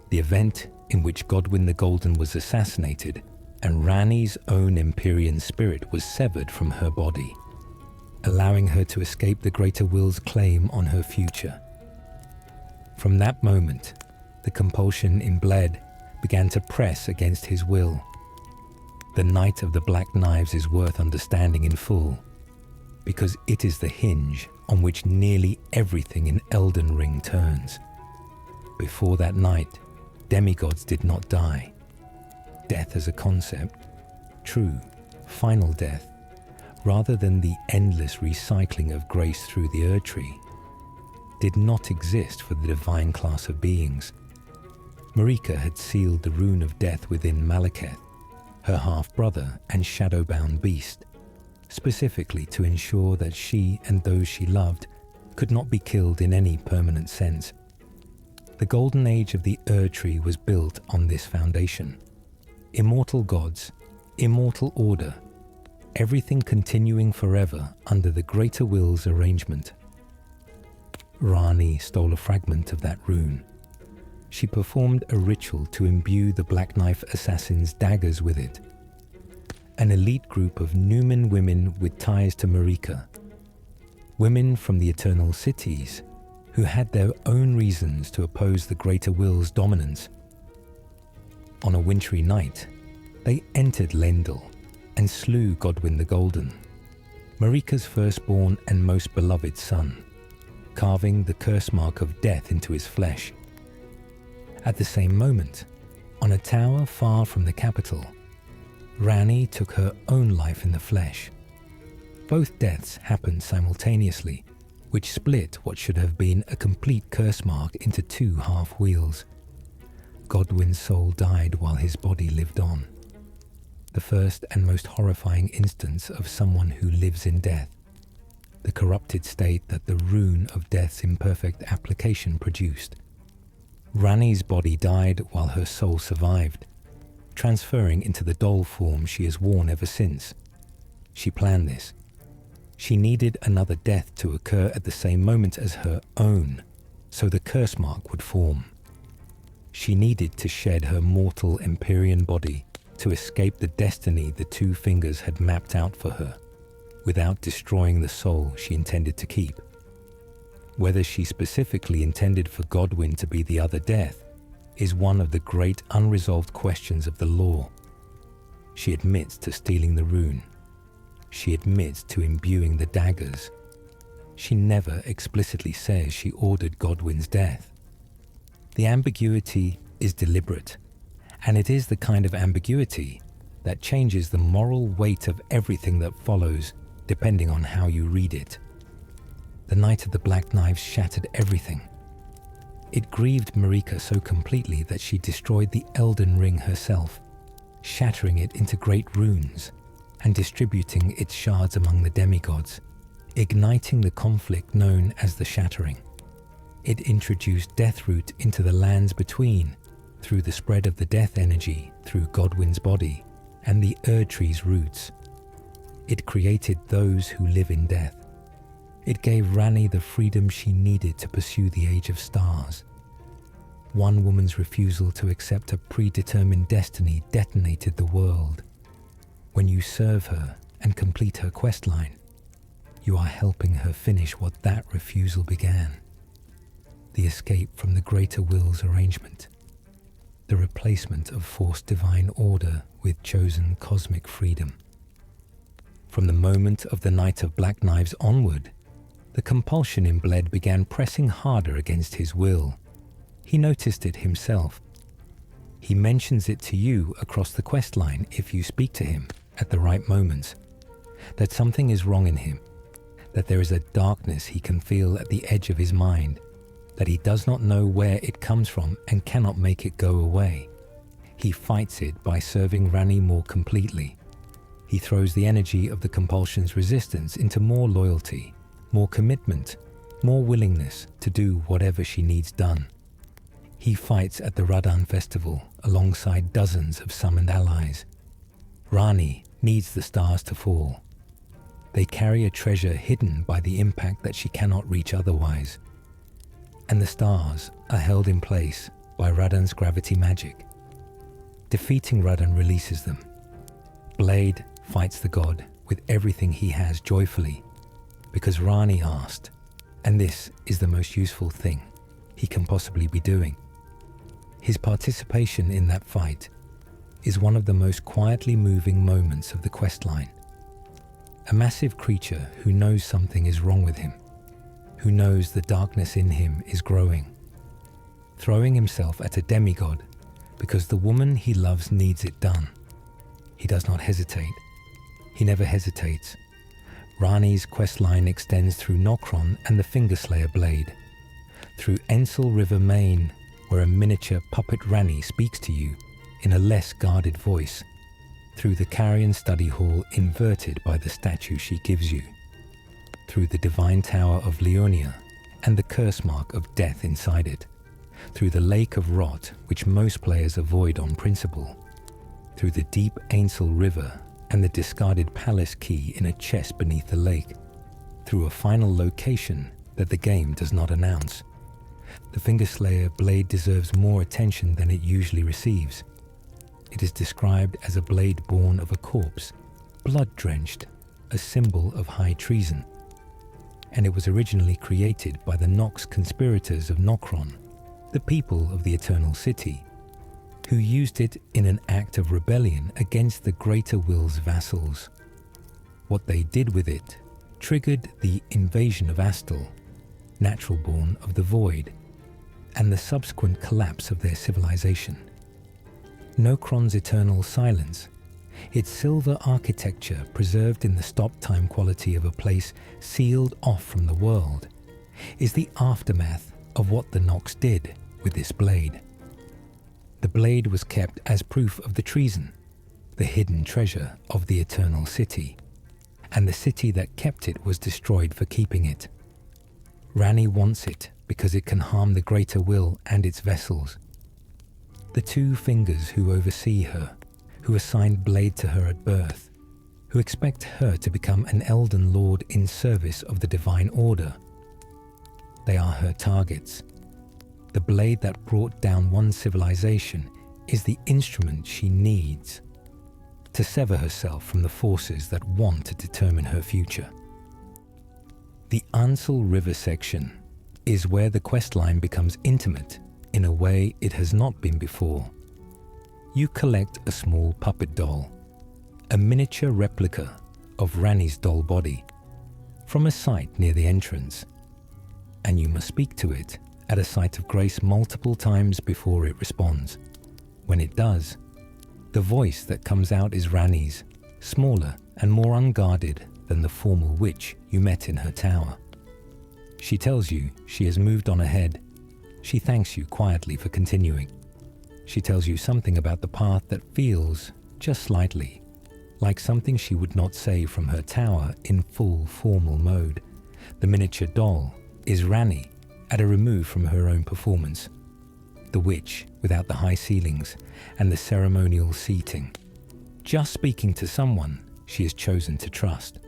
the event in which Godwyn the Golden was assassinated and Ranni's own Empyrean spirit was severed from her body, allowing her to escape the Greater Will's claim on her future. From that moment, the compulsion in Bled began to press against his will. The Night of the Black Knives is worth understanding in full, because it is the hinge on which nearly everything in Elden Ring turns. Before that night, demigods did not die. Death as a concept, true, final death, rather than the endless recycling of grace through the Erdtree, did not exist for the divine class of beings. Marika had sealed the rune of death within Malekith, her half-brother and shadow-bound beast, specifically to ensure that she and those she loved could not be killed in any permanent sense. The golden age of the Erdtree was built on this foundation. Immortal gods, immortal order, everything continuing forever under the Greater Will's arrangement. Ranni stole a fragment of that rune. She performed a ritual to imbue the Black Knife Assassin's daggers with it. An elite group of Numen women with ties to Marika, women from the Eternal Cities, who had their own reasons to oppose the Greater Will's dominance. On a wintry night, they entered Lendil and slew Godwyn the Golden, Marika's firstborn and most beloved son, carving the curse mark of death into his flesh. At the same moment, on a tower far from the capital, Ranni took her own life in the flesh. Both deaths happened simultaneously, which split what should have been a complete curse mark into two half-wheels. Godwyn's soul died while his body lived on. The first and most horrifying instance of someone who lives in death, the corrupted state that the rune of death's imperfect application produced. Ranni's body died while her soul survived, transferring into the doll form she has worn ever since. She planned this. She needed another death to occur at the same moment as her own, so the curse mark would form. She needed to shed her mortal Empyrean body to escape the destiny the Two Fingers had mapped out for her, without destroying the soul she intended to keep. Whether she specifically intended for Godwyn to be the other death is one of the great unresolved questions of the lore. She admits to stealing the rune. She admits to imbuing the daggers. She never explicitly says she ordered Godwyn's death. The ambiguity is deliberate, and it is the kind of ambiguity that changes the moral weight of everything that follows depending on how you read it. The Night of the Black Knives shattered everything. It grieved Marika so completely that she destroyed the Elden Ring herself, shattering it into great runes and distributing its shards among the demigods, igniting the conflict known as the Shattering. It introduced Deathroot into the lands between through the spread of the death energy through Godwyn's body and the Erdtree's roots. It created those who live in death. It gave Ranni the freedom she needed to pursue the Age of Stars. One woman's refusal to accept a predetermined destiny detonated the world. When you serve her and complete her questline, you are helping her finish what that refusal began. The escape from the Greater Will's arrangement. The replacement of forced divine order with chosen cosmic freedom. From the moment of the Night of Black Knives onward, the compulsion in Bled began pressing harder against his will. He noticed it himself. He mentions it to you across the questline if you speak to him at the right moments, that something is wrong in him, that there is a darkness he can feel at the edge of his mind, that he does not know where it comes from and cannot make it go away. He fights it by serving Ranni more completely. He throws the energy of the compulsion's resistance into more loyalty, more commitment, more willingness to do whatever she needs done. He fights at the Radan festival alongside dozens of summoned allies. Ranni needs the stars to fall. They carry a treasure hidden by the impact that she cannot reach otherwise. And the stars are held in place by Radan's gravity magic. Defeating Radan releases them. Blade fights the god with everything he has joyfully, because Ranni asked, and this is the most useful thing he can possibly be doing. His participation in that fight is one of the most quietly moving moments of the questline. A massive creature who knows something is wrong with him, who knows the darkness in him is growing, throwing himself at a demigod because the woman he loves needs it done. He does not hesitate. He never hesitates. Ranni's questline extends through Nokron and the Fingerslayer Blade, through Ensel River Main, where a miniature puppet Ranni speaks to you in a less guarded voice, through the Carrion Study Hall inverted by the statue she gives you, through the Divine Tower of Leonia and the curse mark of death inside it, through the Lake of Rot, which most players avoid on principle, through the deep Ainsel River and the discarded palace key in a chest beneath the lake, through a final location that the game does not announce. The Fingerslayer Blade deserves more attention than it usually receives. It is described as a blade born of a corpse, blood-drenched, a symbol of high treason. And it was originally created by the Nox conspirators of Nokron, the people of the Eternal City, who used it in an act of rebellion against the Greater Will's vassals. What they did with it triggered the invasion of Asle, natural-born of the Void, and the subsequent collapse of their civilization. Nokron's eternal silence, its silver architecture preserved in the stop-time quality of a place sealed off from the world, is the aftermath of what the Nox did with this blade. The blade was kept as proof of the treason, the hidden treasure of the Eternal City, and the city that kept it was destroyed for keeping it. Ranni wants it because it can harm the Greater Will and its vessels. The two fingers who oversee her, who assigned Blade to her at birth, who expect her to become an Elden Lord in service of the Divine Order. They are her targets. The blade that brought down one civilization is the instrument she needs to sever herself from the forces that want to determine her future. The Ansel River section is where the questline becomes intimate in a way it has not been before. You collect a small puppet doll, a miniature replica of Ranni's doll body, from a site near the entrance, and you must speak to it at a site of grace multiple times before it responds. When it does, the voice that comes out is Ranni's, smaller and more unguarded than the formal witch you met in her tower. She tells you she has moved on ahead. She thanks you quietly for continuing. She tells you something about the path that feels, just slightly, like something she would not say from her tower in full formal mode. The miniature doll is Ranni at a remove from her own performance. The witch without the high ceilings and the ceremonial seating. Just speaking to someone she has chosen to trust.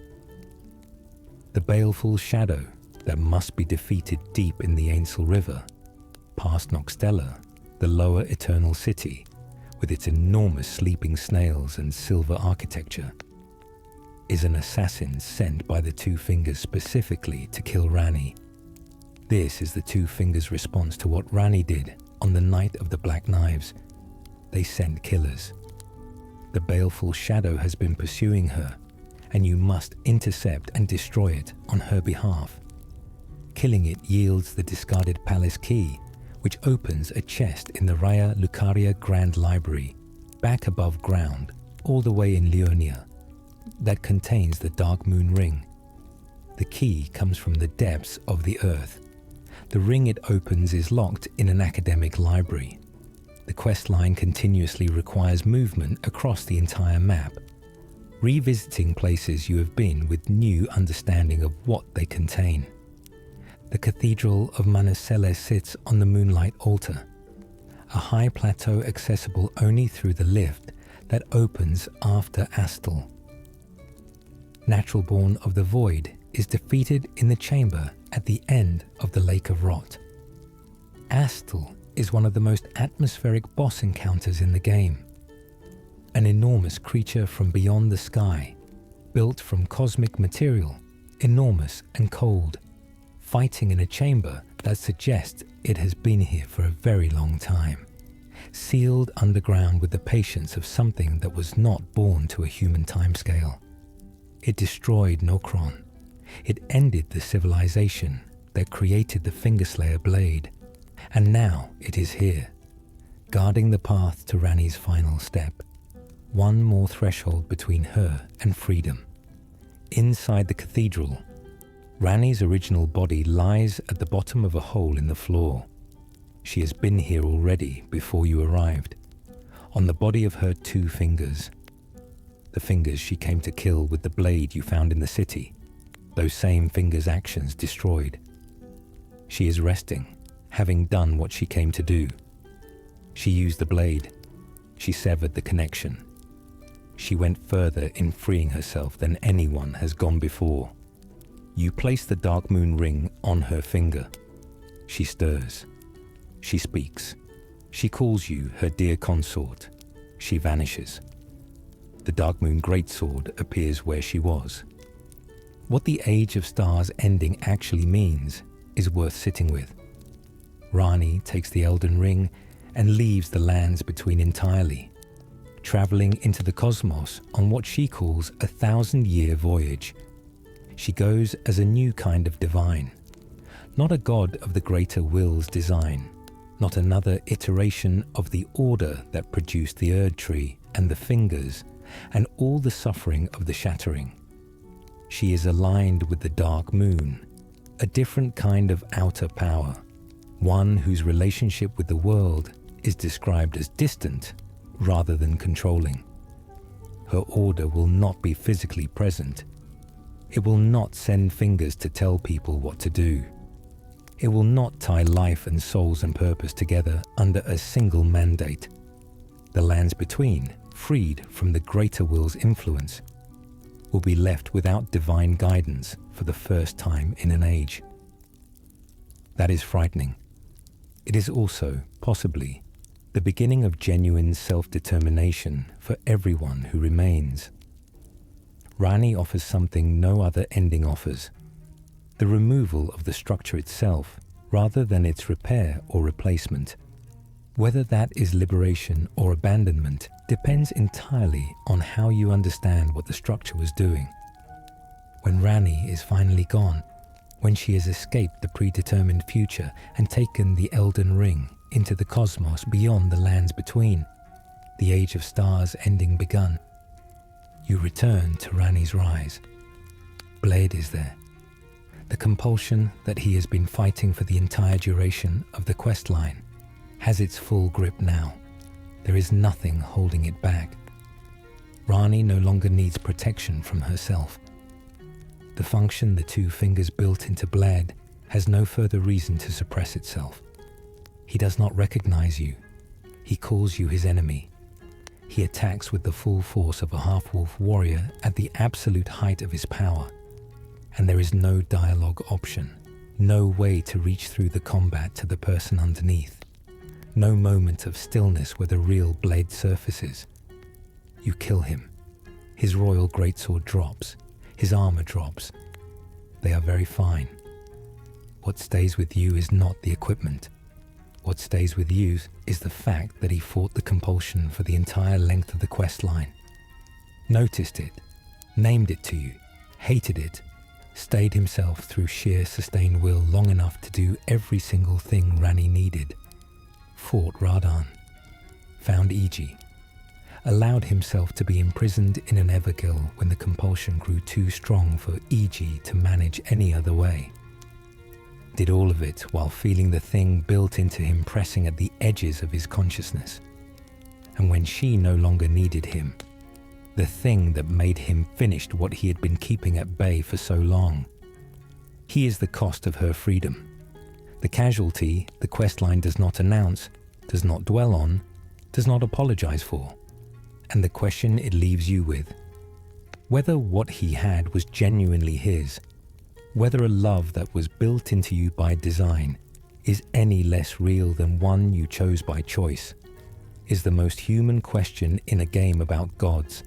The baleful shadow that must be defeated deep in the Ainsel River, past Noxtella, the lower Eternal City, with its enormous sleeping snails and silver architecture, is an assassin sent by the Two Fingers specifically to kill Ranni. This is the Two Fingers' response to what Ranni did on the night of the Black Knives. They sent killers. The baleful shadow has been pursuing her, and you must intercept and destroy it on her behalf. Killing it yields the discarded palace key, which opens a chest in the Raya Lucaria Grand Library, back above ground, all the way in Leonia, that contains the Dark Moon Ring. The key comes from the depths of the earth. The ring it opens is locked in an academic library. The questline continuously requires movement across the entire map, revisiting places you have been with new understanding of what they contain. The Cathedral of Manasele sits on the Moonlight Altar, a high plateau accessible only through the lift that opens after Asle. Natural-born of the Void is defeated in the chamber at the end of the Lake of Rot. Asle is one of the most atmospheric boss encounters in the game. An enormous creature from beyond the sky, built from cosmic material, enormous and cold, fighting in a chamber that suggests it has been here for a very long time, sealed underground with the patience of something that was not born to a human timescale. It destroyed Nokron. It ended the civilization that created the Fingerslayer blade, and now it is here, guarding the path to Ranni's final step, one more threshold between her and freedom. Inside the cathedral, Ranni's original body lies at the bottom of a hole in the floor. She has been here already before you arrived, on the body of her 2 fingers. The fingers she came to kill with the blade you found in the city, those same fingers' actions destroyed. She is resting, having done what she came to do. She used the blade. She severed the connection. She went further in freeing herself than anyone has gone before. You place the Dark Moon ring on her finger. She stirs. She speaks. She calls you her dear consort. She vanishes. The Dark Moon Greatsword appears where she was. What the Age of Stars ending actually means is worth sitting with. Ranni takes the Elden Ring and leaves the lands between entirely, travelling into the cosmos on what she calls a 1,000-year voyage. She goes as a new kind of divine, not a god of the greater will's design, not another iteration of the order that produced the Erd Tree and the Fingers and all the suffering of the Shattering. She is aligned with the Dark Moon, a different kind of outer power, one whose relationship with the world is described as distant rather than controlling. Her order will not be physically present. It will not send fingers to tell people what to do. It will not tie life and souls and purpose together under a single mandate. The lands between, freed from the greater will's influence, will be left without divine guidance for the first time in an age. That is frightening. It is also, possibly, the beginning of genuine self-determination for everyone who remains. Ranni offers something no other ending offers: the removal of the structure itself rather than its repair or replacement. Whether that is liberation or abandonment depends entirely on how you understand what the structure was doing. When Ranni is finally gone, when she has escaped the predetermined future and taken the Elden Ring into the cosmos beyond the lands between, the Age of Stars ending begun, you return to Ranni's rise. Blade is there. The compulsion that he has been fighting for the entire duration of the questline has its full grip now. There is nothing holding it back. Ranni no longer needs protection from herself. The function the 2 fingers built into Blade has no further reason to suppress itself. He does not recognize you. He calls you his enemy. He attacks with the full force of a half-wolf warrior at the absolute height of his power. And there is no dialogue option, no way to reach through the combat to the person underneath. No moment of stillness where the real blade surfaces. You kill him. His royal greatsword drops. His armor drops. They are very fine. What stays with you is not the equipment. What stays with you is the fact that he fought the compulsion for the entire length of the quest line. Noticed it, named it to you, hated it, stayed himself through sheer sustained will long enough to do every single thing Ranni needed. Fought Radahn, found Iji, allowed himself to be imprisoned in an Evergill when the compulsion grew too strong for Iji to manage any other way. did all of it while feeling the thing built into him pressing at the edges of his consciousness. And when she no longer needed him, the thing that made him finished what he had been keeping at bay for so long. He is the cost of her freedom. The casualty the questline does not announce, does not dwell on, does not apologize for. And the question it leaves you with: whether what he had was genuinely his, whether a love that was built into you by design is any less real than one you chose by choice, is the most human question in a game about gods.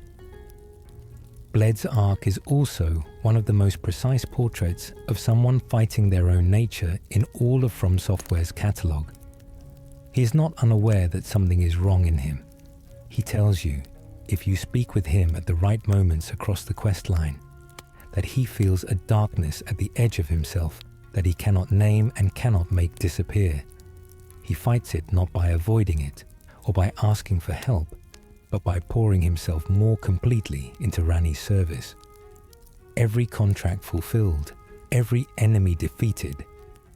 Bled's arc is also one of the most precise portraits of someone fighting their own nature in all of From Software's catalogue. He is not unaware that something is wrong in him. He tells you, if you speak with him at the right moments across the quest line, that he feels a darkness at the edge of himself that he cannot name and cannot make disappear. He fights it not by avoiding it or by asking for help, but by pouring himself more completely into Ranni's service. Every contract fulfilled, every enemy defeated,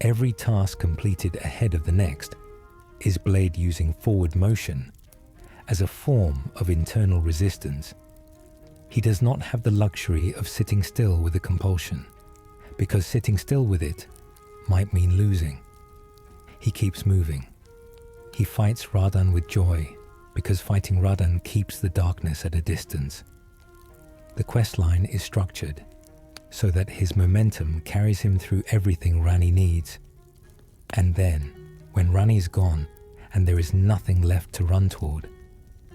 every task completed ahead of the next, is Blade using forward motion as a form of internal resistance. He does not have the luxury of sitting still with a compulsion, because sitting still with it might mean losing. He keeps moving. He fights Radahn with joy, because fighting Radahn keeps the darkness at a distance. The questline is structured so that his momentum carries him through everything Ranni needs. And then, when Ranni's gone and there is nothing left to run toward,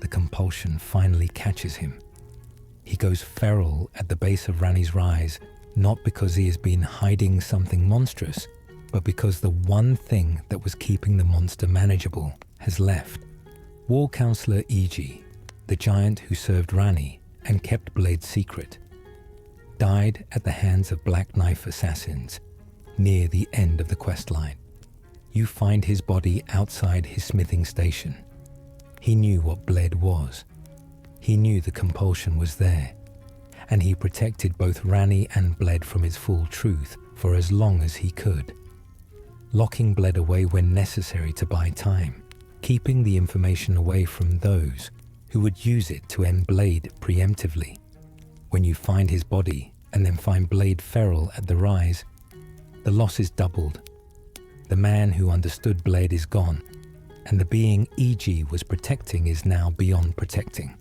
the compulsion finally catches him. He goes feral at the base of Ranni's rise, not because he has been hiding something monstrous, but because the one thing that was keeping the monster manageable has left. War Counselor Iji, the giant who served Ranni and kept Blade's secret, died at the hands of Black Knife assassins near the end of the quest line. You find his body outside his smithing station. He knew what Blade was. He knew the compulsion was there, and he protected both Ranni and Blade from its full truth for as long as he could, locking Blade away when necessary to buy time, keeping the information away from those who would use it to end Blade preemptively. When you find his body and then find Blade feral at the rise, the loss is doubled. The man who understood Blade is gone, and the being E.G. was protecting is now beyond protecting.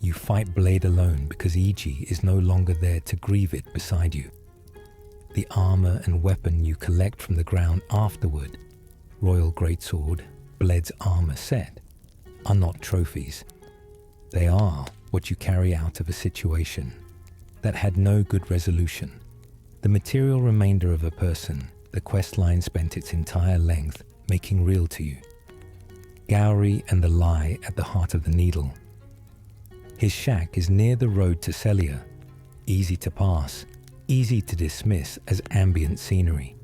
You fight Blade alone because E.G. is no longer there to grieve it beside you. The armor and weapon you collect from the ground afterward, Royal Greatsword, Blade's armor set, are not trophies. They are what you carry out of a situation that had no good resolution, the material remainder of a person the questline spent its entire length making real to you. Gowry and the lie at the heart of the needle. His shack is near the road to Celia, easy to pass, easy to dismiss as ambient scenery.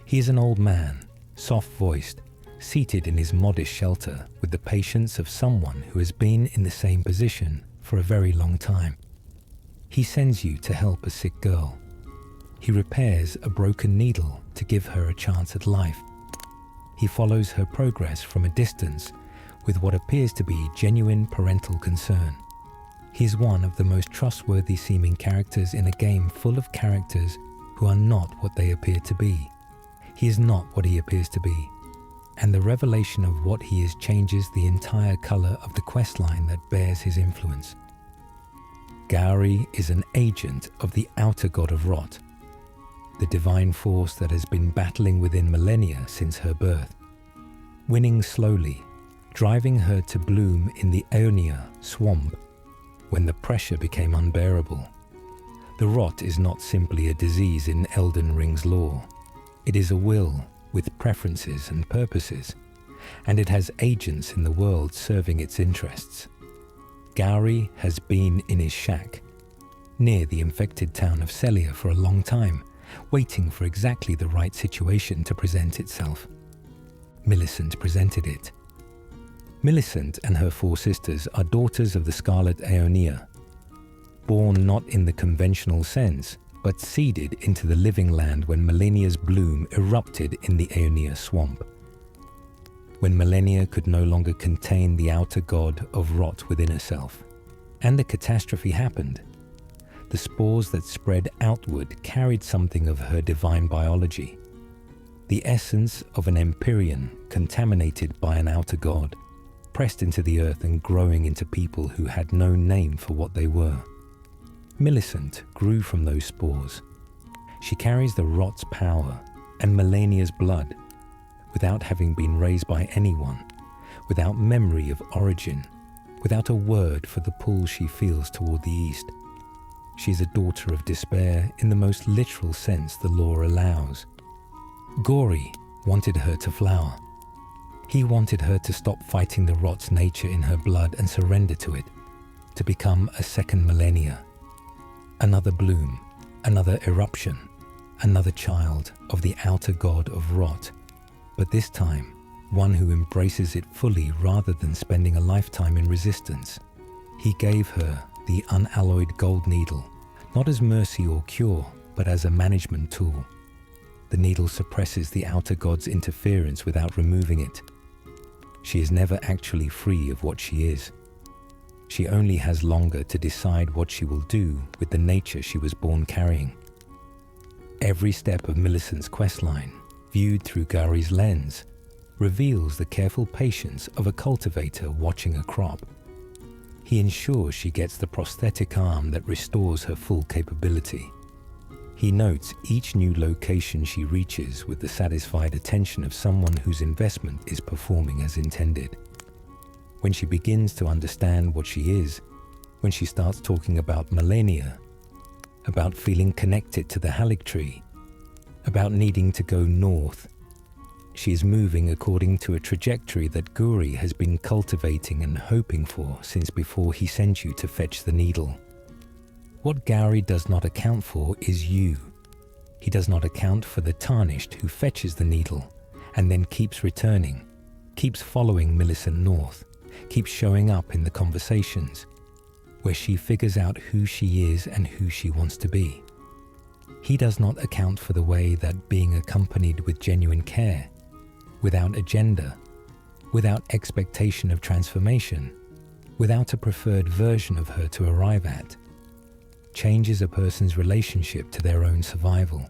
He is an old man, soft-voiced, seated in his modest shelter with the patience of someone who has been in the same position for a very long time. He sends you to help a sick girl. He repairs a broken needle to give her a chance at life. He follows her progress from a distance with what appears to be genuine parental concern. He is one of the most trustworthy seeming characters in a game full of characters who are not what they appear to be. He is not what he appears to be, and the revelation of what he is changes the entire color of the questline that bears his influence. Gowry is an agent of the outer god of rot, the divine force that has been battling within millennia since her birth, winning slowly, driving her to bloom in the Aeonia swamp when the pressure became unbearable. The rot is not simply a disease in Elden Ring's lore. It is a will with preferences and purposes, and it has agents in the world serving its interests. Gowry has been in his shack, near the infected town of Celia for a long time, waiting for exactly the right situation to present itself. Millicent presented it. Millicent and her 4 sisters are daughters of the Scarlet Aeonia, born not in the conventional sense, but seeded into the living land when Millennia's bloom erupted in the Aeonia swamp. When Millennia could no longer contain the outer god of rot within herself, and the catastrophe happened, the spores that spread outward carried something of her divine biology, the essence of an Empyrean contaminated by an outer god, pressed into the earth and growing into people who had no name for what they were. Millicent grew from those spores. She carries the rot's power and Millennia's blood, without having been raised by anyone, without memory of origin, without a word for the pull she feels toward the east. She is a daughter of despair in the most literal sense the law allows. Gowry wanted her to flower. He wanted her to stop fighting the rot's nature in her blood and surrender to it, to become a second Millennia. Another bloom, another eruption, another child of the outer god of rot, but this time, one who embraces it fully rather than spending a lifetime in resistance. He gave her the unalloyed gold needle, not as mercy or cure, but as a management tool. The needle suppresses the outer god's interference without removing it. She is never actually free of what she is. She only has longer to decide what she will do with the nature she was born carrying. Every step of Millicent's questline, viewed through Gowry's lens, reveals the careful patience of a cultivator watching a crop. He ensures she gets the prosthetic arm that restores her full capability. He notes each new location she reaches with the satisfied attention of someone whose investment is performing as intended. When she begins to understand what she is, when she starts talking about Millennia, about feeling connected to the Haligtree, about needing to go north, she is moving according to a trajectory that Gowry has been cultivating and hoping for since before he sent you to fetch the needle. What Gowry does not account for is you. He does not account for the tarnished who fetches the needle and then keeps returning, keeps following Millicent north, keeps showing up in the conversations, where she figures out who she is and who she wants to be. He does not account for the way that being accompanied with genuine care, without agenda, without expectation of transformation, without a preferred version of her to arrive at, changes a person's relationship to their own survival.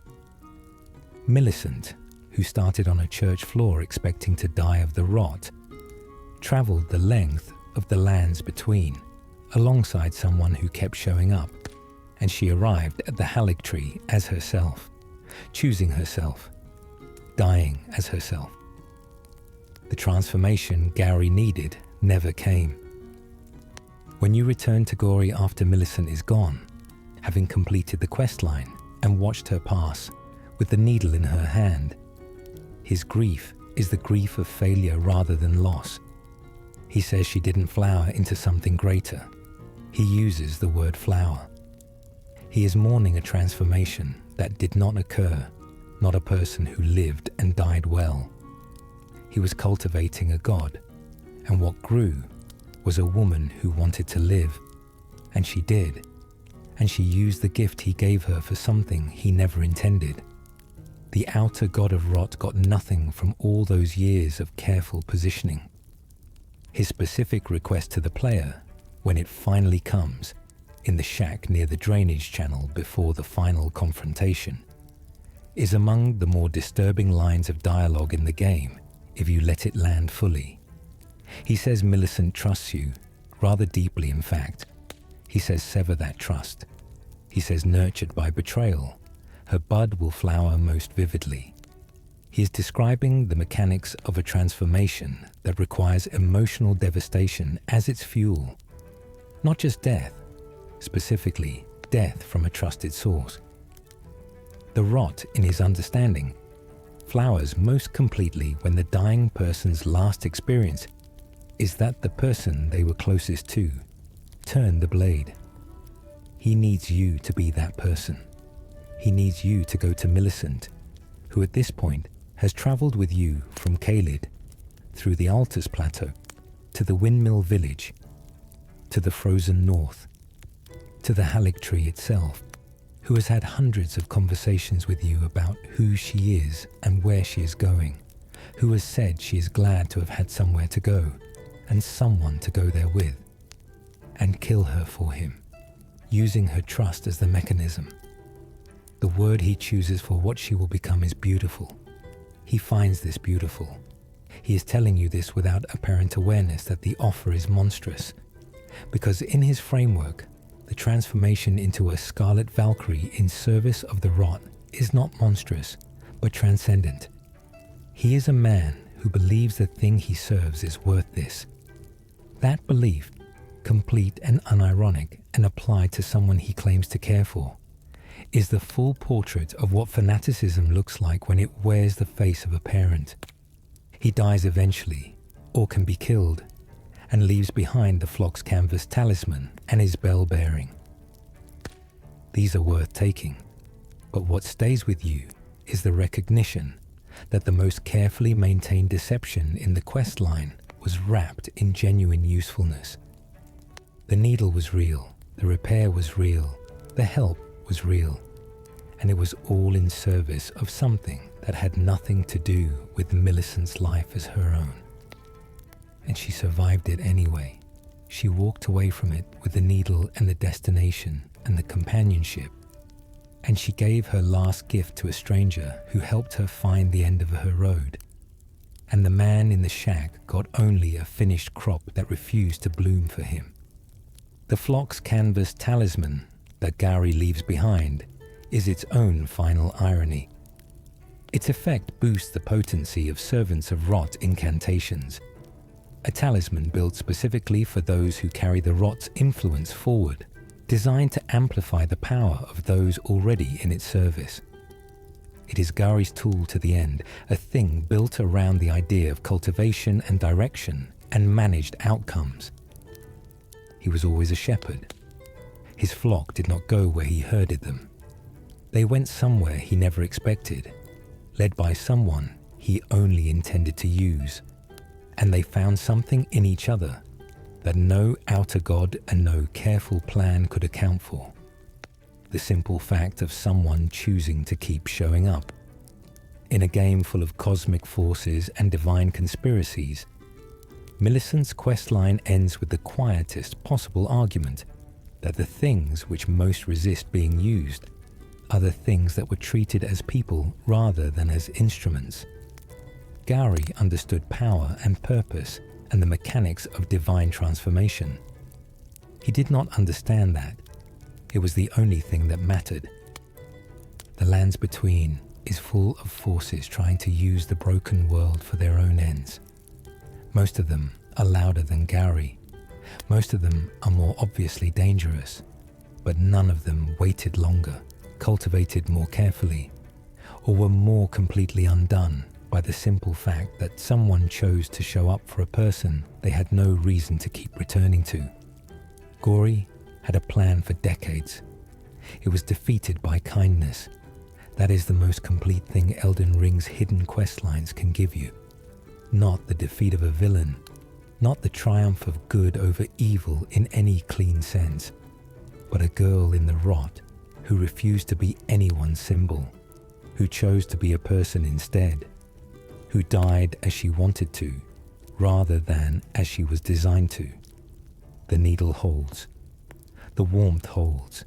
Millicent, who started on a church floor expecting to die of the rot, travelled the length of the lands between, alongside someone who kept showing up, and she arrived at the Haligtree as herself, choosing herself, dying as herself. The transformation Gowry needed never came. When you return to Gowry after Millicent is gone, having completed the questline and watched her pass with the needle in her hand, his grief is the grief of failure rather than loss. He says she didn't flower into something greater. He uses the word flower. He is mourning a transformation that did not occur, not a person who lived and died well. He was cultivating a god, and what grew was a woman who wanted to live, and she did, and she used the gift he gave her for something he never intended. The outer god of rot got nothing from all those years of careful positioning. His specific request to the player, when it finally comes, in the shack near the drainage channel before the final confrontation, is among the more disturbing lines of dialogue in the game if you let it land fully. He says Millicent trusts you, rather deeply in fact. He says sever that trust. He says nurtured by betrayal, her bud will flower most vividly. He is describing the mechanics of a transformation that requires emotional devastation as its fuel. Not just death, specifically death from a trusted source. The rot, in his understanding, flowers most completely when the dying person's last experience is that the person they were closest to turned the blade. He needs you to be that person. He needs you to go to Millicent, who at this point has travelled with you from Caelid, through the Altus Plateau, to the Windmill Village, to the frozen north, to the Haligtree itself, who has had hundreds of conversations with you about who she is and where she is going, who has said she is glad to have had somewhere to go and someone to go there with, and kill her for him, using her trust as the mechanism. The word he chooses for what she will become is beautiful. He finds this beautiful. He is telling you this without apparent awareness that the offer is monstrous, because in his framework, the transformation into a scarlet Valkyrie in service of the rot is not monstrous, but transcendent. He is a man who believes the thing he serves is worth this. That belief, complete and unironic and applied to someone he claims to care for, is the full portrait of what fanaticism looks like when it wears the face of a parent. He dies eventually, or can be killed, and leaves behind the flock's canvas talisman and his bell bearing. These are worth taking, but what stays with you is the recognition that the most carefully maintained deception in the questline was wrapped in genuine usefulness. The needle was real, the repair was real, the help was real, and it was all in service of something that had nothing to do with Millicent's life as her own. And she survived it anyway. She walked away from it with the needle and the destination and the companionship, and she gave her last gift to a stranger who helped her find the end of her road. And the man in the shack got only a finished crop that refused to bloom for him. The flock's canvas talisman that Gowry leaves behind is its own final irony. Its effect boosts the potency of Servants of Rot incantations, a talisman built specifically for those who carry the Rot's influence forward, designed to amplify the power of those already in its service. It is Gowry's tool to the end, a thing built around the idea of cultivation and direction and managed outcomes. He was always a shepherd. His flock did not go where he herded them. They went somewhere he never expected, led by someone he only intended to use. And they found something in each other that no outer god and no careful plan could account for. The simple fact of someone choosing to keep showing up. In a game full of cosmic forces and divine conspiracies, Millicent's questline ends with the quietest possible argument that the things which most resist being used are the things that were treated as people rather than as instruments. Gowry understood power and purpose and the mechanics of divine transformation. He did not understand that. It was the only thing that mattered. The lands between is full of forces trying to use the broken world for their own ends. Most of them are louder than Gowry. Most of them are more obviously dangerous, but none of them waited longer, cultivated more carefully, or were more completely undone by the simple fact that someone chose to show up for a person they had no reason to keep returning to. Gowry had a plan for decades. It was defeated by kindness. That is the most complete thing Elden Ring's hidden questlines can give you. Not the defeat of a villain, not the triumph of good over evil in any clean sense, but a girl in the rot who refused to be anyone's symbol, who chose to be a person instead, who died as she wanted to, rather than as she was designed to. The needle holds. The warmth holds.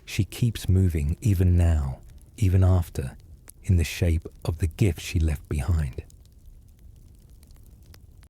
She keeps moving even now, even after, in the shape of the gift she left behind.